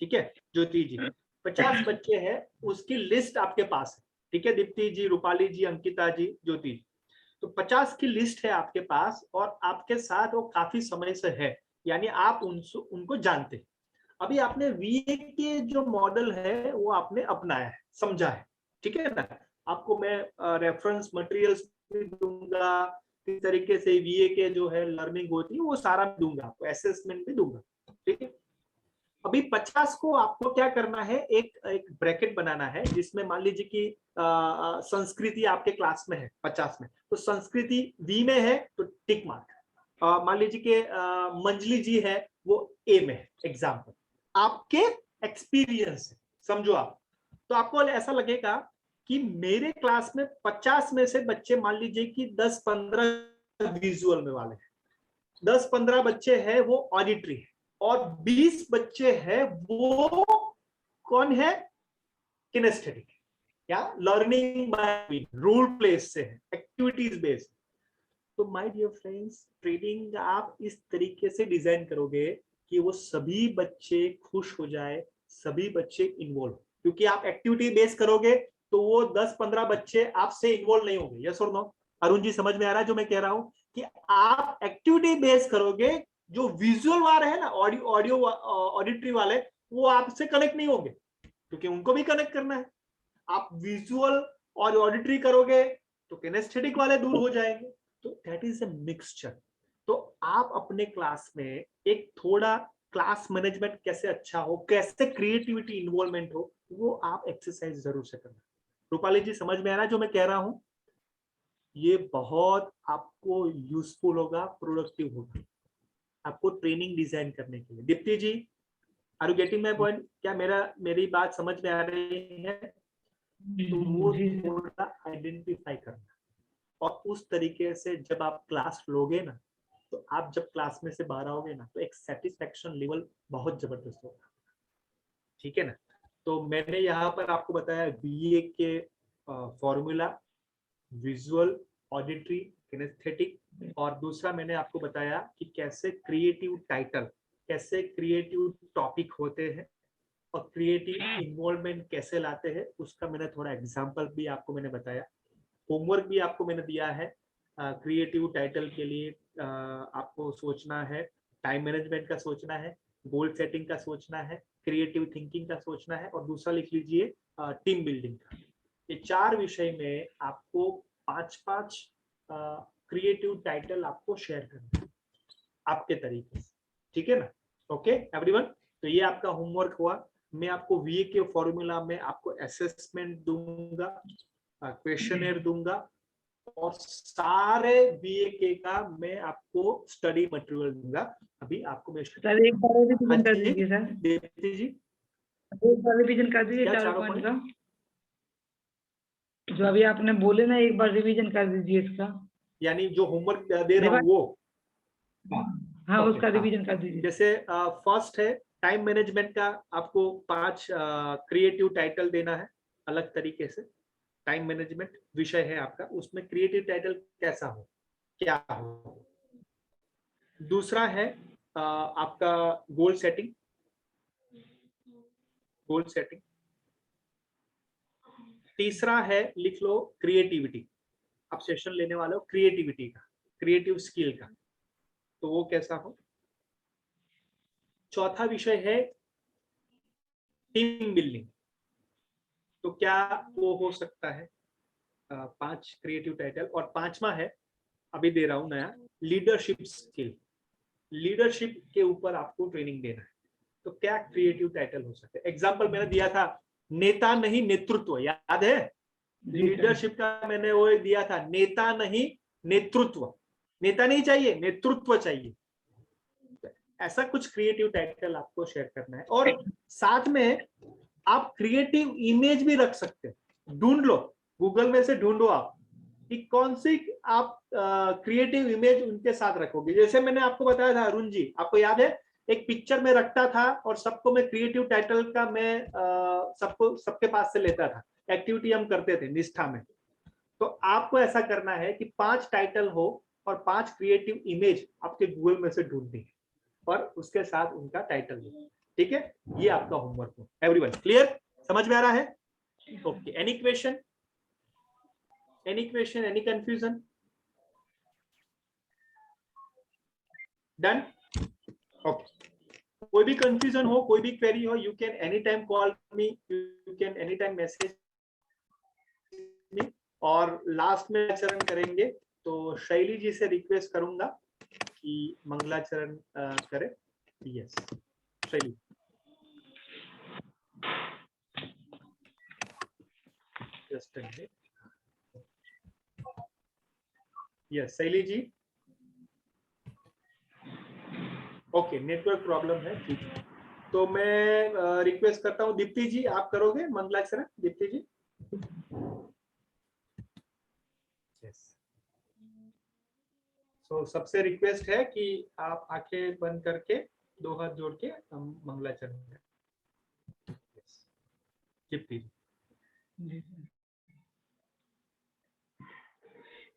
ठीक है ज्योति जी 50 बच्चे हैं, उसकी लिस्ट आपके पास है, ठीक है दीप्ति जी, रूपाली जी, अंकिता जी, ज्योति जी, तो 50 की लिस्ट है आपके पास और आपके साथ वो काफी समय से है, यानी आप उनको जानते हैं। अभी आपने वीए के जो मॉडल है वो आपने अपनाया है, समझा है, ठीक है ना। आपको मैं रेफरेंस मटेरियल्स भी दूंगा, किस तरीके से वीए के जो है लर्निंग होती है वो सारा दूंगा आपको, असेसमेंट भी दूंगा, ठीक है। अभी 50 को आपको क्या करना है, एक ब्रैकेट बनाना है जिसमें मान लीजिए कि संस्कृति आपके क्लास में है 50 में, तो संस्कृति वी में है तो टिक मार्क। मान लीजिए कि मंजली जी है वो ए में है, एग्जाम्पल आपके एक्सपीरियंस है, समझो आप। तो आपको ऐसा लगेगा कि मेरे क्लास में 50 में से बच्चे मान लीजिए कि 10-15 विजुअल में वाले हैं, 10-15 बच्चे हैं वो ऑडिटरी है और 20 बच्चे हैं वो कौन है, किनेस्थेटिक या लर्निंग बाय रूल प्लेस से है, एक्टिविटीज बेस्ड। तो माय डियर फ्रेंड्स, ट्रेनिंग आप इस तरीके से डिजाइन करोगे कि वो सभी बच्चे खुश हो जाए, सभी बच्चे इन्वॉल्व, क्योंकि आप एक्टिविटी बेस्ड करोगे तो वो 10-15 बच्चे आपसे इन्वॉल्व नहीं होंगे। यस और नो? अरुण जी समझ में आ रहा है जो मैं कह रहा हूं कि आप एक्टिविटी बेस्ड करोगे, जो विजुअल वाले है ना, ऑडियो ऑडिटरी वाले, वो आपसे कनेक्ट नहीं होंगे क्योंकि उनको भी कनेक्ट करना है। आप विजुअल और ऑडिटरी करोगे तो किनेस्थेटिक वाले दूर हो जाएंगे। तो दैट इज अ मिक्सचर। तो आप अपने क्लास में एक थोड़ा क्लास मैनेजमेंट कैसे अच्छा हो, कैसे क्रिएटिविटी इन्वॉल्वमेंट हो, वो आप एक्सरसाइज जरूर से करना। रूपाली जी समझ में आ रहा है जो मैं कह रहा हूं? ये बहुत आपको यूजफुल होगा, प्रोडक्टिव होगा आपको ट्रेनिंग डिजाइन करने के लिए। Deepti ji, are you getting my point? क्या मेरी बात समझ में आ रही है? तो वो थोड़ा आइडेंटिफाई करना और उस तरीके से जब आप क्लास लोगे ना, तो आप जब क्लास में से बाहर आओगे ना तो एक सेटिस्फेक्शन लेवल बहुत जबरदस्त होगा, ठीक है ना। तो मैंने यहाँ पर आपको बताया बीए के फॉर्मूला, विजुअल, ऑडिटरी, किनेस्थेटिक, और दूसरा मैंने आपको बताया कि कैसे क्रिएटिव टाइटल, कैसे क्रिएटिव टॉपिक होते हैं और क्रिएटिव इन्वॉल्वमेंट कैसे लाते हैं, उसका मैंने थोड़ा एग्जांपल भी आपको मैंने बताया। होमवर्क भी आपको मैंने दिया है। क्रिएटिव टाइटल के लिए आपको सोचना है, टाइम मैनेजमेंट का सोचना है, गोल सेटिंग का सोचना है, क्रिएटिव थिंकिंग का सोचना है, और दूसरा लिख लीजिए टीम बिल्डिंग का। ये 4 विषय में आपको 5-5 क्रिएटिव टाइटल आपको शेयर करना है आपके तरीके से, ठीक है ना? ओके एवरीवन, तो ये आपका होमवर्क हुआ। मैं आपको वीए के फॉर्मूला में आपको असेसमेंट दूंगा, क्वेश्चनर दूंगा, और सारे बीए का मैं आपको स्टडी मटेरियल दूंगा। अभी आपको मैं सर एक बार रिवीजन कर दीजिए सर, देवती जी एक बार रिवीजन कर दीजिए क्या 4 चारों पॉइंट पॉइंट? का जो अभी आपने बोले ना, एक बार रिवीजन कर दीजिए इसका, यानी जो होमवर्क दे रहा हूँ वो? हाँ ओके, उसका हाँ। रिवीजन कर दीजिए। जैसे फर्स्ट है टाइम मैनेजमेंट का, आपको 5 क्रिएटिव टाइटल देना है अलग तरीके से। टाइम मैनेजमेंट विषय है आपका, उसमें क्रिएटिव टाइटल कैसा हो, क्या हो। दूसरा है आपका गोल सेटिंग, गोल सेटिंग। तीसरा है लिख लो क्रिएटिविटी, आप सेशन लेने वाले हो क्रिएटिविटी का, क्रिएटिव स्किल का, तो वो कैसा हो। चौथा विषय है टीम बिल्डिंग, तो क्या वो हो सकता है। 5 क्रिएटिव टाइटल। और 5वां है, अभी दे रहा हूं नया, लीडरशिप स्किल। लीडरशिप के ऊपर आपको ट्रेनिंग देना है, तो क्या क्रिएटिव टाइटल हो सकता है। एग्जाम्पल मैंने दिया था, नेता नहीं नेतृत्व, याद है? लीडरशिप का मैंने वो दिया था, नेता नहीं नेतृत्व। नेता नहीं चाहिए, नेतृत्व चाहिए। ऐसा कुछ क्रिएटिव टाइटल आपको शेयर करना है। और साथ में आप क्रिएटिव इमेज भी रख सकते हैं। ढूंढ लो, गूगल में से ढूंढो आप कि कौन सी आप क्रिएटिव इमेज उनके साथ रखोगे। जैसे मैंने आपको बताया था अरुण जी, आपको याद है, एक पिक्चर में रखता था और सबको मैं क्रिएटिव टाइटल का मैं सबको सबके पास से लेता था। एक्टिविटी हम करते थे निष्ठा में। तो आपको ऐसा करना है कि 5 टाइटल हो और 5 क्रिएटिव इमेज आपके गूगल में से ढूंढनी है और उसके साथ उनका टाइटल हो। ठीक है, ये आपका होमवर्क हो। एवरीवन क्लियर, समझ में आ रहा है? Okay, any question, any question, any confusion? Done? Okay, कोई भी कंफ्यूजन हो, कोई भी क्वेरी हो, you can any time call me, you can any time message me. और लास्ट में आचरण करेंगे तो शैली जी से रिक्वेस्ट करूंगा कि मंगलाचरण करें। यस शैली। Just a minute. यस शैली जी। ओके, नेटवर्क प्रॉब्लम है, ठीक है। तो मैं रिक्वेस्ट करता हूँ दीप्ति जी, आप करोगे मंगलाचरण? दीप्ति जी। यस। तो सबसे रिक्वेस्ट है कि आप आंखें बंद करके 2 हाथ जोड़ के हम मंगलाचरण करें। दीप्ति जी।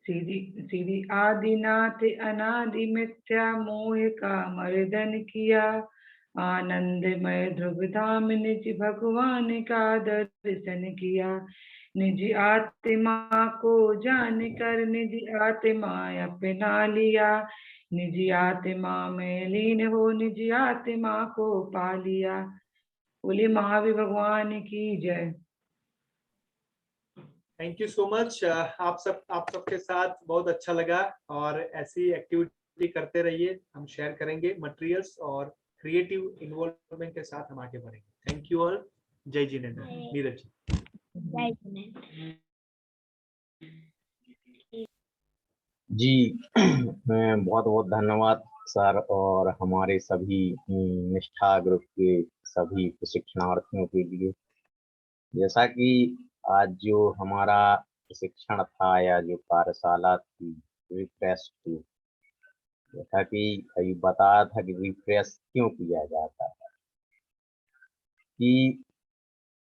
सीधी सीधी आदिनाथ अनादि मिथ्या मोह का मर्दन किया, आनंदमय ध्रुव धाम निज भगवान का दर्शन किया। निज आत्मा को जान कर निज आत्मा अपना लिया, निज आत्मा में लीन हो निज आत्मा को पा लिया। बोले महावीर भगवान की जय। Thank you so much. आप सबके साथ बहुत अच्छा लगा और ऐसी एक्टिविटी करते रहिए। हम शेयर करेंगे मटेरियल्स और क्रिएटिव इन्वॉल्वमेंट के साथ हम आगे बढ़ेंगे। Thank you all. जय जिनेंद्र। नीरज जी। जय जिनेंद्र जी बहुत बहुत धन्यवाद सर और हमारे सभी निष्ठा ग्रुप के सभी प्रशिक्षणार्थियों के लिए। जैसा कि आज जो हमारा प्रशिक्षण था या जो कार्यशाला थी रिफ्रेश टू, जैसा कि अभी बताया था कि रिफ्रेश क्यों किया जाता है, कि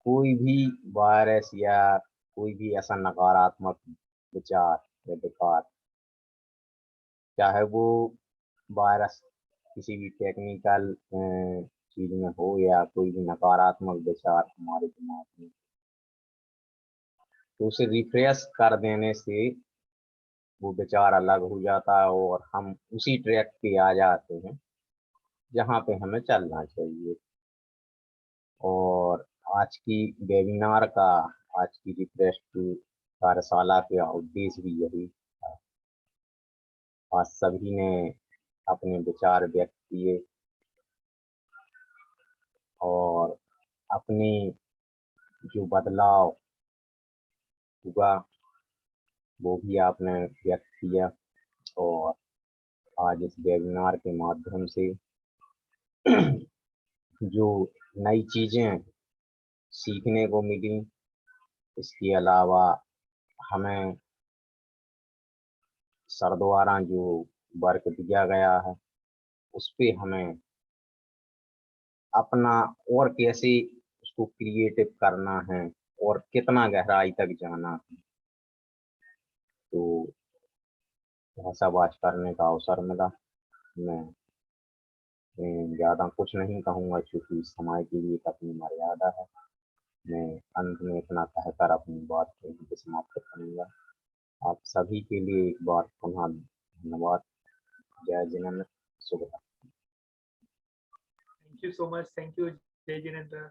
कोई भी वायरस या कोई भी ऐसा नकारात्मक विचार या विकार चाहे वो वायरस किसी भी टेक्निकल चीज में हो या कोई भी नकारात्मक विचार हमारे दिमाग में, तो उसे रिफ्रेश कर देने से वो विचार अलग हो जाता है और हम उसी ट्रैक पे आ जाते हैं जहाँ पे हमें चलना चाहिए। और आज की वेबिनार का, आज की रिफ्रेश कार्यशाला का उद्देश्य भी यही था। आज सभी ने अपने विचार व्यक्त किए और अपने जो बदलाव हुआ वो भी आपने व्यक्त किया। और आज इस वेबिनार के माध्यम से जो नई चीजें सीखने को मिली, इसके अलावा हमें सर द्वारा जो वर्क दिया गया है उस पे हमें अपना और कैसे उसको क्रिएटिव करना है और कितना गहराई तक जाना है, तो ऐसा बात करने का अवसर मिला। मैं ज़्यादा कुछ नहीं कहूँगा क्योंकि समय की भी एक अपनी मर्यादा है। मैं अंत में इतना कहकर अपनी बात को यहीं पे समाप्त करूँगा। आप सभी के लिए एक बार पुनः धन्यवाद। जय जिनेंद्र, शुभ रात्रि। Thank you so much, thank you जय जिनेंद्र।